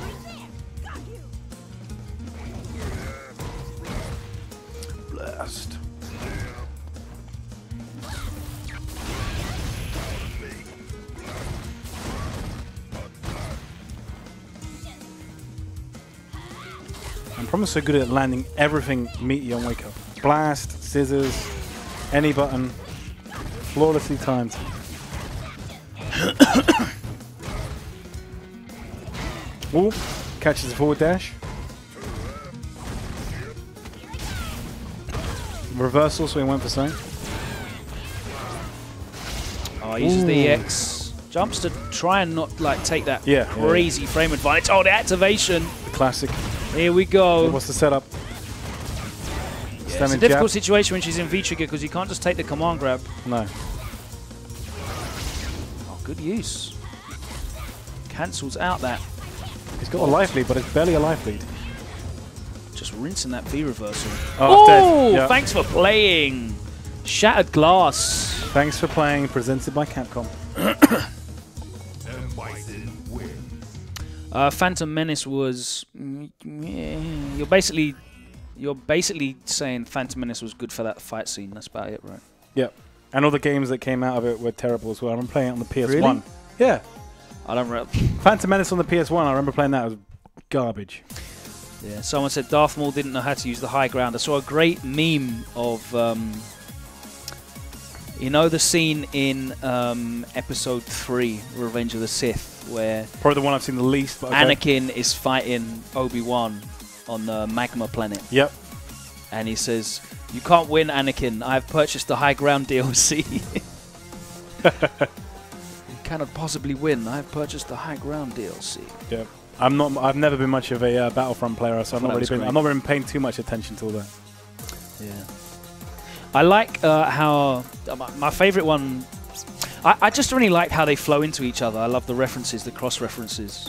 Blast. I'm probably so good at landing everything meaty on Wake Up. Blast, scissors, any button, flawlessly timed. Ooh, catches the forward dash. Reversal, so he went for something. Oh, he uses the EX. Jumps to try and not like take that crazy frame advantage. Oh, the activation. The classic. Here we go. What's the setup? Yeah, it's a difficult situation when she's in V-trigger because you can't just take the command grab. No. Oh, good use. Cancels out that. He's got a life lead, but it's barely a life lead. Just rinsing that V reversal. Oh, dead. Yep. Thanks for playing. Shattered glass. Thanks for playing. Presented by Capcom. Phantom Menace was. You're basically saying Phantom Menace was good for that fight scene. That's about it, right? Yep. And all the games that came out of it were terrible as well. I'm playing it on the PS1. Really? Yeah. I don't remember. Phantom Menace on the PS1. I remember playing that. It was garbage. Yeah. Someone said Darth Maul didn't know how to use the high ground. I saw a great meme of. You know the scene in Episode 3, Revenge of the Sith, where probably the one I've seen the least. But Anakin is fighting Obi-Wan on the magma planet. Yep. And he says, "You can't win, Anakin. I've purchased the high ground DLC." You cannot possibly win. I've purchased the high ground DLC. Yep. I've never been much of a Battlefront player, so I've not been paying too much attention to all that. Yeah. I like how my favorite one. I just really like how they flow into each other. I love the references, the cross references.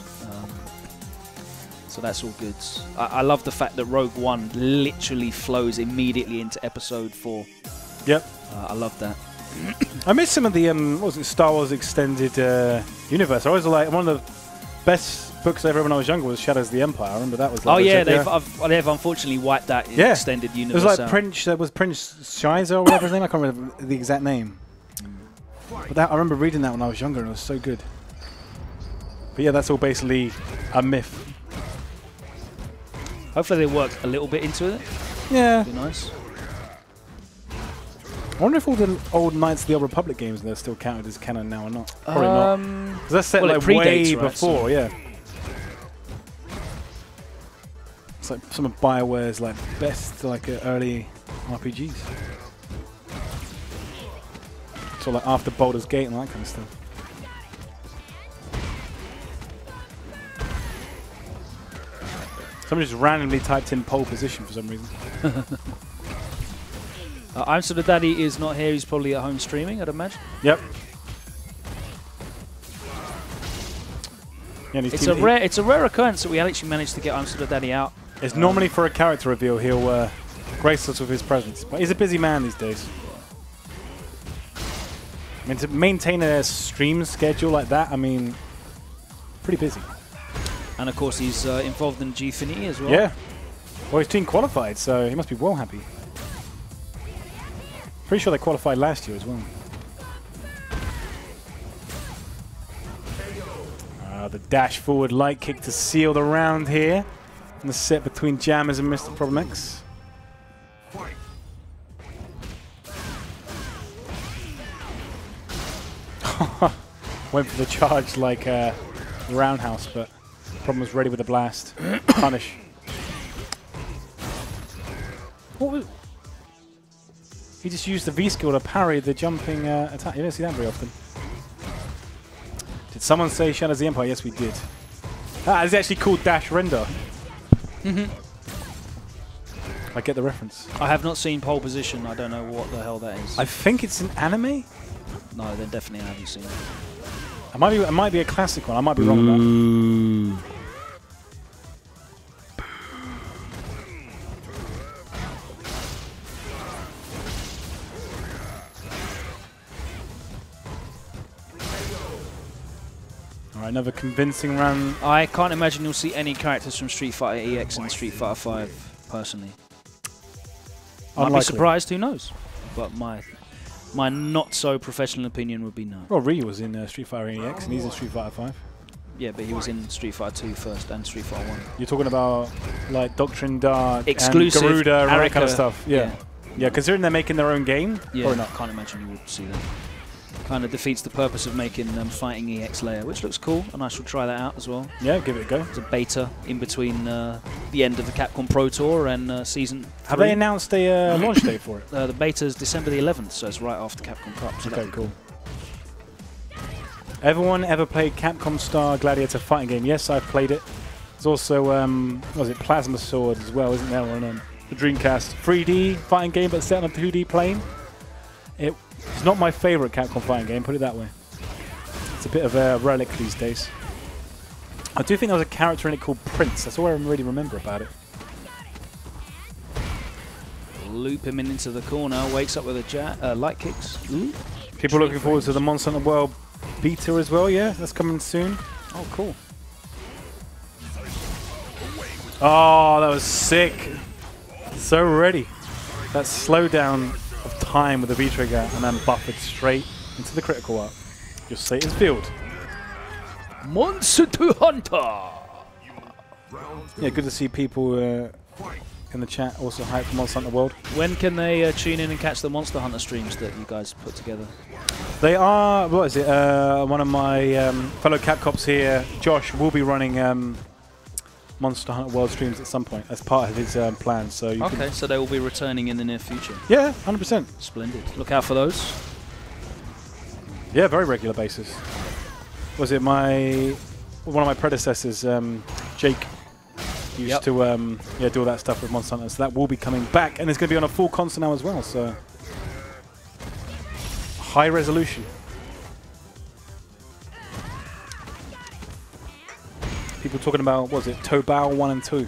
So that's all good. I love the fact that Rogue One literally flows immediately into Episode 4. Yep. I love that. I miss some of the what was it, Star Wars Extended Universe. I always like one of the best books I ever read when I was younger was Shadows of the Empire. I remember that was. Like, oh yeah, they've unfortunately wiped that extended universe. It was like Prince Shiza or whatever his name. I can't remember the exact name. But I remember reading that when I was younger, and it was so good. But yeah, that's all basically a myth. Hopefully they work a little bit into it. Yeah. That'd be nice. I wonder if all the old Knights of the Old Republic games are still counted as canon now or not. Probably not. Because that's set like way before, yeah. It's like some of BioWare's like best early RPGs. So like after Baldur's Gate and that kind of stuff. Somebody just randomly typed in pole position for some reason. I'm Sort of Daddy is not here. He's probably at home streaming, I'd imagine. Yep. Yeah, it's a rare occurrence that we actually managed to get I'm Sort of Daddy out. It's normally for a character reveal. He'll grace us with his presence, but he's a busy man these days. I mean, to maintain a stream schedule like that, I mean, pretty busy. And of course, he's involved in Gfinity as well. Yeah. Well, he's team qualified, so he must be well happy. Pretty sure they qualified last year as well. The dash forward light kick to seal the round here. In the set between Jammerz and Mr. Problem X. Went for the charge like a roundhouse, but Problem was ready with a blast. Punish. What was? He just used the V skill to parry the jumping attack. You don't see that very often. Did someone say Shadows of the Empire? Yes, we did. Ah, it's actually called Dash Render. I get the reference. I have not seen Pole Position. I don't know what the hell that is. I think it's an anime. No, then definitely I haven't seen it. It might be a classic one. I might be wrong about that. Alright, another convincing run. I can't imagine you'll see any characters from Street Fighter EX and Street Fighter 5, personally. I'd be surprised, who knows? But my not-so-professional opinion would be no. Well, Ryu was in Street Fighter EX, and he's in Street Fighter 5. Yeah, but he was in Street Fighter 2 first and Street Fighter 1. You're talking about, like, Doctrine Dark Exclusive, and Garuda and all that kind of Arika, stuff. Yeah. Yeah, considering they're making their own game, yeah, probably not. Can't imagine you would see that. kind of defeats the purpose of making fighting EX layer, which looks cool, and I shall try that out as well. Yeah, give it a go. It's a beta in between the end of the Capcom Pro Tour and Season 3. Have they announced a launch date for it? The beta's December the 11th, so it's right after Capcom Cup. So okay, cool. Everyone ever played Capcom Star Gladiator fighting game? Yes, I've played it. There's also, what was it, Plasma Sword as well, isn't there, on the Dreamcast? 3D fighting game, but set on a 2D plane. It's not my favourite Capcom fighting game, put it that way. It's a bit of a relic these days. I do think there was a character in it called Prince. That's all I really remember about it. Loop him into the corner, wakes up with a light kicks. Ooh. People looking forward to the Monster Hunter World beta as well, yeah? That's coming soon. Oh, cool. Oh, that was sick. So ready. That slowdown of time with the V-trigger and then buffered straight into the critical up. Your Satan's field. Monster Hunter! Yeah, good to see people in the chat also hype for Monster Hunter World. When can they tune in and catch the Monster Hunter streams that you guys put together? They are, what is it, one of my fellow Capcops here, Josh, will be running Monster Hunter World streams at some point as part of his plan. So you okay, so they will be returning in the near future. Yeah, 100%. Splendid. Look out for those. Yeah, very regular basis. Was it one of my predecessors, Jake, used to do all that stuff with Monster Hunter. So that will be coming back, and it's going to be on a full console now as well. So high resolution. People talking about, what was it, Tobal 1 and 2.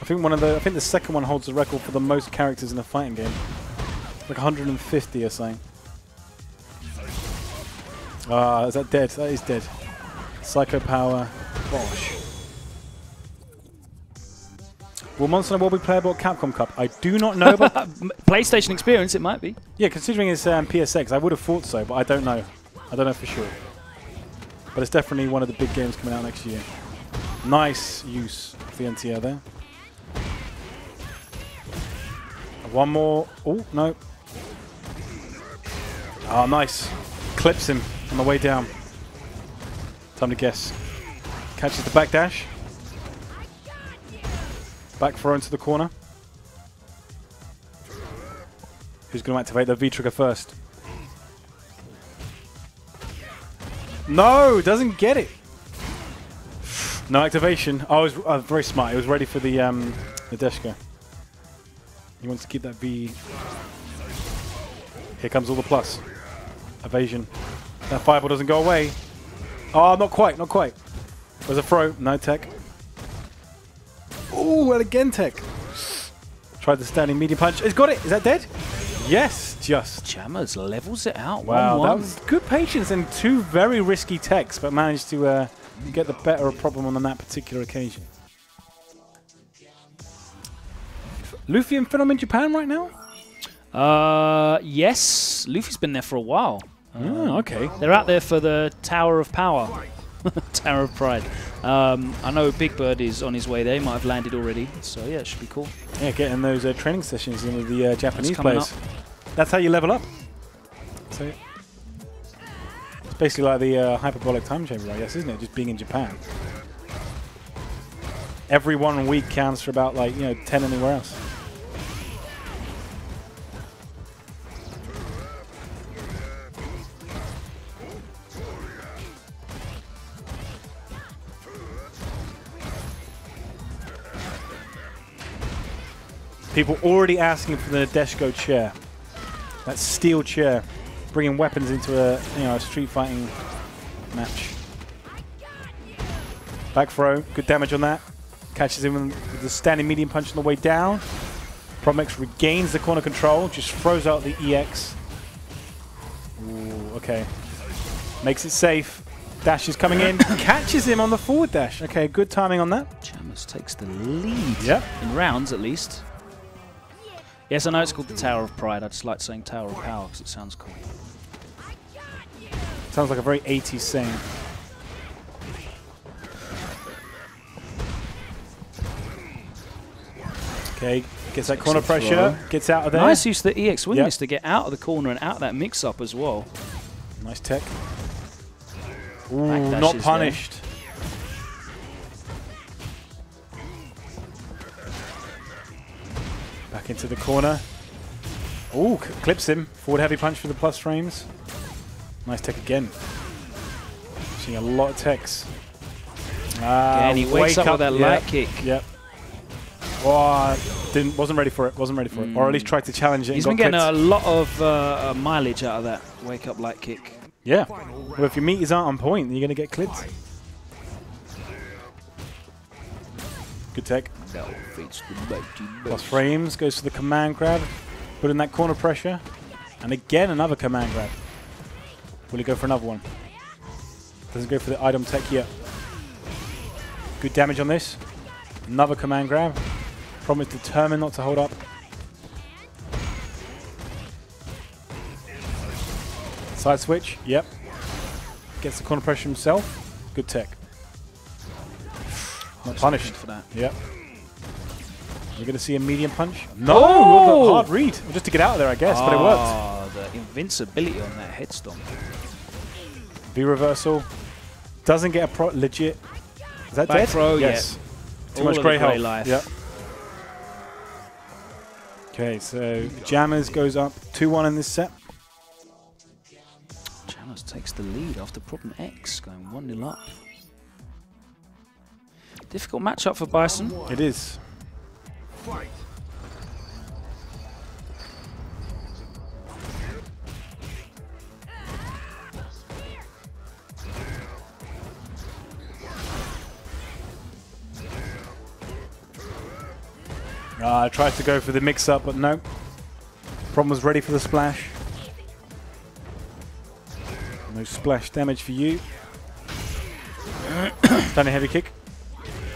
I think the second one holds the record for the most characters in a fighting game. Like 150 or something. Ah, is that dead? That is dead. Psycho Power. Bosh. Will Monster Hunter World be playable at Capcom Cup? I do not know, but PlayStation experience, it might be. Yeah, considering it's PSX, I would have thought so, but I don't know. I don't know for sure. But it's definitely one of the big games coming out next year. Nice use of the NTR there. One more. Oh, no. Ah, nice. Clips him on the way down. Time to guess. Catches the back dash. Back throw into the corner. Who's going to activate the V-trigger first? No, doesn't get it. No activation. Oh, I was very smart. He was ready for the Deshka. He wants to keep that V. Here comes all the plus. Evasion. That fireball doesn't go away. Oh, not quite, not quite. There's a throw. No tech. Ooh, well again tech. Tried the standing medium punch. It's got it. Is that dead? Yes, just. Jammerz levels it out. Wow, 1-1. that was good patience and two very risky techs, but managed to get the better of problem on that particular occasion. Luffy and Phenom in Japan right now? Yes. Luffy's been there for a while. Okay. They're out there for the Tower of Power. Tower of Pride. I know Big Bird is on his way there. He might have landed already. So, yeah, it should be cool. Yeah, getting those training sessions in with the Japanese coming players. up. That's how you level up. So it's basically like the hyperbolic time chamber, I guess, isn't it? Just being in Japan. Every 1 week counts for about, 10 anywhere else. People already asking for the Deshko chair. That steel chair. Bringing weapons into a street fighting match. Back throw. Good damage on that. Catches him with the standing medium punch on the way down. Promex regains the corner control. Just throws out the EX. Ooh, okay. Makes it safe. Dash is coming in. Catches him on the forward dash. Okay, good timing on that. Jammerz takes the lead. Yep. In rounds, at least. Yes, I know it's called the Tower of Pride. I just like saying Tower of Power because it sounds cool. Sounds like a very 80s saying. Okay, gets that corner pressure, gets out of there. Nice use of the EX wingers to get out of the corner and out of that mix-up as well. Nice tech. Ooh, not punished. Back into the corner. Ooh, clips him. Forward heavy punch for the plus frames. Nice tech again. Seeing a lot of techs. Again, he wakes up with that light kick. Yep. Oh, wasn't ready for it. Wasn't ready for it. Or at least tried to challenge it. He's been getting a lot of mileage out of that wake up light kick. Yeah. Well, if your meters aren't on point, then you're going to get clipped. Good tech. Plus frames, goes to the command grab. Put in that corner pressure. And again, another command grab. Will he go for another one? Doesn't go for the item tech yet. Good damage on this. Another command grab. Problem is determined not to hold up. Side switch. Yep. Gets the corner pressure himself. Good tech. Not punished for that. Yep. We're going to see a medium punch. No! Oh! Hard read. Just to get out of there, I guess, but it worked. Oh, the invincibility on that head stomp. V reversal. Doesn't get a legit. Is that back dead? throw, yes. Yeah. Too much grey health. Life. Yep. Okay, so Jammerz goes up 2-1 in this set. Jammerz takes the lead after problem X, going 1-0 up. Difficult matchup for Bison. It is. Fight. I tried to go for the mix-up, but no. Problem was ready for the splash. No splash damage for you. Standing heavy kick.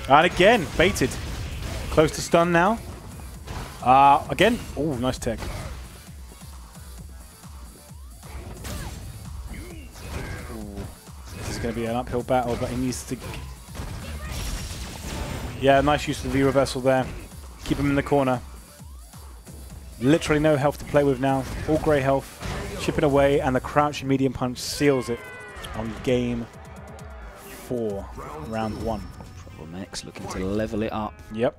And again, baited. Close to stun now. Again. Oh, nice tech. This is going to be an uphill battle, but he needs to... Yeah, nice use of the V-reversal there. Keep him in the corner. Literally no health to play with now. All grey health. Chipping away, and the crouching medium punch seals it on game 4, round 1. Problem X looking to level it up. Yep.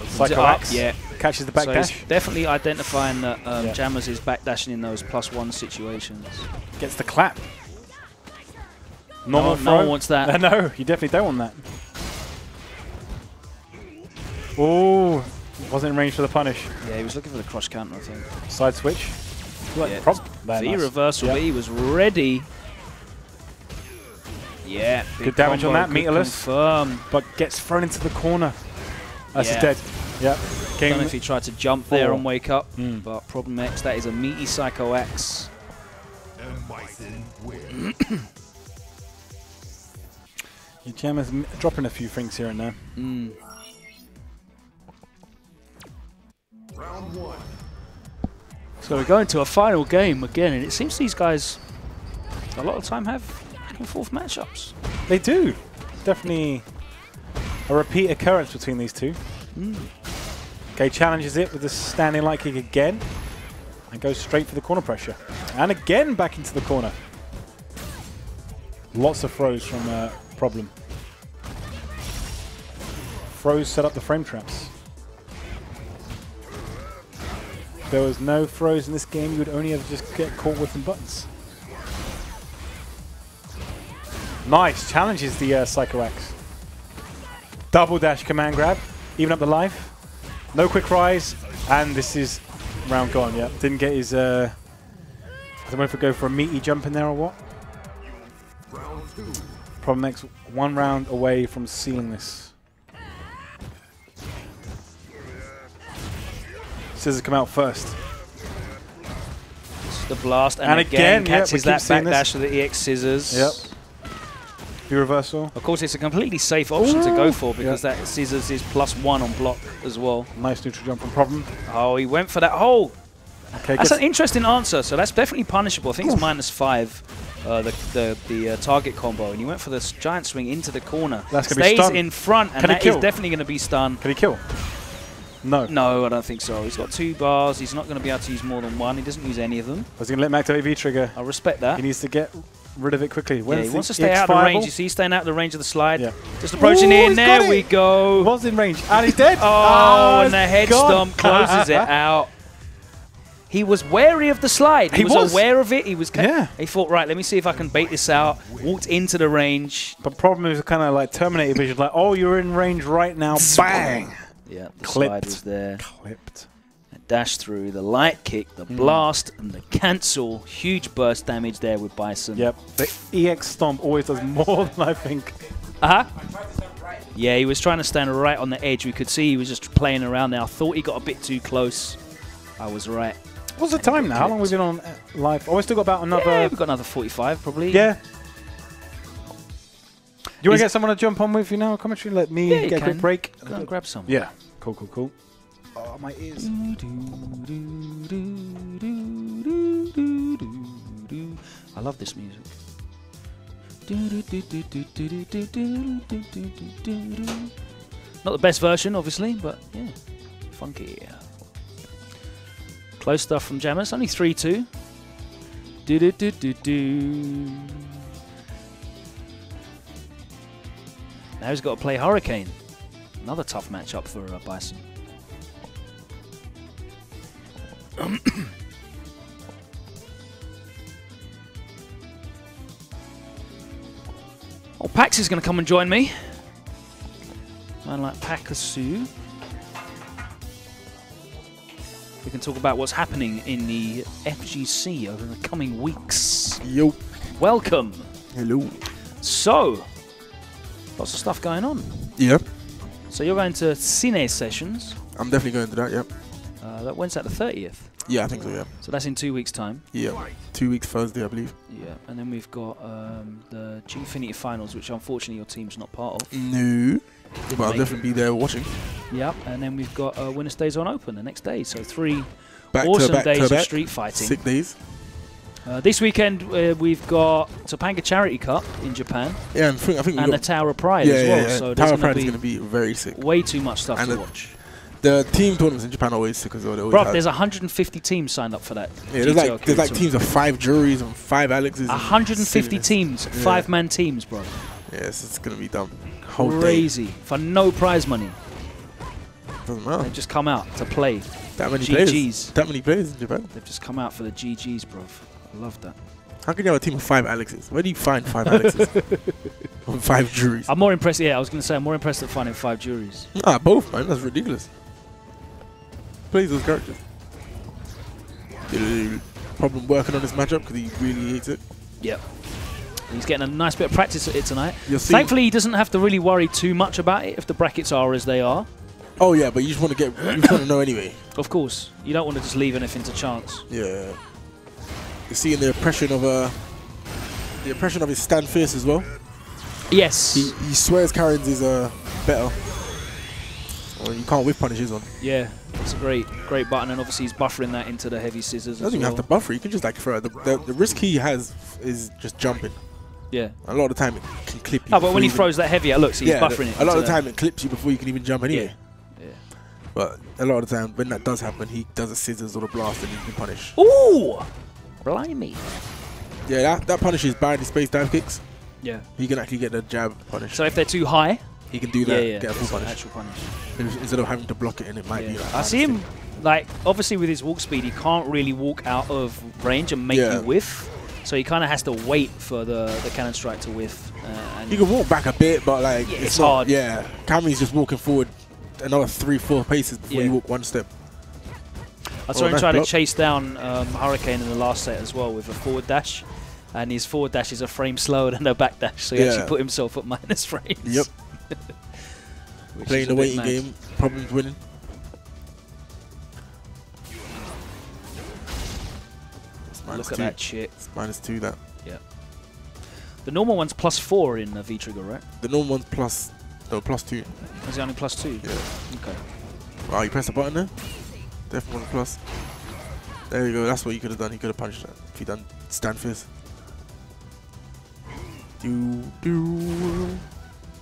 Psycho X. Yeah. Catches the backdash. So definitely identifying that Jammerz is backdashing in those +1 situations. Gets the clap. Normal throw. No one wants that. No, you definitely don't want that. Oh, wasn't in range for the punish. Yeah, he was looking for the cross counter, I think. Side switch. Yeah, nice. reversal, but he was ready. Yeah, good damage combo, on that, meterless. But gets thrown into the corner. That's dead. Yeah. I don't know if he tried to jump there and wake up, but problem X, that is a meaty Psycho X. Your Jammerz dropping a few things here and there. Round 1. So we're going to a final game again, and it seems these guys a lot of time have back and forth matchups. They do. Definitely a repeat occurrence between these two. Okay, challenges it with the standing light kick again, and goes straight for the corner pressure. And again back into the corner. Lots of throws from Problem. Throws set up the frame traps. If there was no throws in this game, you would only ever just get caught whipping buttons. Nice, challenges the Psycho X. Double dash command grab, even up the life. No quick rise, and this is round gone, yeah. Didn't get his, I don't know if we go for a meaty jump in there or what. Round 2. Problem X, 1 round away from sealing this. Scissors come out first. The blast, and again catches that backdash with the EX scissors. Yep. The reversal. Of course, it's a completely safe option to go for because that scissors is +1 on block as well. Nice neutral jump from Problem. Oh, he went for that hole. Okay, that's an interesting answer. So that's definitely punishable. I think it's -5. The target combo, and he went for this giant swing into the corner. That's going to be stays stun. in front, and that is definitely going to be stun. Can he kill? No. No, I don't think so. He's got 2 bars. He's not going to be able to use more than one. He doesn't use any of them. I was going to let him activate V-trigger. I respect that. He needs to get rid of it quickly. Yeah, he wants to stay out of the range. You see, he's staying out of the range of the slide. Yeah. Just approaching in. There we go. He was in range. And he's dead. Oh, and the head stomp closes it out. He was wary of the slide. He was aware of it. He was. He thought, right, let me see if I can bait this out. Walked into the range. But problem is kind of like Terminator vision. Like, oh, you're in range right now. Bang. Yeah, the slide was there. Clipped. Dash through, the light kick, the blast, and the cancel. Huge burst damage there with Bison. Yep. The EX stomp always does more than I think. Yeah, he was trying to stand right on the edge. We could see he was just playing around there. I thought he got a bit too close. I was right. What's the time now? How long have we been on live? Oh, we still got about another... Yeah, we've got another 45 probably. Yeah. You want to get someone to jump on with you now? Commentary? Let me get a quick break. Go and grab some. Yeah. Cool, cool, cool. Oh, my ears. I love this music. Not the best version, obviously, but yeah, funky. Close stuff from Jammerz. Only 3-2. Now he's got to play Hurricane. Another tough matchup for Bison. Oh, Packz is going to come and join me. Man like Packz. We can talk about what's happening in the FGC over the coming weeks. Yo. Welcome. Hello. So, lots of stuff going on. Yep. So you're going to Cine Sessions. I'm definitely going to that, yep. When's that, the 30th? Yeah, I think so, yeah. So that's in 2 weeks' time. Yeah, 2 weeks Thursday, I believe. Yeah, and then we've got the Gfinity Finals, which unfortunately your team's not part of. No. But I'll definitely be there watching. Yep, and then we've got WinnerStaysOn Open the next day. So 3 back awesome days of street fighting. 6 days. This weekend we've got Topanga Charity Cup in Japan. Yeah, and I think and the Tower of Pride as well. Yeah. So Tower of Pride is going to be very sick. Way too much stuff to watch. The team tournaments in Japan are always sick as well. Bro, there's 150 teams signed up for that. Yeah, there's like teams of 5 juries and 5 Alexes. 150 teams, 5-man teams, bro. Yes, it's going to be dumb. Crazy. For no prize money. Doesn't matter. They've just come out to play. That many GGs. players. That many players in Japan. They've just come out for the GGs, bro. I love that. How can you have a team of 5 Alexes? Where do you find 5 Alexes? On 5 juries. I'm more impressed. Yeah, I was going to say I'm more impressed at finding 5 juries. Nah, both, man. That's ridiculous. Plays those characters. Problem working on this matchup because he really hates it. Yep. He's getting a nice bit of practice at it tonight. Thankfully, he doesn't have to really worry too much about it if the brackets are as they are. Oh yeah, but you just want to know anyway. Of course, you don't want to just leave anything to chance. Yeah. You're seeing the oppression of his stand fierce as well. Yes. He swears Karen's is better. Or you can't whip punishes on. Yeah, it's a great button, and obviously he's buffering that into the heavy scissors. Doesn't even have to buffer. You can just like throw it. The risk he has is just jumping. Yeah. A lot of the time it can clip you. Oh, but when he throws that heavy, look, so he's buffering it. A lot of the time it clips you before you can even jump anyway. Yeah. But a lot of the time when that does happen, he does a scissors or a blast and he can punish. Ooh! Blimey. Yeah, that punishes body space dive kicks. Yeah. He can actually get the jab punish. So if they're too high, he can do that, get a full punish. Actual punish. Instead of having to block it, and it might be like... I see him, like, obviously with his walk speed, he can't really walk out of range and make you whiff. So he kind of has to wait for the cannon strike to whiff. And he can walk back a bit, but like it's hard. Yeah, Cammy's just walking forward another 3-4 paces before you walk 1 step. I saw him try to chase down Hurricane in the last set as well with a forward dash. And his forward dash is a frame slower than the back dash, so he actually put himself at minus frames. Yep. Playing the waiting game, problems winning. Look at that shit. It's -2 that. Yeah. The normal one's +4 in the V-Trigger, right? The normal one's +2. Is it only +2? Yeah. Okay. Wow, you press the button there? Definitely plus. There you go, that's what you could have done. You could have punched that if you done stand fist.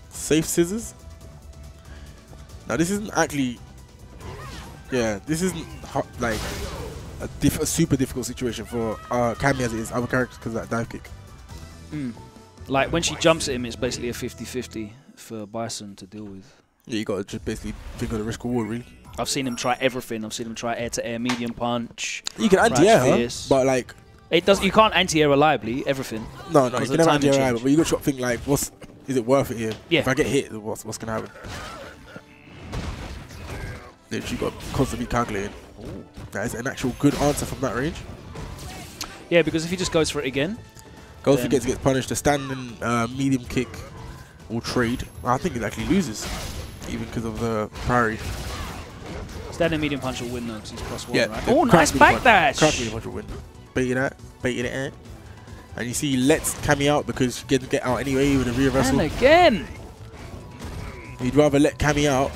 Safe scissors. Now this isn't actually Yeah, this isn't like a super difficult situation for Cammy as it is other characters because of that dive kick. Like when she jumps at him, it's basically a 50-50 for Bison to deal with. Yeah, you got to just basically think of the risk reward, really. I've seen him try everything. I've seen him try air-to-air medium punch. You can anti-air her, but like it does. You can't anti-air reliably everything. No, you can never anti-air reliably. But you got to think like, is it worth it here? Yeah. If I get hit, what's gonna happen? Literally got to constantly calculating. That is an actual good answer from that range. Yeah, because if he just goes for it again, gets punished. The standing medium kick or trade. I think it actually loses, even because of the parry. Standing medium punch will win though, because he's +1, yeah, right? Oh, nice back dash! Crack medium punch will win. Baiting it. And you see he lets Cammy out because she gets to get out anyway with a rear wrestle. And again! He'd rather let Cammy out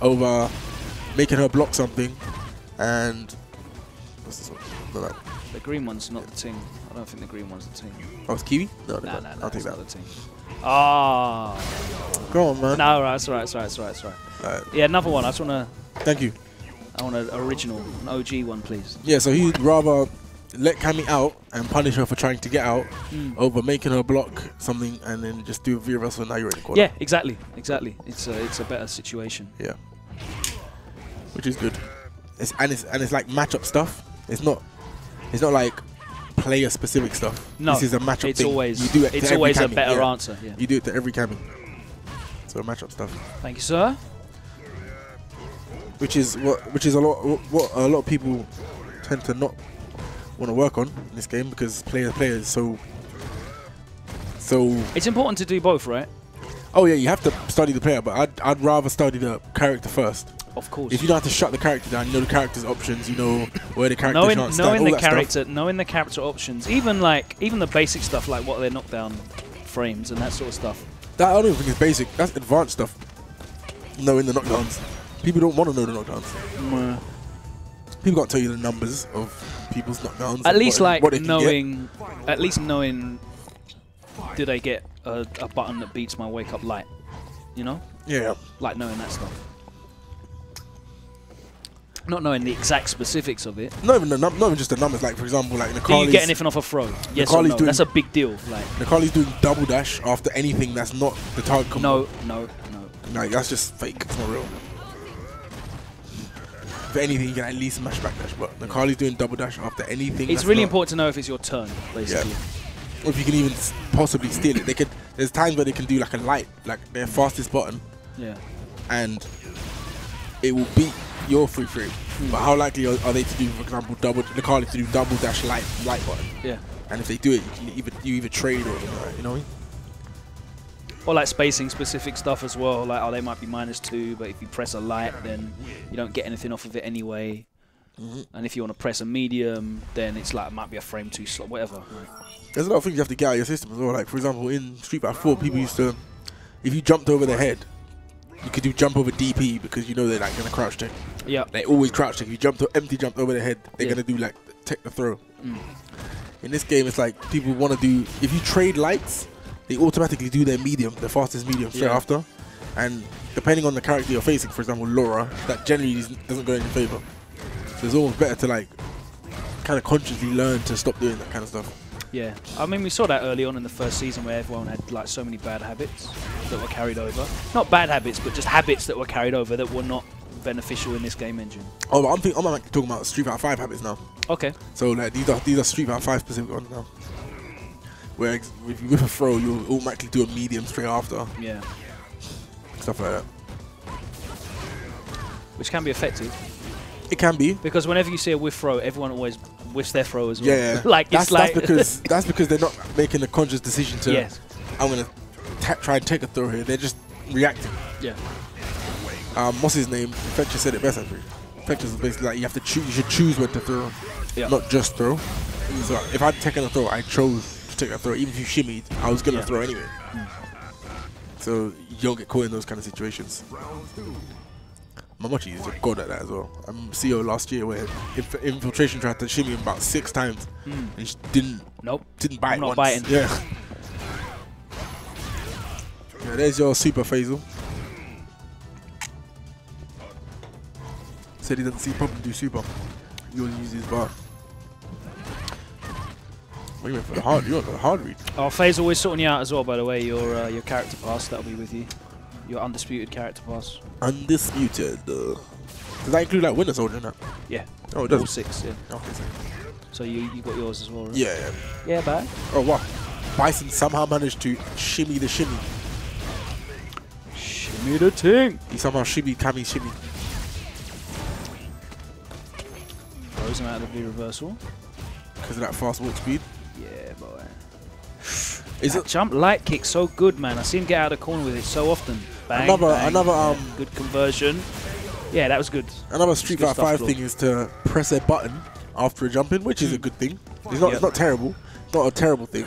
over making her block something. And what's this one? No, that. The green one's not the ting. I don't think the green one's the ting. Oh, it's Kiwi? No, no, I'll take that. Not the ting. Ah. Go on, man. No, right, it's right. Yeah, another one. I just want to. Thank you. I want an original, an OG one, please. Yeah, so he'd rather let Cammy out and punish her for trying to get out over making her block something and then just do a rear wrestle and now you're in the corner. Yeah, exactly. It's a better situation. Yeah. Which is good. It's like matchup stuff. It's not like player specific stuff. No, this is a matchup thing. It's always a better answer. Yeah. You do it to every Cammy. So matchup stuff. Thank you, sir. Which is what a lot of people tend to not want to work on in this game because player is so. It's important to do both, right? Oh yeah, you have to study the player, but I'd rather study the character first. Of course. If you know how to shut the character down, you know the character's options, you know where the character can't stand, knowing the character options, even the basic stuff like what are their knockdown frames and that sort of stuff. That I don't even think is basic. That's advanced stuff. Knowing the knockdowns. People don't want to know the knockdowns. People can't tell you the numbers of people's knockdowns. At least knowing, do they get a button that beats my wake up light? You know? Yeah. Like knowing that stuff. Not knowing the exact specifics of it. Not even just the numbers. Like for example, like Nakali's. Do you get anything off a throw? Yes or no? That's a big deal. Like Nakali's doing double dash after anything that's not the target combo. No. Like that's just fake. It's not real. For anything, you can at least smash back dash. But Nakali's doing double dash after anything. It's really important to know if it's your turn, basically. Yeah. Or if you can even possibly steal it. There's times where they can do like a light, like their fastest button. Yeah. And it will beat your free frame. But how likely are they to do, for example, Nakali to do double dash light button? Yeah. And if they do it, you either trade or you know what I mean? Or like spacing specific stuff as well. Like, they might be -2, but if you press a light, then you don't get anything off of it anyway. And if you want to press a medium, then it's like it might be a frame 2 slot, whatever. There's a lot of things you have to get out of your system as well. Like for example, in Street Fighter 4, people used to, if you jumped over their head, you could do jump over DP because you know they're like gonna crouch check. Yeah. They always crouch check. If you empty jump over their head, they're gonna do like take the throw. In this game, it's like people want to do. If you trade lights, they automatically do their medium, the fastest medium straight after. And depending on the character you're facing, for example, Laura, that generally doesn't go in your favor. So it's almost better to like kind of consciously learn to stop doing that kind of stuff. Yeah, I mean, we saw that early on in the first season where everyone had like so many bad habits that were carried over. Not bad habits, but just habits that were carried over that were not beneficial in this game engine. Oh, but I'm like talking about Street Fighter 5 habits now. Okay. So like these are Street Fighter 5 specific ones now. Where if you whip a throw, you'll automatically do a medium straight after. Yeah. Stuff like that. Which can be effective. It can be. Because whenever you see a whiff throw, everyone always whiffs their throw as well. Yeah. Like that's because they're not making a conscious decision to. Yes. I'm gonna try and take a throw here. They're just reacting. Yeah. What's his name? Fetcher said it best actually. Fetcher is basically like you have to choose. You should choose when to throw, not just throw. So if I'd taken a throw, I chose to take a throw. Even if you shimmied, I was gonna throw anyway. So you don't get caught in those kind of situations. Mamochi is a god at that as well. I'm CEO last year where Infiltration tried to shimmy him about 6 times and she didn't bite I'm not once. biting. Yeah. Yeah, there's your super Faisal. said he doesn't see problem do super. He always uses his bar. What you went for the hard? You went for the hard read. Oh, Faye's always sorting you out as well, by the way. Your character pass, that'll be with you. Your undisputed character pass. Undisputed. Does that include like WinnerStaysOn in that? Yeah. Oh, it does. All 6, yeah. Okay, So you got yours as well, right? yeah. Yeah, bad. Oh wow. Bison somehow managed to shimmy the shimmy. Shimmy the ting. He somehow shimmy, Cammy shimmy. Throws him out of the V reversal. Because of that fast walk speed. Yeah, boy. Is That it jump light kick so good, man. I see him get out of the corner with it so often. Bang, another yeah, good conversion. Yeah, that was good. another Street Good Fighter stuff, 5 thing is to press a button after a jump in, which is a good thing. It's not terrible. It's not a terrible thing.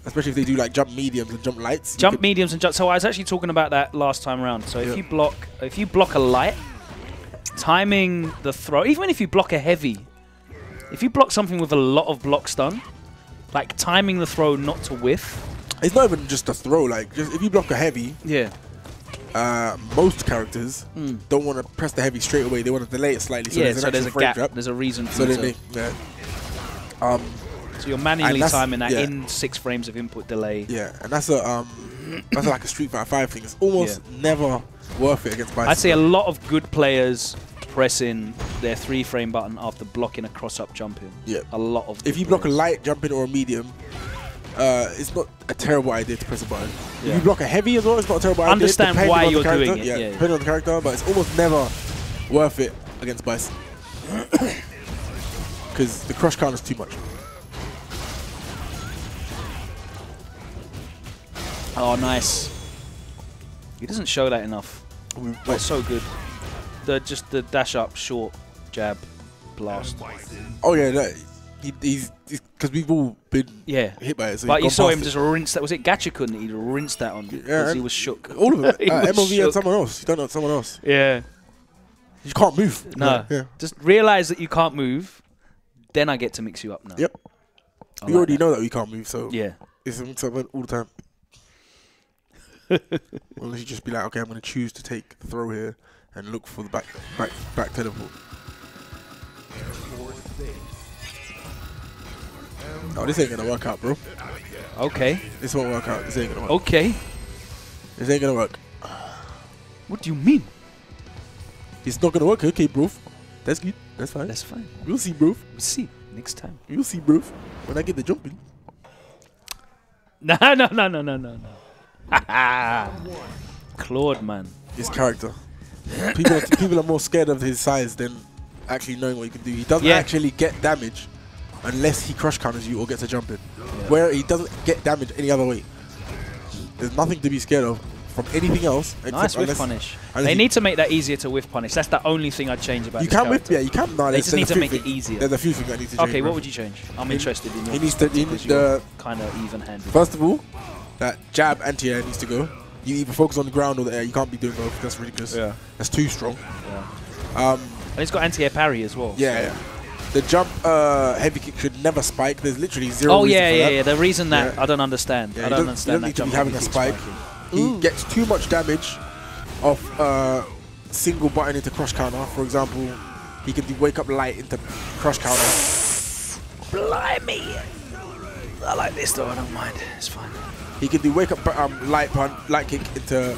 Especially if they do like jump mediums and jump lights. Jump mediums and jump. So I was actually talking about that last time around. So if you block a light, timing the throw, even if you block a heavy, if you block something with a lot of block stun, like timing the throw not to whiff. It's not even just a throw. Like just if you block a heavy, Yeah. most characters don't want to press the heavy straight away. They want to delay it slightly. So Yeah, there's so an there's a actual frame gap. drop. There's a reason for So it. then So you're manually that's- timing that yeah. in 6 frames of input delay. yeah, and that's a that's like a Street Fighter 5 thing. It's almost never worth it against Bison. I'd say a lot of good players pressing their 3-frame button after blocking a cross-up jump in. Yeah. A lot of If you block a light jump in or a medium, it's not a terrible idea to press a button. Yeah. If you block a heavy as well, it's not a terrible idea. Understand depending why on the you're character. doing it, yeah. Depending on the character, but it's almost never worth it against Bison. Because the crush count is too much. Oh, nice. He doesn't show that enough. But it's so good. Just the dash up, short, jab, blast. Oh yeah, that, he's because we've all been hit by it. So But you he's saw gone him past just rinse that. Was it Gachikun that he rinsed that on? Because and he was shook. it. All of them. He was MLV and shook. someone else. You don't know someone else. Yeah. You can't move. No. Yeah. Just realize that you can't move. Then I get to mix you up now. Yep. I We like already that. know that we can't move, so Yeah. it's a mix up all the time. Unless you just be like, okay, I'm going to choose to take the throw here and look for the back teleport. Oh, this ain't going to work out, bro. Okay. This won't work out. This ain't going to work. Okay. This ain't going to work. What do you mean? It's not going to work. Okay, bro. That's good. That's fine. That's fine. We'll see, bro. We'll see next time. You'll see, bro. When I get the jumping. No. Claude, man. His character. People are more scared of his size than actually knowing what he can do. He doesn't actually get damage unless he crush counters you or gets a jump in. Where he doesn't get damage any other way. There's nothing to be scared of from anything else. Nice whiff punish. They need to make that easier to whiff punish. That's the only thing I'd change about you this can whip, character. yeah, you can. No, They just need to make it easier. There's a few things that need to change. Okay, bro. what would you change? I'm interested in your He needs to. kind of even-handed. First of all, that jab anti-air needs to go. You either focus on the ground or the air. You can't be doing both. That's ridiculous. Yeah. That's too strong. Yeah. And it's got anti-air parry as well. Yeah. The jump heavy kick should never spike. There's literally zero. Oh reason for that. yeah. The reason that I don't understand. Yeah, I don't understand he that doesn't jump need to be having a heavy kick spike. spiking. He gets too much damage off single button into crush counter. For example, he can do wake up light into crush counter. Blimey! I like this though. I don't mind. It's fine. He can do wake up light kick into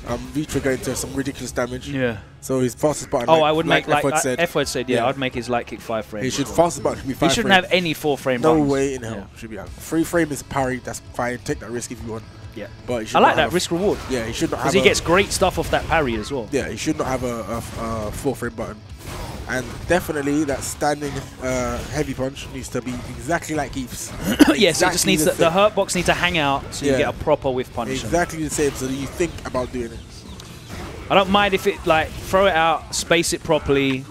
V-trigger into some ridiculous damage. Yeah. So his fastest button. Oh, I would make like F-word said. Yeah, I'd make his light kick 5 frames. He should fastest button should be 5 He shouldn't frames. have any 4-frame No buttons. way in hell should be out. 3 frame is parry. That's fine. Take that risk if you want. Yeah. But he should I like not that have risk reward. Yeah, he should not have. Because he gets great stuff off that parry as well. Yeah, he should not have a 4-frame button. And definitely that standing heavy punch needs to be exactly like Keith's. Yes, it just needs the hurt box needs to hang out so you Yeah. get a proper whiff punish. Exactly the same, so that you think about doing it. I don't mind if it like throw it out, space it properly.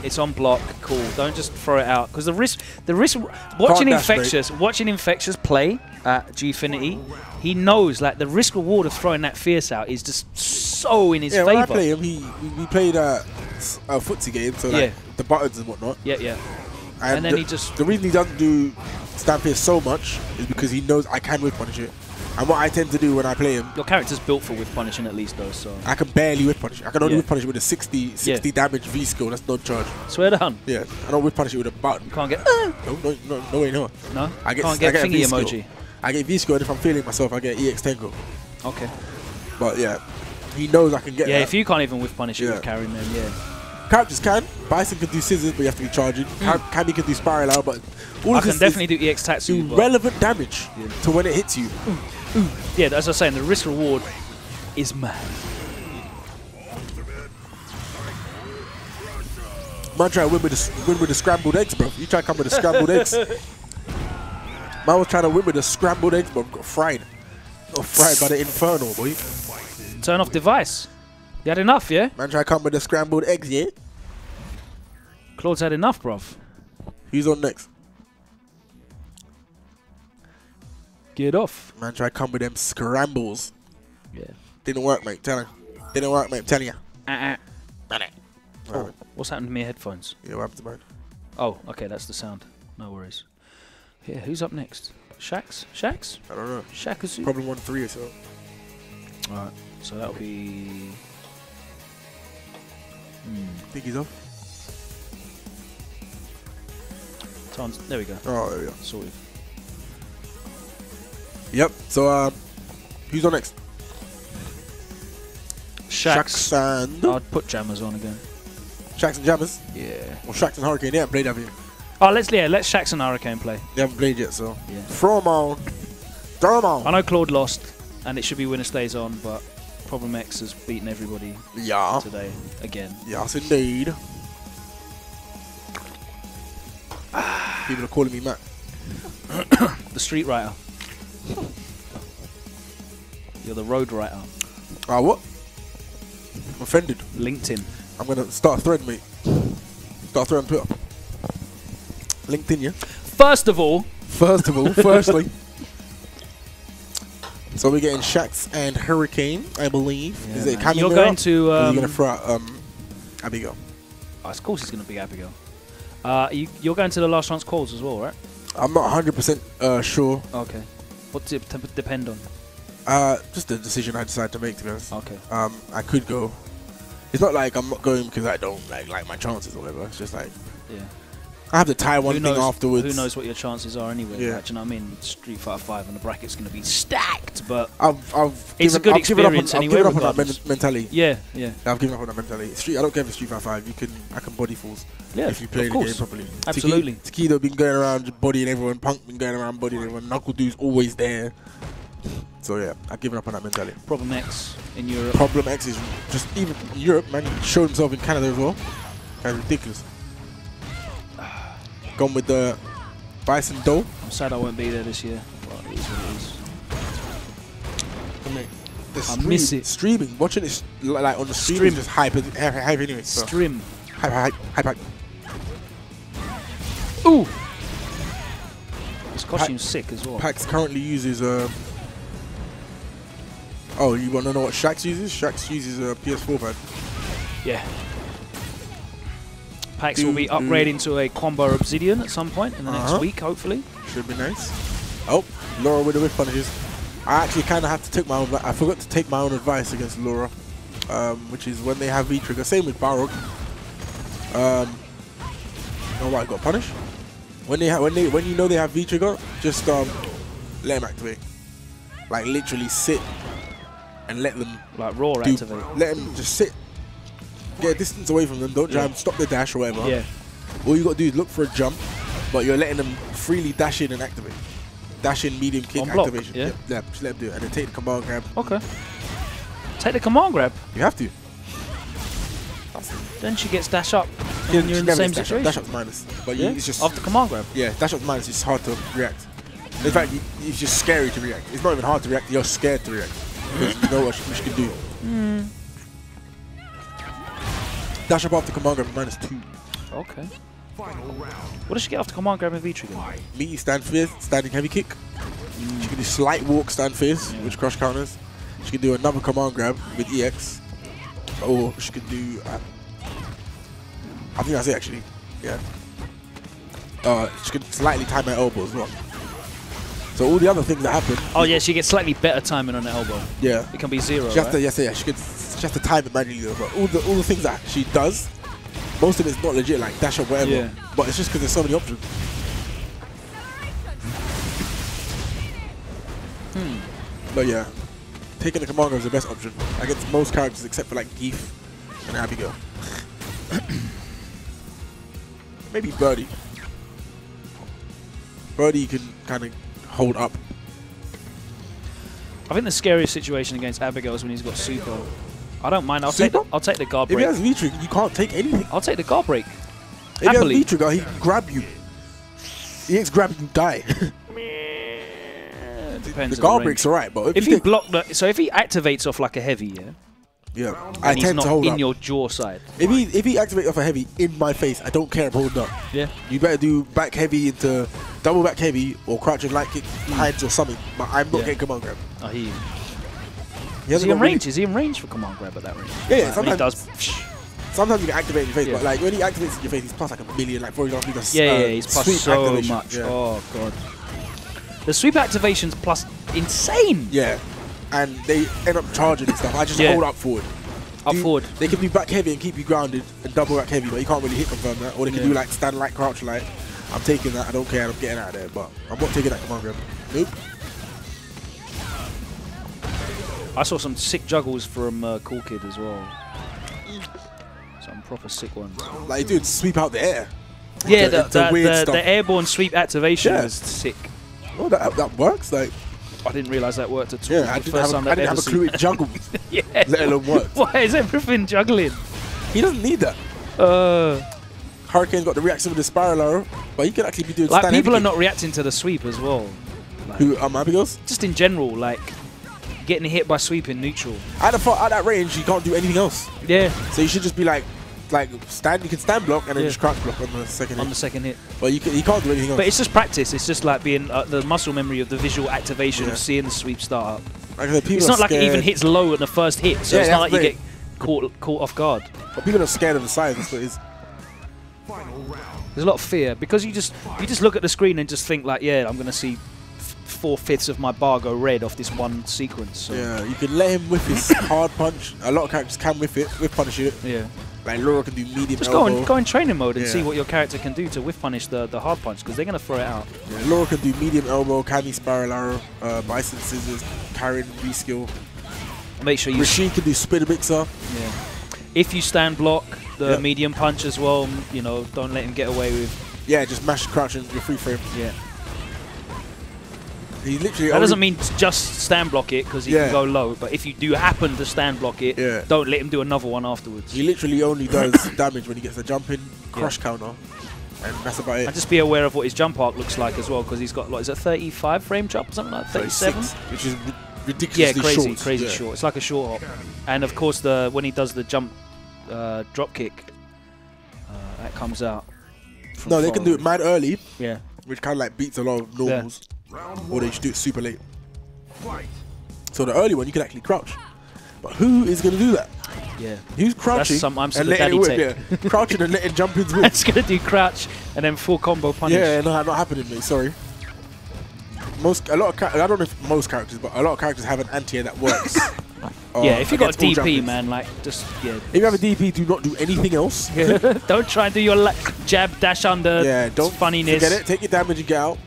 It's on block, cool. Don't just throw it out because the risk. Watching Infectious play at Gfinity, he knows like the risk reward of throwing that fierce out is just so in his favor. When I play him, we played a footsie game, so like the buttons and whatnot. Yeah. And then he just the reason he doesn't do stand fierce so much is because he knows I can whiff punish it. And what I tend to do when I play him, Your character's built for whiff punishing at least though, so. I can barely whiff punish. I can only Yeah. whiff punish with a 60 damage V skill. That's no charge. Swear down. Yeah, I don't whiff punish it with a button. You can't get. No way, no. No? I get, Can't get I get a thingy V-skill. emoji. I get V-skill, and if I'm feeling myself, I get EX Tango. Okay. But yeah, he knows I can get Yeah, that. if you can't even whiff punish it Yeah. with carrying them, yeah. Characters can. Bison can do scissors, but you have to be charging. Cammy can do spiral out, but all I of can this definitely is do EX Tatsu. do but relevant damage Yeah. to when it hits you. yeah, as I was saying, the risk reward is mad. Man trying to win with the scrambled eggs, bro. You try to come with the scrambled eggs. Man was trying to win with the scrambled eggs, bro. Got fried. Got fried by the Inferno, boy. Turn off device. You had enough, yeah? Man try to come with the scrambled eggs, yeah? Claude's had enough, bruv. Who's on next? Get off. Man try to come with them scrambles. Yeah. Didn't work, mate. Tell him. Didn't work, mate. Telling you. Oh, what's happened to my headphones? Yeah, what happened to mine? Oh, okay, that's the sound. No worries. Yeah, who's up next? Shakz? Shakz? I don't know. Shakz? Probably 1-3 or so. Alright, so that'll be... I think he's off. There we go. Oh, there we go. Sorted. Yep. So, who's on next? Shakz. and I'd put Jammerz on again. Shakz and Jammerz. Yeah. Or Shakz and Hurricane. They haven't played, have you? Oh, let Shakz and Hurricane play. They haven't played yet, so. Yeah. Throw them on. Throw them on. I know Claude lost, and it should be winner stays on, but Problem X has beaten everybody Yeah. today again. Yes, indeed. People are calling me Matt. The street writer. You're the road writer. What? I'm offended. LinkedIn. I'm going to start a thread, mate. Start a thread on Twitter. LinkedIn, yeah? First of all, Firstly. So we're getting Shakz and Hurricane, I believe. Yeah, Is it man. Cammy You're Mirror? going to... Or are you going to throw out Abigail? Oh, of course it's going to be Abigail. You're going to the last chance calls as well, right? I'm not 100% sure. Okay. What's it depend on? Just the decision I decide to make, to be honest. Okay. I could go. It's not like I'm not going because I don't like my chances or whatever. It's just like Yeah. I have to tie one Who thing knows, afterwards. Who knows what your chances are anyway? Yeah. Like, do you know what I mean? Street Fighter 5 and the bracket's going to be stacked, but It's a good experience anyway, I've given up on that regardless. mentality. yeah, yeah. I've given up on that mentality. I don't care if it's Street Fighter 5. I can body falls Yeah, if you play of the game course. properly. Absolutely. Takido been going around just bodying everyone. Punk been going around bodying everyone. Knuckle Dude's always there. So yeah, I've given up on that mentality. Problem X in Europe. Problem X is just even in Europe, man. He showed himself in Canada as well. That's ridiculous. Gone with the Bison Doe. I'm sad I won't be there this year, but it is what it is. I miss it. Streaming, watching it like on the stream is just hype anyway. So. Strim. Hype. Ooh! This costume's sick as well. Packz currently uses oh, you want to know what Shakz uses? Shakz uses a PS4 pad. Yeah. Packz will be upgrading to a combo obsidian at some point in the next week, hopefully. Should be nice. Oh, Laura with the whip punishes. I actually kind of have to take my own. I forgot to take my own advice against Laura, which is when they have V trigger. Same with Barog. Oh, what? I got punished. When you know they have V trigger, just let them activate. Like literally sit and let them Like raw activate. Let them just sit. Get a distance away from them. Don't try and stop the dash or whatever. Yeah. All you got to do is look for a jump, but you're letting them freely dash in and activate. Dash in, medium kick, On block, activation. yeah? Yeah, just let them do it. And then take the command grab. Okay. Take the command grab. You have to. Then she gets dash up. And you're in the same situation. Dash up's minus. But Yeah? it's just... After command grab. Yeah, dash up's minus. It's hard to react. In fact, it's just scary to react. It's not even hard to react. You're scared to react. Because you know what she can do. Dash up after command grab -2. Okay. What does she get after command grab and V trigger? Meaty stand fierce, standing heavy kick. She can do slight walk stand fierce, which crush counters. She can do another command grab with EX. Or she can do... I think that's it actually. Yeah. She can slightly time her elbow as well. So all the other things that happen. Oh yeah, she gets slightly better timing on the elbow. Yeah. It can be 0. She has to, yes, yeah, she has to time it manually though. But all the things that she does, most of it's not legit, like dash or whatever. Yeah. But it's just because there's so many options. But yeah, taking the command grab is the best option against most characters except for like Geef and Abigail. Maybe Birdie. Birdie can kind of hold up. I think the scariest situation against Abigail is when he's got super. I don't mind. I'll take the guard break. If he has V-trigger, you can't take anything. I'll take the guard break. If he has V-trigger, he can grab you. He ain't grab you and die. Depends. The guard break's alright, but if you block the, so if he activates off like a heavy, yeah, I tend to hold in up. your jaw side. If he activates off a heavy in my face, I don't care. I'm holding up. Yeah. You better do back heavy into double back heavy or crouching light kick hands or something. But I'm not getting command grab. I hear you. Is he in range? Is he in range for command grab at that range? Yeah, sometimes he does. Sometimes you can activate in your face, but like when he activates in your face, he's plus like a million. Like for example, he does he's plus so activation. much. Yeah. Oh god. The sweep activation's plus insane. Yeah, and they end up charging and stuff. I just hold up forward. Forward. They can be back heavy and keep you grounded and double back heavy, but you can't really hit confirm that. Or they can do like stand light, crouch light. I'm taking that. I don't care. I'm getting out of there, but I'm not taking that command grab. Nope. I saw some sick juggles from Cool Kid as well. Some proper sick ones. Like dude, sweep out the air. Yeah, the airborne sweep activation was sick. Oh, that works. Like I didn't realise that worked at all. Yeah, I didn't have a clue it juggled. Let alone worked. Why is everything juggling? He doesn't need that. Hurricane's got the reaction with the spiral arrow, but he can actually be doing like people are not reacting to the sweep as well. Like, who Abigail's? Just in general, like getting hit by sweep in neutral. At that range, you can't do anything else. Yeah. So you should just be like stand. You can stand block and then just crouch block on the second hit. On the second hit. But you can't do anything else. But it's just practice. It's just like being the muscle memory of the visual activation of seeing the sweep start up. Like I said, it's not like it even hits low at the first hit, so it's not like you get caught off guard. But people are scared of the size. That's what it is. There's a lot of fear because you just look at the screen and just think like, yeah, I'm going to see 4/5 of my bar go red off this one sequence. So. Yeah, you can let him whiff his hard punch. A lot of characters can whiff punish it. Yeah. Like Laura can do medium just elbow. go in training mode and see what your character can do to whiff punish the hard punch because they're going to throw it out. Yeah, Laura can do medium elbow, Cammy spiral arrow, bison scissors, Karen V-skill. Make sure you... Rashid can do spinner mixer. Yeah. If you stand block the medium punch as well, you know, don't let him get away with... Yeah, just mash crouch into your free frame. Yeah. He literally that doesn't mean just stand block it because he can go low, but if you do happen to stand block it, don't let him do another one afterwards. He literally only does damage when he gets a jump in, crush counter, and that's about it. And just be aware of what his jump arc looks like as well because he's got, like, is it 35 frame jump or something like that? 37? Which is ridiculously crazy short. It's like a short hop. And of course, when he does the jump drop kick, that comes out. No, they can do it mad early. Yeah. Which kind of like beats a lot of normals. Or they should do it super late. So the early one, you can actually crouch. But who is going to do that? Yeah. Who's crouching and letting it whip? Yeah. Crouching and letting jump-ins whip. It's going to do crouch and then full combo punish. Yeah, no, not happening, mate. Sorry. I don't know if most characters, but a lot of characters have an anti-air that works. Yeah, if you got a DP, man, like just If you have a DP, do not do anything else. Don't try and do your jab dash under. Yeah, don't funniness. Forget it. Take your damage and get out.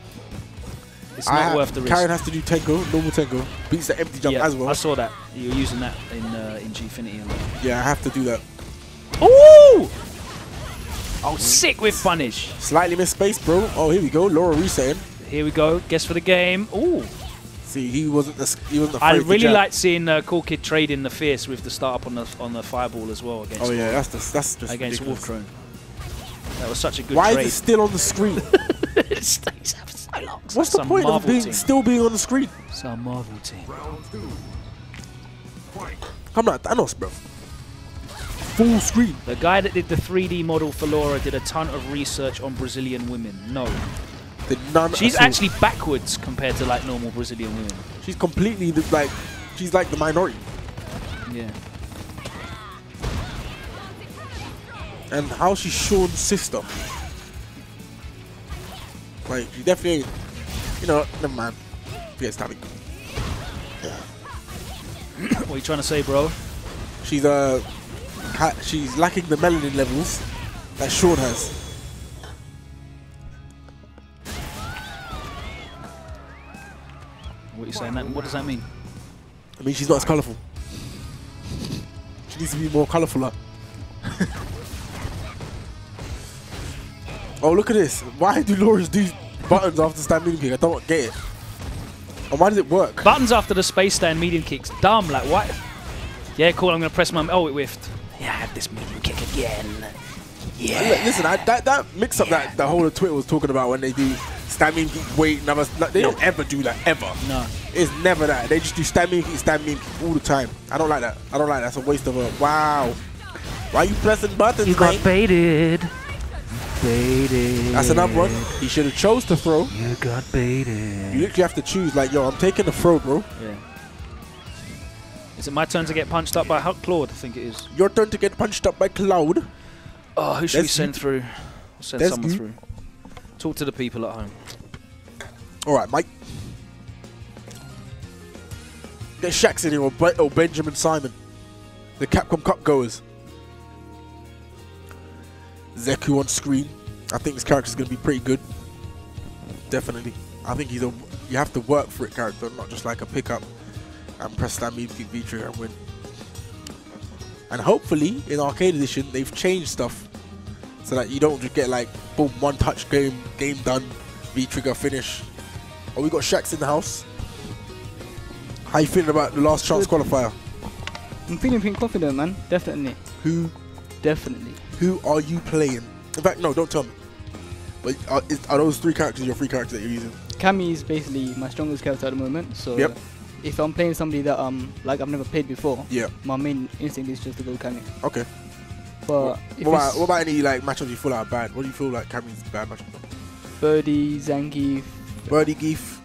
It's not worth the risk. Karen has to do Tenko, normal Tenko. Beats the empty jump as well. I saw that. You were using that in Gfinity. Yeah, I have to do that. Ooh! Oh, sick with punish. Slightly missed space, bro. Oh, here we go. Laura resetting. Here we go. Guess for the game. Ooh. See, he wasn't afraid I really like seeing Cool Kid trade in the fierce with the startup on the fireball as well against. Oh yeah, that's just against Wolfcrone. That was such a good Why trade. is it still on the screen? It stays up so long. What's the point of still being on the screen? It's a Marvel team. I'm not Thanos, bro. Full screen. The guy that did the 3D model for Laura did a ton of research on Brazilian women. No. She's actually backwards compared to like normal Brazilian women. She's completely like, she's like the minority. Yeah. And how she's Sean's sister. Like, she definitely ain't, you know, never mind. Forget stabbing. What are you trying to say, bro? She's she's lacking the melanin levels that Sean has. What are you saying? What does that mean? I mean, she's not as colourful. She needs to be more colourful. Oh, look at this. Why do Laura's do buttons after stand medium kick? I don't get it. And why does it work? Buttons after the space stand medium kicks. Dumb, like what? Yeah, cool, I'm going to press my... Oh, it whiffed. Yeah, I have this medium kick again. Yeah. Listen, that mix up that the whole of Twitter was talking about when they do stand medium kick, wait, never... Like, they don't ever do that, ever. No. It's never that. They just do stand medium kick all the time. I don't like that. I don't like that. It's a waste of a... Wow. Why are you pressing buttons, You got baited. Baited. That's another one. He should have chose to throw. You got baited. You literally have to choose, like, yo, I'm taking the throw, bro. Yeah. Is it my turn to get punched up by Claude? I think it is. Your turn to get punched up by Cloud. Oh, who should we send through? We'll send That's someone you. through. Talk to the people at home. All right, Mike. Get Shakz in here or Benjamin Simon. The Capcom Cup goers. Zeku on screen. I think this character is going to be pretty good. Definitely. I think he's a... You have to work for it character, not just like a pickup and press that medium kick V-trigger and win. And hopefully, in Arcade Edition, they've changed stuff so that you don't just get like, boom, one touch game done, V-trigger finish. Oh, we got Shakz in the house. How you feeling about the last chance qualifier? I'm feeling pretty confident, man. Definitely. Who? Definitely. Who are you playing? In fact, no, don't tell me. But are those three characters your three characters that you're using? Cammy is basically my strongest character at the moment. So Yep. if I'm playing somebody that like I've never played before, Yeah. my main instinct is just to go Cammy. Okay. But if What about any like matchups you feel are bad? What do you feel like Cammy's bad matchup? Birdie, Zangief, Birdie, Geef,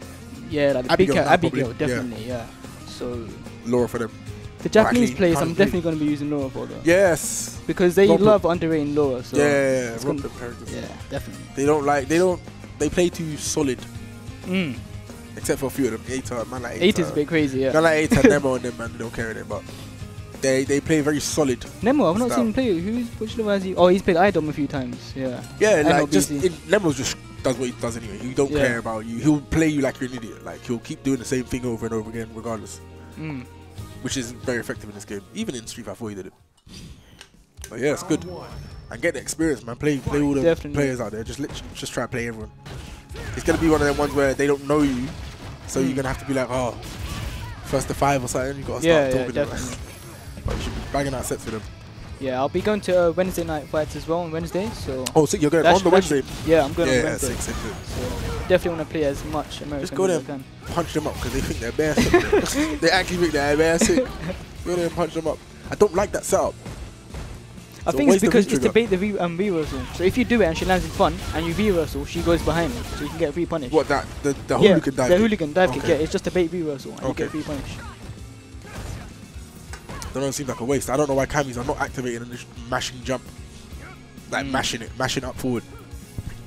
yeah, like the Abigail, big Abigail, probably, definitely, yeah. So Laura for them. the Japanese actually, players, can't I'm agree. definitely going to be using Laura for though. Yes. Because they Rob- love underrating Laura. So Yeah, it's rob gonna- them characters. yeah, definitely. They play too solid. Mm. Except for a few of them. Eita, man like Eita. 8 is a bit crazy, yeah. Man like Eita, Nemo and them, man, they don't care them, but they play very solid. Nemo, I've not style. seen him play. Which level has he? Oh, he's played IDOM a few times, yeah. Yeah, like NLBC. just Nemo just does what he does anyway. He don't Yeah. care about you. He'll play you like you're an idiot. Like he'll keep doing the same thing over and over again, regardless. Mm. Which is very effective in this game. Even in Street Fighter 4 he did it. But yeah, it's good. And get the experience, man. Play all the Definitely. players out there. Just try to play everyone. It's gonna be one of them ones where they don't know you, so you're gonna have to be like, oh, first to 5 or something. You gotta start Yeah, talking to them. definitely. But you should be banging out sets with them. Yeah, I'll be going to Wednesday night fights as well on Wednesday. So Oh, so you're going That's- on the Wednesday? yeah, I'm going on Yeah, Wednesday. sick. So definitely want to play as much American Just go as there I can. and punch them up because they think they're bare sick. They actually think they're bare sick. Go there and punch them up. I don't like that setup. I So think it's waste the because it's V-trigger. to bait the V-wrestle. So if you do it and she lands in front and you V-wrestle, she goes behind me, so you can get free punish. What, that the Yeah, hooligan dive? the kick? hooligan dive kick, Okay. yeah, it's just a bait V-wrestle and you Okay. get free punish. That don't seem like a waste. I don't know why Cammys are not activating and just mashing jump. Like mashing up forward.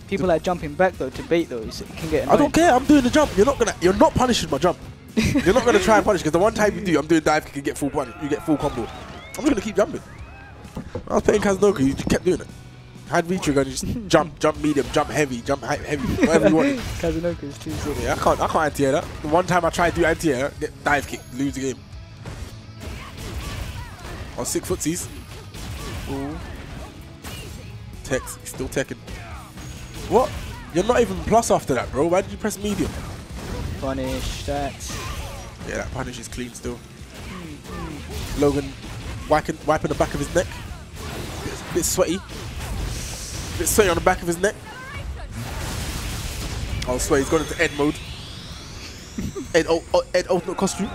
People like jumping back though to bait though, so it can get I annoying. don't care. I'm doing the jump. You're not punishing my jump. You're not gonna try and punish because the one time you do, I'm doing dive kick and get full punish. You get full combo. I'm just gonna keep jumping. I was playing Kazunoka. You just kept doing it. Had V-trigger and you just jump medium, jump heavy, whatever you want. Kazunoka is too silly. Yeah, I can't anti-air that. The one time I tried to do anti-air, get dive kick, lose the game. On 6 footsies. Ooh. Tex, he's still teching. What? You're not even plus after that, bro. Why did you press medium? Punish that. Yeah, that punish is clean still. Logan wiping the back of his neck. Bit sweaty. Bit sweaty on the back of his neck. Oh, sweat. He's gone into Ed mode. Ed ultimate costume.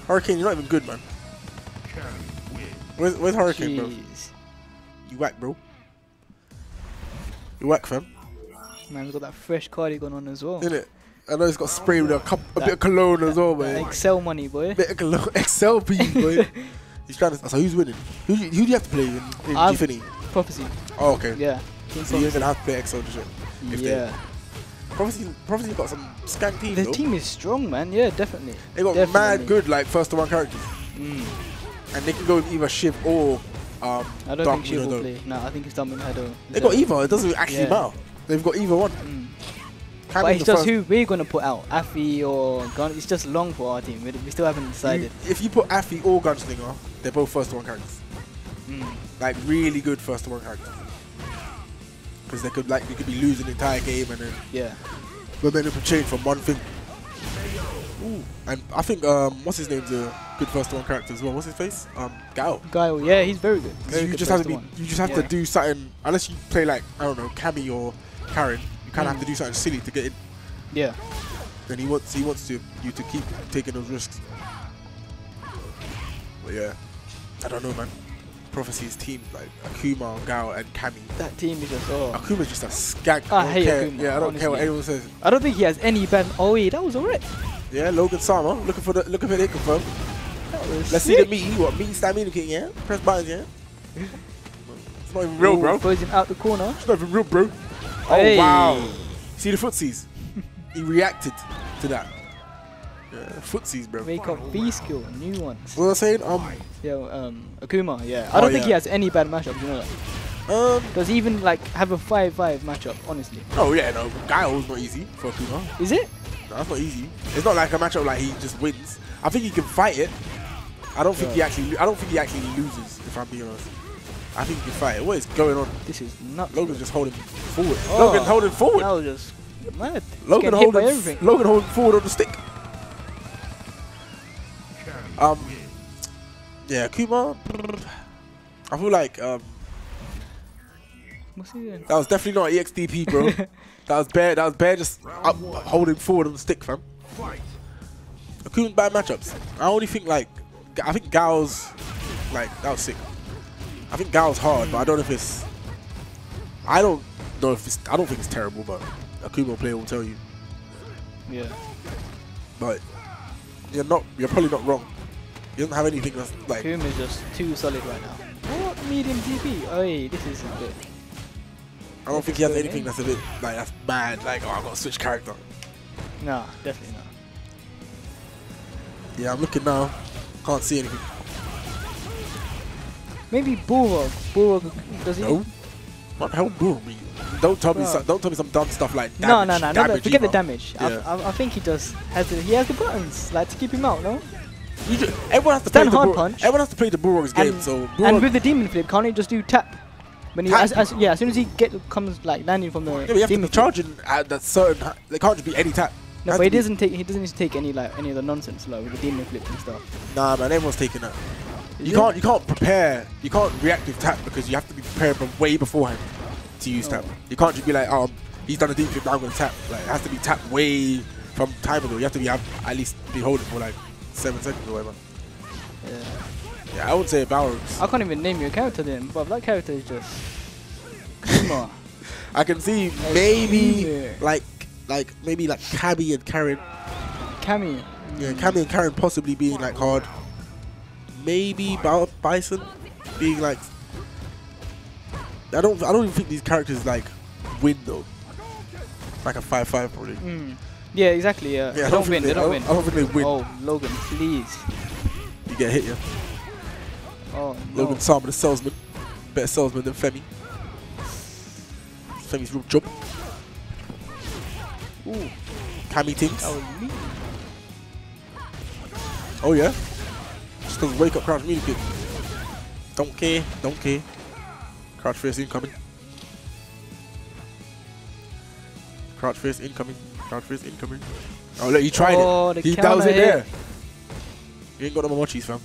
Hurricane, you're not even good, man. Where's Hurricane, bro? Jeez. You whack, bro. You whack, fam. Man's got that fresh cardigan on as well. Innit? I know he's got sprayed with a bit of cologne as well, man. Excel money, boy. Bit of cologne. XLP, boy. He's trying to. So who's winning? Who do you have to play in G-Finny? Prophecy. Oh, okay. Yeah. So you're gonna have to play XL just yet. If Yeah. Prophecy got some skank team. The though. team is strong, man. Yeah, definitely. They got Definitely. mad good like first to one characters, and they can go with either Shiv or I don't Dark think she will Moon play. No, I think it's Dark Moon. They got either. It doesn't actually Yeah. matter. They've got either one. But it's just who we're gonna put out, Afi or Gun. It's just long for our team. We still haven't decided. If you put Afi or Gunslinger, they're both first to one characters. Like really good first to one characters. Because they could be losing the entire game and then momentum could change from one thing. Ooh. And I think what's his name's a good first to one character as well. What's his face? Gao. Gao, yeah, he's very good. Very You good just have to first be. one. You just have to do something. Unless you play like I don't know, Cammy or Karen, you kind of have to do something silly to get in. Yeah. And he wants you to keep taking those risks. But yeah, I don't know, man. Prophecy's team like Akuma, Gao, and Cammy. That team is just Akuma's just a skank. I hate care. Akuma, Yeah, I don't care what honestly. anyone says. I don't think he has any bad. Oh wait, that was alright. Yeah, Logan Sama looking for it confirmed. Let's see the meaty. What meaty stamina king? Yeah, press buttons. Yeah. It's not even real, bro. Throws him out the corner. It's not even real, bro. Oh Hey. wow! See the footsies. He reacted to that. Yeah, footsies, bro. Make up B skill, new ones. What was I saying? Yeah, Akuma. Yeah, I don't think he has any bad matchups. You know that. Does he even like have a 5-5 matchup? Honestly. Oh yeah, no. Gaio's not easy for Akuma. Is it? No, that's not easy. It's not like a matchup like he just wins. I think he can fight it. I don't think he actually loses. If I'm being honest, I think he can fight it. What is going on? This is nuts. Logan's just holding forward. Oh, Logan holding forward. That was just mad. Logan Getting hit by everything. holding forward on the stick. Yeah, Akuma. I feel like What's he doing? that was definitely not EXDP, bro. that was bare just up, holding forward on the stick, fam. Akuma's bad matchups. I only think I think Gao's like that was sick. I think Gao's hard, but I don't know if it's. I don't think it's terrible, but Akuma player will tell you. Yeah. But you're probably not wrong. He doesn't have anything that's like. Akuma is just too solid right now. What medium DP? Oh, hey, this is a bit. I don't think he has anything that's a bit like that's bad. Like, oh, I've got to switch character. Nah, definitely not. Yeah, I'm looking now. Can't see anything. Maybe Bulldog. Bulldog, does he? No. What the hell will me? Don't tell me some dumb stuff like No, damage. no. Forget the damage. Yeah. I think he he has the buttons like to keep him out. No. Everyone has to Stand play hard the punch. Everyone has to play the Burrow's game. So And with the demon flip, can't he just do tap? When he, Tap? as soon as he comes like landing from the yeah, but you have to demon be charging at that certain. They can't just be any tap. No, Has but he to be- doesn't take. He doesn't need to take any of the nonsense like with the demon flip and stuff. Nah, man, everyone's taking that. Is You it? can't prepare. You can't react with tap because you have to be prepared from way beforehand to use tap. You can't just be like, he's done a deep flip, now I'm gonna tap. Like it has to be tapped way from time ago. You have to be at least be holding for like 7 seconds or whatever. Yeah. Yeah, I would say Balrogs. I can't even name your character then, but that character is just. Come on. I can see maybe like Cammy and Karen. Cammy. Yeah, Cammy and Karen possibly being like hard. Maybe Bison being like. I don't even think these characters like win though. Like a 5-5 probably. Yeah, exactly. Yeah. Yeah, They don't win. They don't win. I don't think they win. Oh, Logan, please. You get hit, yeah. Oh no. Logan Sama, the salesman. Better salesman than Femi. Femi's real job. Ooh, Cammy Tinks. that was me. Oh yeah. Just does wake up crouch really good. Don't care. Crouch first incoming. Crouch first incoming. Oh look, he tried Oh, it. the That was counter it hit. there. You ain't got no mochis, fam.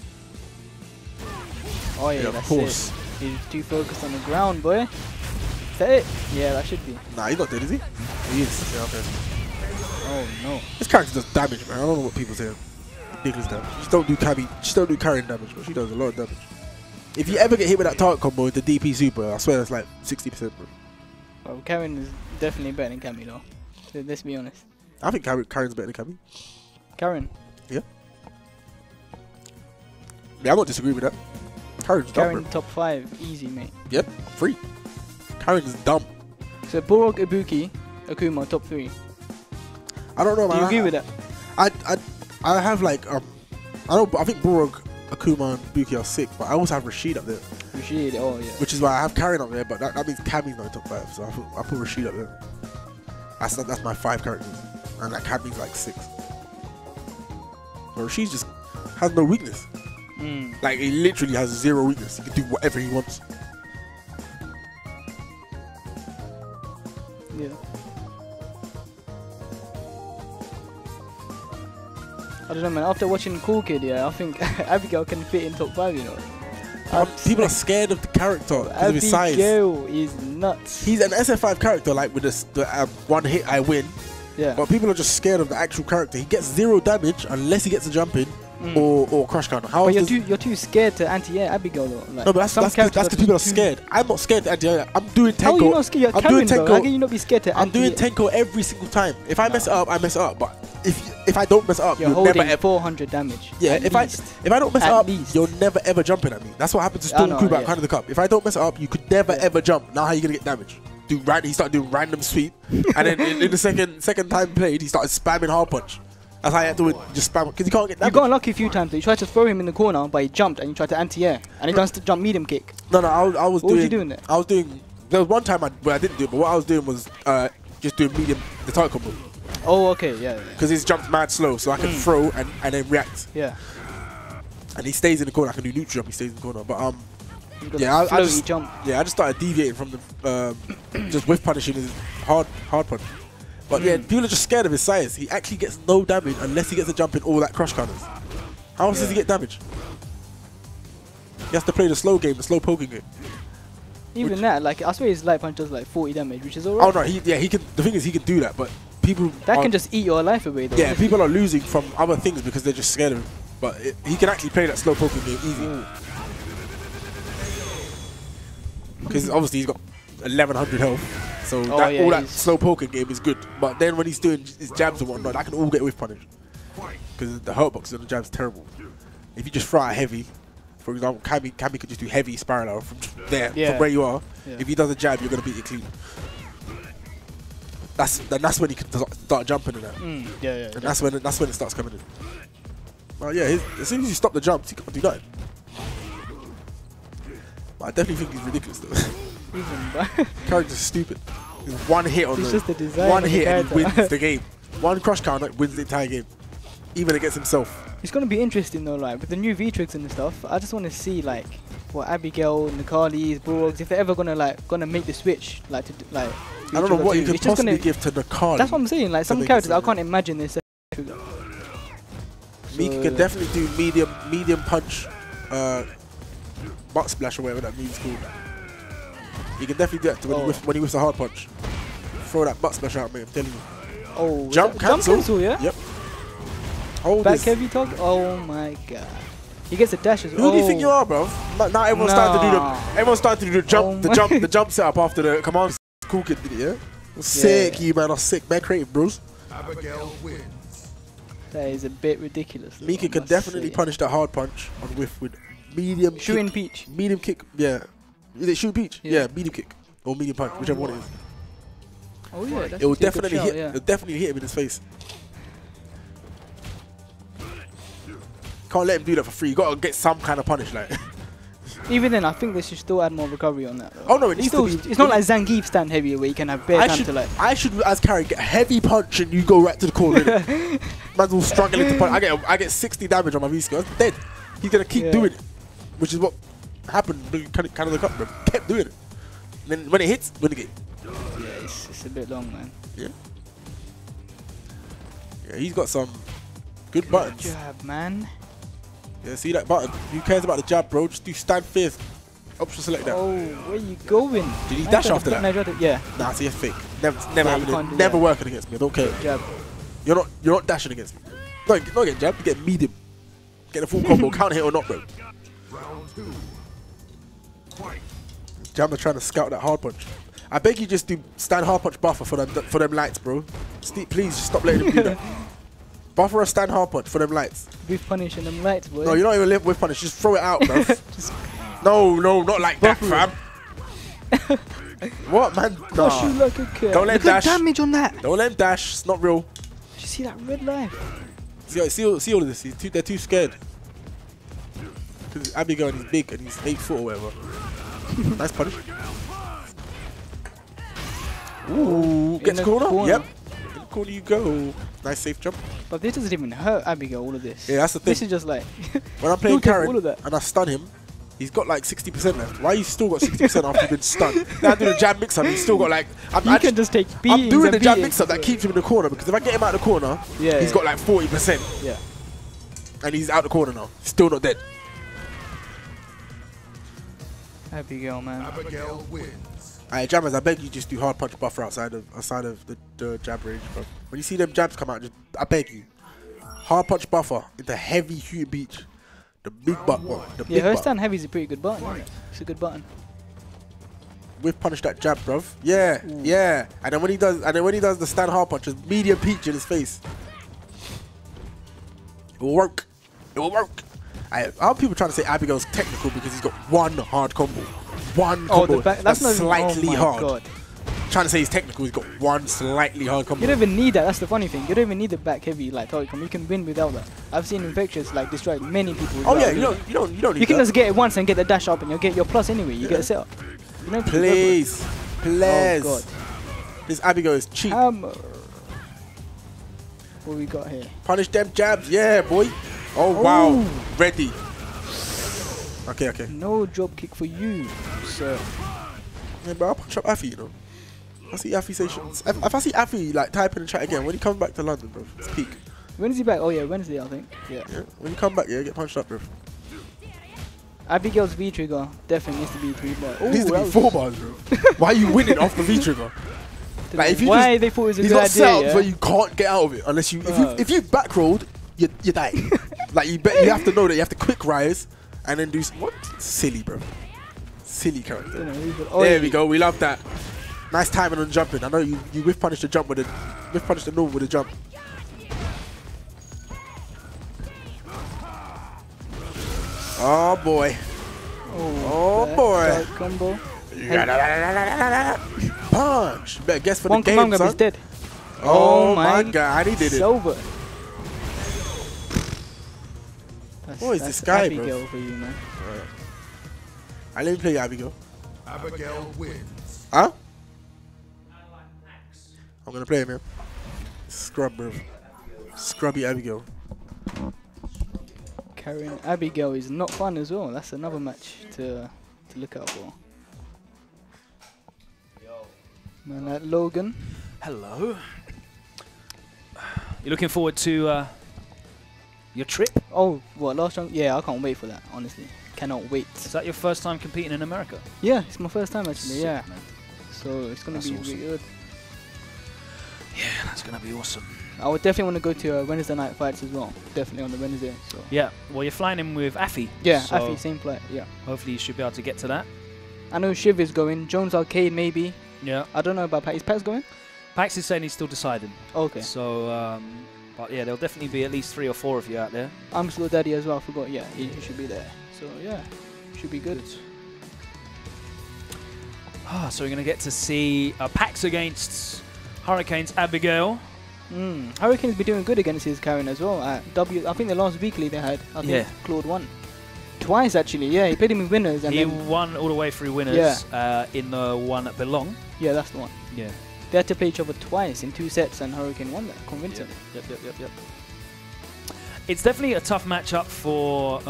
Oh yeah, Yeah, of that's course. it. He's too focused on the ground, boy. Is that it? Yeah, that should be. Nah, he's not dead, is he? He is. Yeah, okay. Oh no. This character does damage, man. I don't know what people say. Ridiculous damage. She don't do carrying damage, but she does a lot of damage. If you ever get hit with that target combo with the DP super, I swear that's like 60%, bro. Well, Karen is definitely better than Cammy though. Let's be honest. I think Karen's better than Cammy. Karen. Yeah, I'm not disagreeing with that. Karen's dumb, Karen bro. top 5, easy mate. Yep, free. Karen's dumb. So Borog, Ibuki, Akuma top 3. I don't know, man. Do you agree with that? I have like I think Borog, Akuma, and Buki are sick, but I also have Rashid up there. Rashid, oh yeah. Which is why I have Karin up there, but that means Cammy's not in top 5, so I put Rashid up there. That's my 5 characters, and like Cammy's like 6. But Rashid just has no weakness. Like he literally has 0 weakness. He can do whatever he wants. Yeah. I don't know, man. After watching Cool Kid, yeah, I think Abigail can fit in top 5, you know. People are scared of the character because of his size. Abigail is nuts. He's an SF5 character, like with the one hit I win. Yeah. But people are just scared of the actual character. He gets 0 damage unless he gets a jump in or crush counter. But you're too scared to anti-air Abigail though. Like, no, but that's because people are scared. I'm not scared to anti-air. I'm doing Tenko. How are you not scared? You're doing Tenko. How can you not be scared to I'm doing Tenko every single time. If I mess it up, I mess it up. But if I don't mess it up, you'll never ever 400 damage. Yeah, if I don't mess it up, you're never ever jumping at me. That's what happened to Storm Crew back of the cup. If I don't mess it up, you could never ever jump. Now how are you gonna get damage? He started doing random sweep, and then in the second time played, he started spamming hard punch. That's how I had to just spam because he can't get damage. You got unlucky a few times. You tried to throw him in the corner, but he jumped and you tried to anti-air, and he does the jump medium kick. No, I was. What was you doing there? I was doing. There was one time where I didn't do it, but what I was doing was just doing medium the title combo. Oh, okay, yeah. Because his jump's mad slow, so I can throw and then react. Yeah. And he stays in the corner. I can do neutral jump. He stays in the corner, but yeah, I just jump. Yeah, I just started deviating from the just whiff punishing his hard punch. But yeah, people are just scared of his size. He actually gets no damage unless he gets a jump in all that crush counters. How else does he get damage? He has to play the slow game, the slow poking game. Even that, like I swear his light punch does like 40 damage, which is alright. Oh no, he can. The thing is, he can do that, but people can just eat your life away though. Yeah, people are losing from other things because they're just scared of him. But he can actually play that slow poking game easy. Because obviously he's got 1100 health. So all that slow poking game is good. But then when he's doing his jabs and whatnot, that can all get whiff punished. Because the hurt box on the jab's terrible. If you just fry heavy, for example, Cammy could just do heavy spiral from there, from where you are. Yeah. If he does a jab, you're going to beat it clean. That's when he can start jumping in that. And that's when it starts coming in. Well, yeah, as soon as you stop the jumps, he can't do nothing. But I definitely think he's ridiculous though. Character's stupid. He's one hit on one hit and he wins the game. One crush counter wins the entire game, even against himself. It's gonna be interesting though, like with the new V-tricks and stuff. I just want to see like what Abigail, Nikali's, Borgs, if they're ever gonna make the switch, like to like. I don't know what you can possibly give to Nikali. That's what I'm saying. Like some characters, I can't imagine this. Mika can definitely do medium punch, butt splash or whatever that means called. He can definitely do that when he whiffs a hard punch. Throw that butt splash out, mate. I'm telling you. Oh, jump cancel, yeah. Yep. Hold back heavy tug. Oh my god. He gets a dash as well. Who do you think you are, bro? Now everyone's starting to do the jump setup after the command. Cool Kid did it, yeah. Sick, you man are sick. Man, creative, bros. Abigail wins. That is a bit ridiculous. Mika can definitely punish that hard punch on whiff with medium shooting peach. Medium kick, yeah. Is it shoot peach? Yeah, medium kick or medium punch, whichever one it is. Oh yeah, that's it will definitely hit. It'll definitely hit him in his face. Can't let him do that for free. You gotta get some kind of punish, like. Even then, I think they should still add more recovery on that. Though. Oh no, it needs to be. It's not like Zangief stand heavy where you can have bare time to like. I should, as Carrie, get a heavy punch and you go right to the corner. Man's all struggling to punch. I get 60 damage on my V-skill. I'm dead. He's gonna keep doing it, which is what happened. Kind of the cup, bro. Kept doing it. And then when it hits, win the game. Yeah, it's a bit long, man. Yeah, he's got some good buttons. Good job, man. Yeah, see that button? Who cares about the jab, bro? Just do stand fierce. Option select that. Oh, where you going? Did he dash after that? Yeah. Nah, see, you're fake. Never happening. Never working against me. I don't care. Jab. You're not dashing against me. Not get jab. You get medium. Get a full combo. Counter hit or not, bro. Round 2. Fight. Jammer trying to scout that hard punch. I beg you, just do stand hard punch buffer for them lights, bro. Please just stop letting him do that. Buffer a stand hard punch for them lights. With punish and them lights, boy. No, you're not even live with punish. Just throw it out, bro. No, not like that, fam. What, man? Gosh, you like a kid. Don't let him dash. Damage on that. Don't let him dash. It's not real. She's see that red life? See all of this. They're too scared. Because Abigail and he's big and he's 8 foot or whatever. Nice punish. Ooh, get to corner. Yep. In the corner you go. Nice safe jump. But this doesn't even hurt Abigail, all of this. Yeah, that's the thing. This is just like... when I'm playing all of Karen that. and I stun him, he's got like 60% left. Why you still got 60% after you've been stunned? Then I do the jab mix-up, he's still got like... You can just take beatings. I'm doing the jab mix-up that keeps him in the corner, because if I get him out of the corner, he's got like 40%. Yeah. And he's out the corner now. Still not dead. Abigail, man. Abigail wins. Alright, Jammerz, I beg you just do hard punch buffer outside of the jab range, bro. When you see them jabs come out, just I beg you. Hard punch buffer into heavy Hugh Beach. The big butt one. The big her butt. stand heavy is a pretty good button, isn't it? It's a good button. We've punished that jab, bruv. Yeah, yeah. And then when he does the stand hard punch, there's medium peach in his face. It will work. It will work. How people trying to say Abigail's technical because he's got one hard combo. One combo that's not slightly hard. God. Trying to say he's technical, he's got one slightly hard combo. You don't even need that, that's the funny thing. You don't even need the back heavy like target combo. You can win without that. I've seen Infectious like destroy many people. Oh yeah, you don't need You can just get it once and get the dash up and you'll get your plus anyway. You get a setup. You know, please. Oh god. This Abigail is cheap. What we got here? Punish them jabs, yeah boy. Oh wow. Ready. Okay. No drop kick for you, sir. Yeah, but I'll punch up Affy, you know. I see Affy say shit. If I see Affy like type in the chat again, when he comes back to London, bro, it's peak. When is he back? Oh yeah, Wednesday I think. Yeah. When you come back, get punched up, bro. Abigail's V trigger definitely needs to be 3 bars. It needs to be 4 bars, bro. Why are you winning off the V trigger? Like if you why they thought it was a he's good got idea, setups where you can't get out of it unless you if you back rolled, you die. Like you have to know that you have to quick rise and then do what? Silly, bro. Silly character. There we go. We love that. Nice timing on jumping. I know you whiff punish the jump with a whiff punish the normal with a jump. Oh boy. Oh boy. Combo. Punch. Better guess for One the game, son. Is dead. Oh my god, he did it. Over. What is this guy, Abigail bro? For you, man. Alright, let me play Abigail. Abigail wins. Huh? I'm gonna play him, man. Scrub, bro. Scrubby Abigail. Carrying Abigail is not fun as well. That's another match to look out for. Man, that Logan. Hello. You looking forward to your trip? Oh, what, last round? Yeah, I can't wait for that, honestly. Cannot wait. Is that your first time competing in America? Yeah, it's my first time actually, Sick, yeah. Man. So it's going to be awesome. really good. Yeah, that's going to be awesome. I would definitely want to go to Wednesday night fights as well. Definitely on the Wednesday. So. Yeah, well, you're flying in with Affy. Yeah, so Affy, same flight, yeah. Hopefully you should be able to get to that. I know Shiv is going. Jones Arcade maybe. Yeah. I don't know about Packz. Is Packz going? Packz is saying he's still deciding. Okay. So, but yeah, there'll definitely be at least 3 or 4 of you out there. I'm Slow Daddy as well, I forgot. Yeah, he should be there. So yeah, should be good. So we're going to get to see Packz against Hurricane's Abigail. Hurricane's been doing good against his Karen as well. I think the last weekly they had, I think Claude won. Twice actually, yeah. He played him in winners. And he then won all the way through winners in the one at Belong. Yeah, that's the one. Yeah. They had to play each other twice in 2 sets and Hurricane won that convincing. Yep. It's definitely a tough matchup for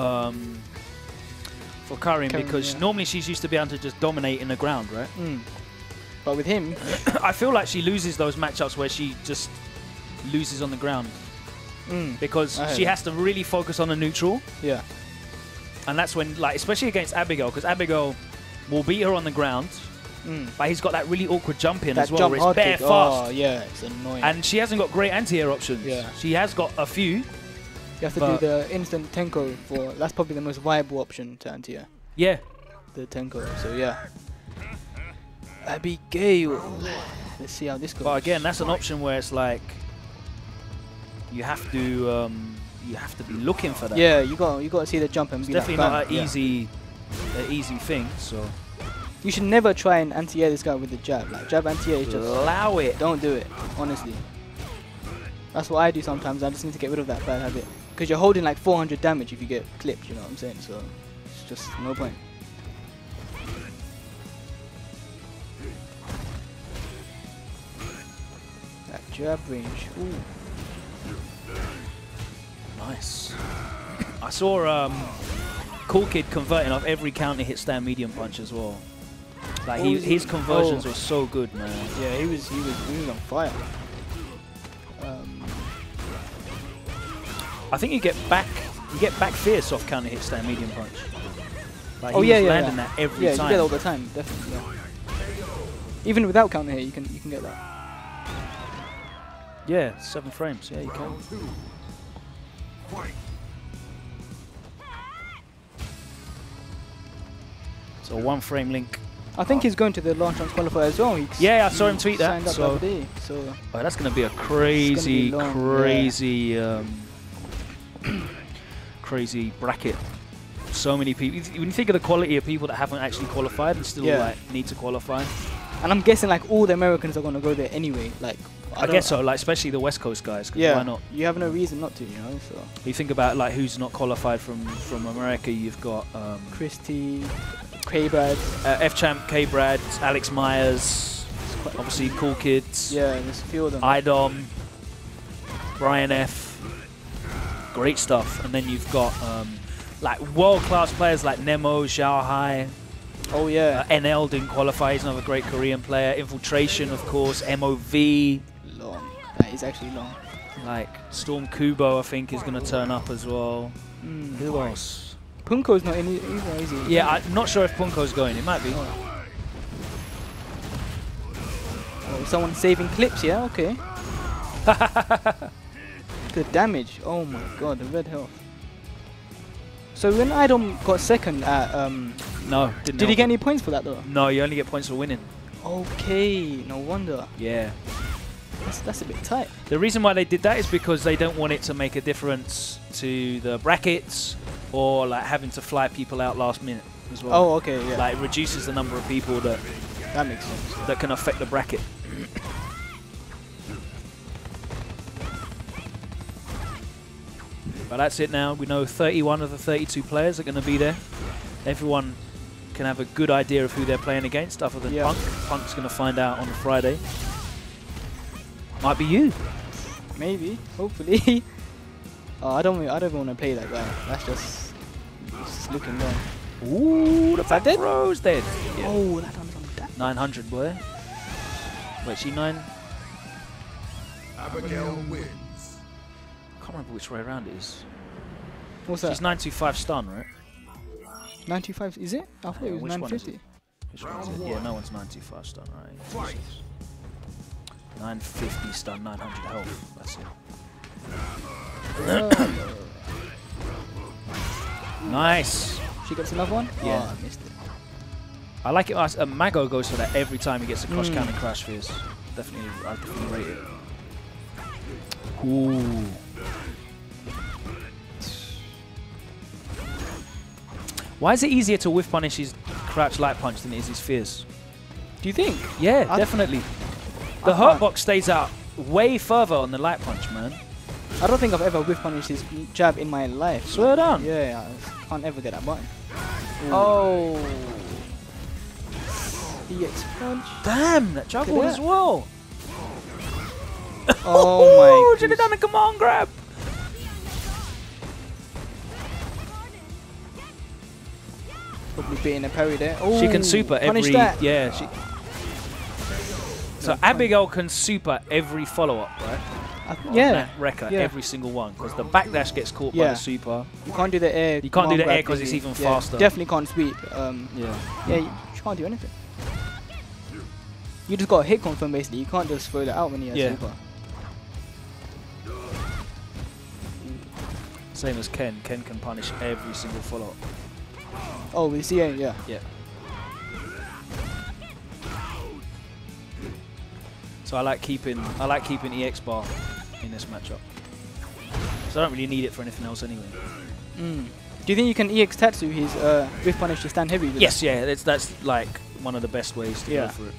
Karin because normally she's used to be able to just dominate in the ground, right? But with him, I feel like she loses those matchups where she just loses on the ground because she has to really focus on the neutral. Yeah. And that's when, like, especially against Abigail, because Abigail will beat her on the ground, but he's got that really awkward jump in as well, where it's bare fast. Oh, yeah, it's annoying. And she hasn't got great anti-air options. Yeah. She has got a few. You have to do the instant Tenko for, that's probably the most viable option to anti-air. Yeah. The Tenko, so yeah. Abigail. Let's see how this goes. But again, that's an option where it's like, you have to be looking for that. Yeah, you got to see the jump and it's be definitely like, not an easy thing. So you should never try and anti-air this guy with the jab. Like jab anti-air is just allow it. Don't do it, honestly. That's what I do sometimes. I just need to get rid of that bad habit. Because you're holding like 400 damage if you get clipped, you know what I'm saying? So it's just no point. That jab range. Ooh. Nice. I saw Cool Kid converting off every counter hit stand medium punch as well. Like his conversions were so good, man. Yeah, he was on fire. I think you get back fierce off counter hit stand medium punch. Like Oh he yeah, was yeah, landing yeah. that every Yeah, time. you get it all the time, definitely. Yeah. Even without counter hit, you can get that. Yeah, 7 frames. Yeah, you can. So 1 frame link. I think he's going to the launch chance qualifier as well. Yeah, I saw him tweet that. Signed up the So other day, so oh, that's going to be a crazy, long, crazy, crazy bracket. So many people. When you think of the quality of people that haven't actually qualified and still like need to qualify, and I'm guessing like all the Americans are going to go there anyway. Like I guess so. Like especially the West Coast guys. 'Cause yeah, why not? You have no reason not to, you know. So You think about like who's not qualified from America. You've got Christie, K-Brad. F-Champ, K-Brad, Alex Myers, obviously Cool Kids. Yeah, there's a few of them. IDOM, Brian F. Great stuff. And then you've got like world-class players like Nemo, Xiao Hai. Oh yeah. NL didn't qualify. He's another great Korean player. Infiltration, of course. MOV. Long. That is actually long. Like Storm Kubo, I think, is going to turn up as well. Who else? Punko's not in either, is he? Yeah, I'm not sure if Punko's going. It might be. Oh, someone saving clips, yeah? Okay. The damage. Oh my god, the red health. So when IDOM got second at No, did he get any points for that though? No, you only get points for winning. Okay, no wonder. Yeah. That's a bit tight. The reason why they did that is because they don't want it to make a difference to the brackets or like having to fly people out last minute as well. Oh, okay, yeah. Like it reduces the number of people that makes sense. that can affect the bracket. But that's it now. We know 31 of the 32 players are going to be there. Everyone can have a good idea of who they're playing against other than Punk. Punk's going to find out on Friday. Might be you. Maybe, hopefully. Oh, I don't even want to play that guy. That's just looking wrong. Ooh, the back dead? row's dead. Yeah. Oh, that one's on that. 900, boy. Wait, she 9? Abigail wins. I can't remember which way around it is. What's that? She's 925 stun, right? 95, is it? I thought it was which one is 950. Which one is it? Yeah, no one's 925 stun, right? 950 stun, 900 health. That's it. Nice. She gets another one? Yeah. Oh, I missed it. I like it. Mago goes for that every time he gets a cross counter crash fierce. I definitely rate it. Ooh. Why is it easier to whiff punish his crouch light punch than it is his fierce? Do you think? Yeah, definitely. The hurt box stays out way further on the light punch, man. I don't think I've ever whiff punished his jab in my life. Swear down. Yeah, I can't ever get that button. Ooh. Oh. EX punch. Damn, that juggled as well. Oh my should have done a command grab. Probably beating a parry there. Ooh, She can super punish every... that. Yeah. So Abigail can super every follow-up, right? Yeah. Wrecker, Yeah. every single one. Because the backdash gets caught by the super. You can't do the air. You can't do the grab air because it's thingy. even faster. Definitely can't sweep. Yeah. Yeah, you can't do anything. You just got a hit confirm basically. You can't just throw that out when you have super. Same as Ken. Ken can punish every single follow-up. Oh, we see it, yeah. Yeah. So I like keeping EX bar in this matchup. So I don't really need it for anything else anyway. Do you think you can EX Tatsu his whiff punish to stand heavy? Yes, yeah, that's like one of the best ways to go for it.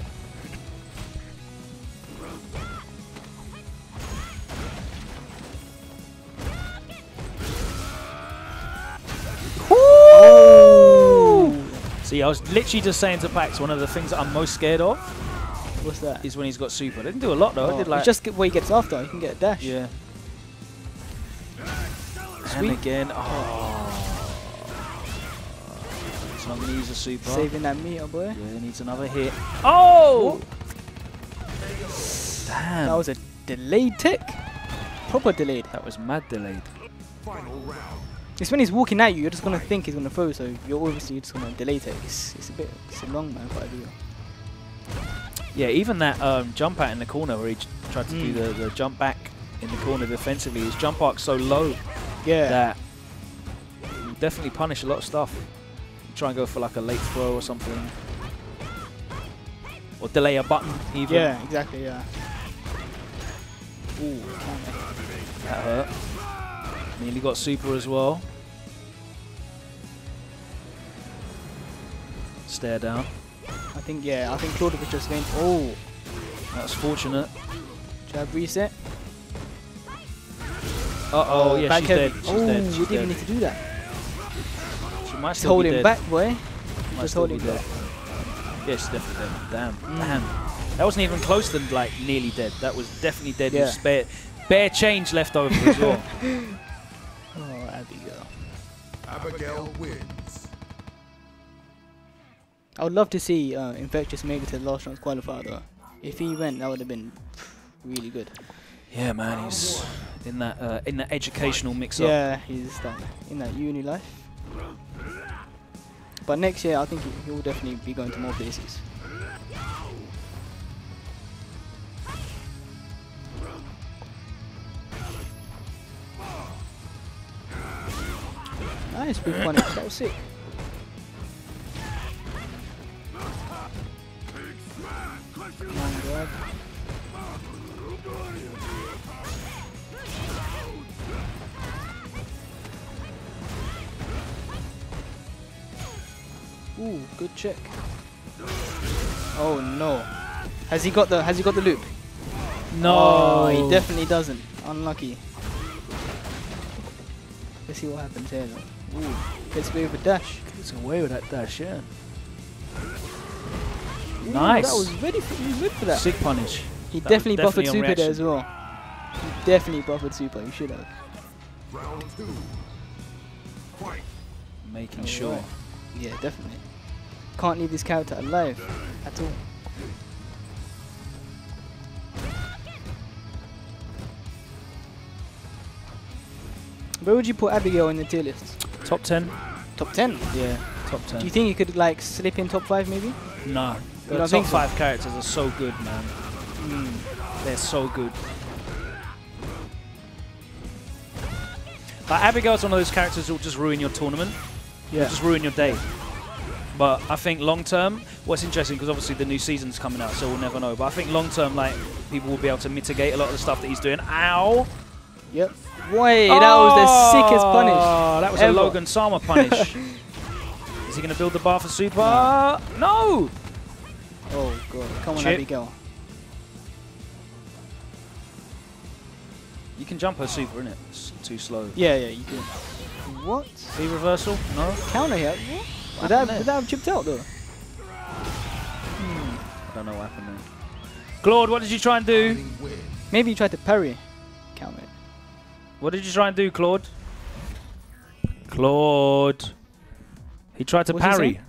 See, I was literally just saying to Packz, one of the things that I'm most scared of What's that? is when he's got super. They didn't do a lot though. Oh, Did like it's just what he gets after. He can get a dash. yeah. Sweet. And again, oh. He's not going to use a super. Saving that meter, boy. Yeah, he needs another hit. Oh! Damn. That was a delayed tick. Proper delayed. That was mad delayed. It's when he's walking at you, you're just going to think he's going to throw, so you're obviously just going to delay tick. It's a long man, quite a bit. Yeah, even that jump out in the corner where he tried to do the jump back in the corner defensively, his jump arc's so low that will definitely punish a lot of stuff. You try and go for like a late throw or something. Or delay a button even. Yeah, exactly, yeah. Ooh, that hurt. Nearly got super as well. Stare down. I think Claude was just going, oh. That was fortunate. Jab reset. Uh-oh, yeah, she's dead. She's oh, dead. we didn't even need to do that. She might Just still hold be him dead. back, boy. Might Just still hold be him dead. back. Yeah, she's definitely dead. Damn. Damn. That wasn't even close to like nearly dead. That was definitely dead. Yeah. With bare change left over as well. Oh, Abigail. Abigail wins. I would love to see Infectious make it to the last round's qualifier though. If he went, that would have been really good. Yeah, man, he's in that educational mix-up. Yeah, he's in that uni life. But next year, I think he will definitely be going to more places. Nice, big punish. That was sick. Long grab. Ooh, good check. Oh no. Has he got the loop? No. Oh, he definitely doesn't. Unlucky. Let's see what happens here though. Ooh, gets away with a dash. Gets away with that dash, yeah. Ooh, Nice. That was ready for that. Sick punish. He That definitely was buffered definitely on super there reaction. as well. He definitely buffered super. You should have. Round 2. Fight. Making sure. Right. Yeah, definitely. Can't leave this character alive at all. Where would you put Abigail in the tier list? Top 10? Top 10? Yeah, top 10. Do you think you could like slip in top 5 maybe? No. You The don't top think so? 5 characters are so good, man. They're so good. Like Abigail's one of those characters who will just ruin your tournament. Yeah. Just ruin your day. But I think long term, what's interesting, because obviously the new season's coming out, so we'll never know. But I think long term, like, people will be able to mitigate a lot of the stuff that he's doing. Ow! Yep. Boy, that was the sickest punish. Oh, that was ever. a Logan Sama punish. Is he going to build the bar for super? No! Oh god, come on Chip. Abigail. You can jump her super, innit? It's too slow. Yeah, you can. What? B reversal? No? Counter here? What? Would that have chipped out though? I don't know what happened there. Claude, what did you try and do? Maybe he tried to parry. Counter. What did you try and do, Claude? Claude. He tried to What's he parry. saying?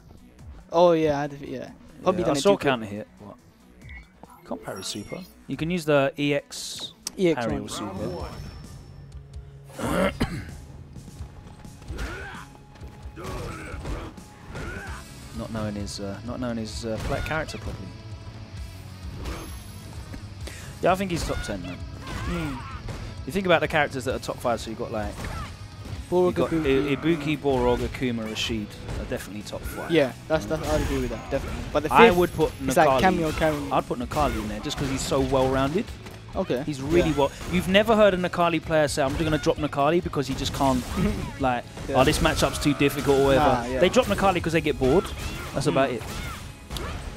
Oh yeah, I had to, yeah. Probably Yeah, done I it saw too quick. counter hit. What? You can't parry super. You can use the EX parry EX1. or super. Not knowing his flat character properly. Yeah, I think he's top 10, man. You think about the characters that are top 5, so you've got like Borog, got Ibuki. Ibuki, Borog, Akuma, Rashid are definitely top 5. Yeah, that's I'd agree with that, definitely. But the fifth, I would put it's Nakali. like cameo carrying. I'd put Nakali in there just because he's so well-rounded. Okay. He's really well. You've never heard a Nakali player say, "I'm just going to drop Nakali because he just can't." Like, Yeah. oh, this matchup's too difficult or whatever. Nah, yeah. They drop Nakali because they get bored. That's about it.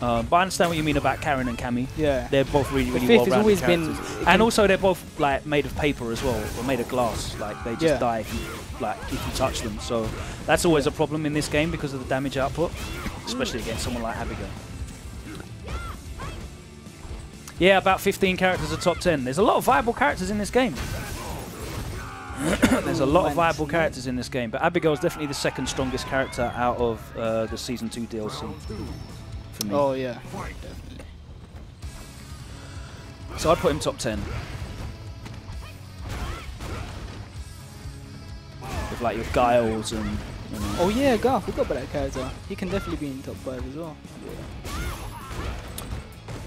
But I understand what you mean about Karen and Cammy. Yeah. They're both really, really Fifth well-rounded has always characters. been, And also they're both like made of paper as well, or made of glass. Like they just die if you touch them. So that's always a problem in this game because of the damage output, especially against someone like Abigail. Yeah, about 15 characters are top 10. There's a lot of viable characters in this game. There's a lot of viable characters in this game, but Abigail's definitely the second strongest character out of the Season 2 DLC for me. Oh, yeah. Definitely. So I'd put him top 10. With like your Guiles and... You know. Oh, yeah, Gar. I forgot about that character. He can definitely be in top 5 as well.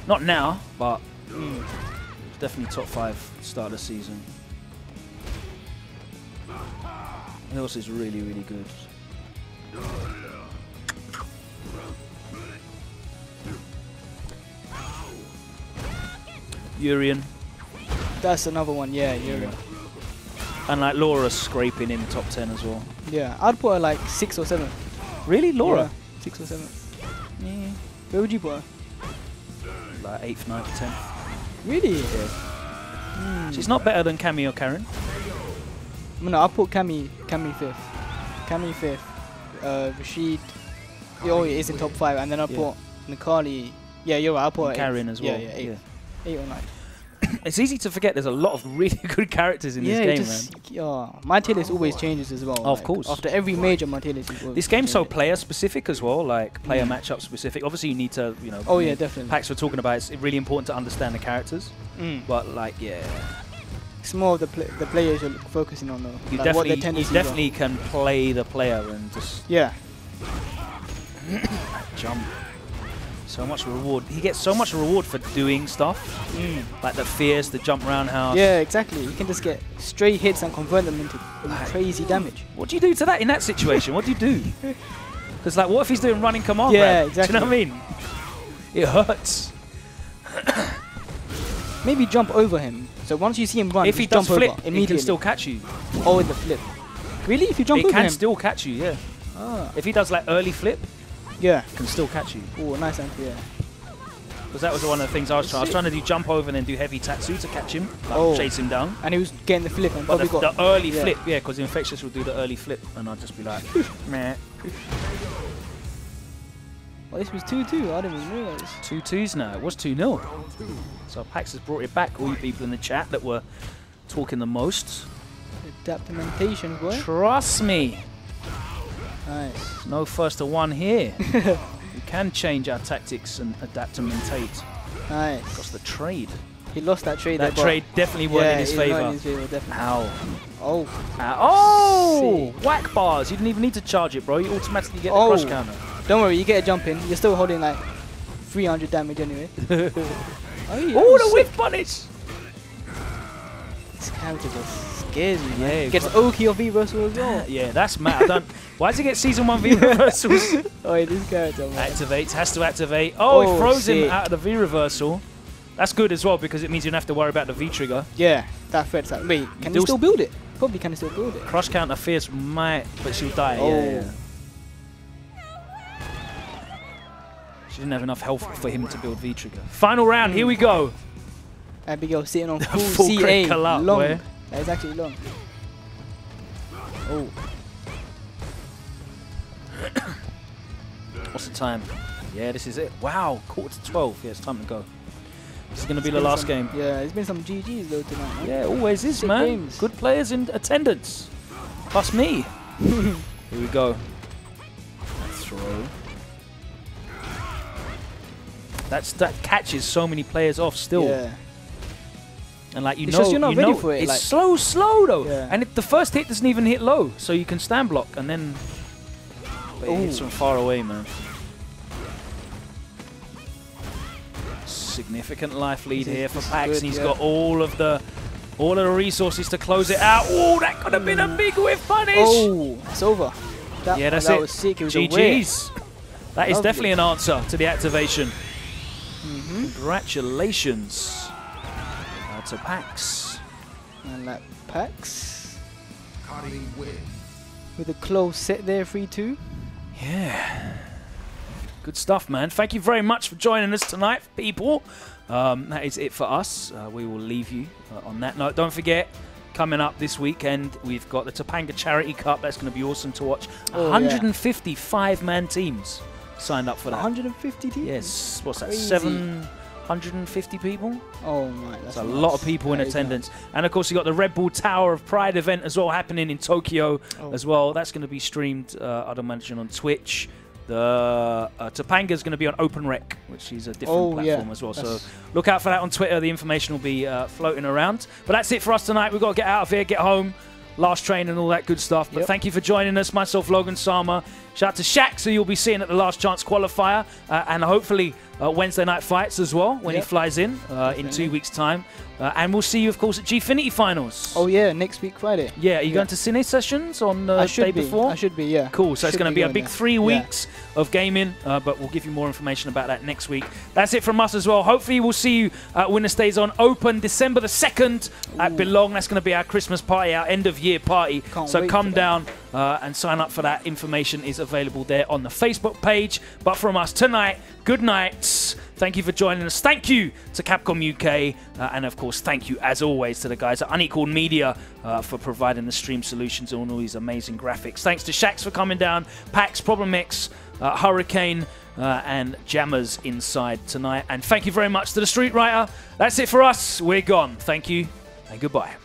Not now, but definitely top 5 start of the season. Hills is really, really good. Urian. That's another one, yeah, Urian. And like Laura scraping in top 10 as well. Yeah, I'd put her like 6 or 7. Really? Laura? Yeah, 6 or 7. Yeah. Where would you put her? Like 8th, 9th, 10th. Really? Yeah. She's not better than Cammy or Karen. No, I'll put Cammy 5th. Cammy 5th. Rashid, oh, it is in top 5. And then I'll put Nikali. Yeah, you're right, I'll put Karen as well. Yeah, 8th. 8 or 9. It's easy to forget there's a lot of really good characters in this game, man. Yeah, my tier list always changes as well. Oh, of course. After every major, my tier list is This game's so player specific as well, like player matchup specific. Obviously, you need to, you know. Oh yeah, definitely. Packz were talking about it's really important to understand the characters, but like, yeah. It's more of the players you're focusing on, though. You like definitely can play the player and just jump. So much reward. He gets so much reward for doing stuff, like the fierce, the jump roundhouse. Yeah, exactly. You can just get straight hits and convert them into crazy damage. What do you do to that in that situation? What do you do? Because like, what if he's doing running command? Yeah, grab? exactly. Do you know what I mean? It hurts. Maybe jump over him. So once you see him run, if he does jump flip, over immediately. he can still catch you. Oh, in the flip. Really? If you jump over him? It can still catch you, yeah. Ah. If he does like early flip, yeah, can still catch you. Oh, nice answer, yeah. Because that was one of the things I was trying. I was trying to do jump over and then do heavy tatsu to catch him, like chase him down. And he was getting the flip and but probably got the early flip, yeah, because the Infectious will do the early flip, and I'd just be like, meh. Well, this was 2-2. I didn't even realize. 2-2s now. It was 2-0. So Packz has brought it back. All you people in the chat that were talking the most. Adaptation, boy. Trust me. Nice. No first to one here. We can change our tactics and adapt and mentate. Nice. Because the trade. He lost that trade. That trade definitely weren't in his favour. Definitely. Ow. Oh. Oh! Whack bars. You didn't even need to charge it, bro. You automatically get the crush counter. Don't worry, you get a jump in. You're still holding like 300 damage anyway. Oh, the whip punish! This character just scares me, man. Yeah, gets Oki or V-Reversal as well. Yeah, that's mad. Why does he get Season 1 V-Reversals? Oh, yeah, this character, man. Activates, has to activate. Oh, he throws him out of the V-Reversal. That's good as well because it means you don't have to worry about the V-Trigger. Yeah, that threats that. Wait, can he still build it? Probably can he still build it. Crush counter fierce might, but she'll die. Oh. Yeah. She didn't have enough health for him to build V-Trigger. Final round, here we go. Abigail sitting on full CA, long. That is actually long. Oh. What's the time? Yeah, this is it. Wow, 11:45. Yeah, it's time to go. This is going to be the last game. Yeah, there's been some GGs though tonight, man. Yeah, always is, man. Games. Good players in attendance. Plus me. Here we go. Throw. That catches so many players off still. Yeah. And like it's just you're not ready for it. It's like slow though. Yeah. And the first hit doesn't even hit low, so you can stand block and then it hits from far away, man. Significant life lead here for Packz, and he's got all of the resources to close it out. Oh, that could have been a big whiff punish. Oh, it's over. That's that it. Was sick. It was GG's. That is definitely an answer to the activation. Congratulations to Packz. And that Packz with a close set there, 3-2. Yeah. Good stuff, man. Thank you very much for joining us tonight, people. That is it for us. We will leave you on that note. Don't forget, coming up this weekend, we've got the Topanga Charity Cup. That's going to be awesome to watch. 150 5-man teams signed up for that. 150 teams? Yes. What's that? Crazy. 750 people? Oh my, that's a lot of people in attendance. And of course, you got the Red Bull Tower of Pride event as well happening in Tokyo as well. That's going to be streamed, I'd imagine, on Twitch. The Topanga is going to be on OpenRec, which is a different platform as well. So look out for that on Twitter. The information will be floating around. But that's it for us tonight. We've got to get out of here, get home, last train and all that good stuff. But thank you for joining us. Myself, Logan Sama. Shout out to Shakz, who you'll be seeing at the Last Chance qualifier. And hopefully Wednesday night fights as well when he flies in 2 weeks' time. And we'll see you, of course, at Gfinity Finals. Oh, yeah, next week, Friday. Yeah, are you going to Cine Sessions on the day before? I should be, yeah. Cool, so it's going to be a big 3 weeks of gaming, but we'll give you more information about that next week. That's it from us as well. Hopefully we'll see you at WinnerStaysOn Open December the 2nd at Belong. That's going to be our Christmas party, our end-of-year party. So come down and sign up for that. Information is available there on the Facebook page. But from us tonight, good night. Thank you for joining us. Thank you to Capcom UK. And, of course, thank you, as always, to the guys at Unequaled Media for providing the stream solutions and all these amazing graphics. Thanks to Shakz for coming down, Packz, Problem X, Hurricane, and Jammerz inside tonight. And thank you very much to the Street Writer. That's it for us. We're gone. Thank you and goodbye.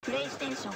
PlayStation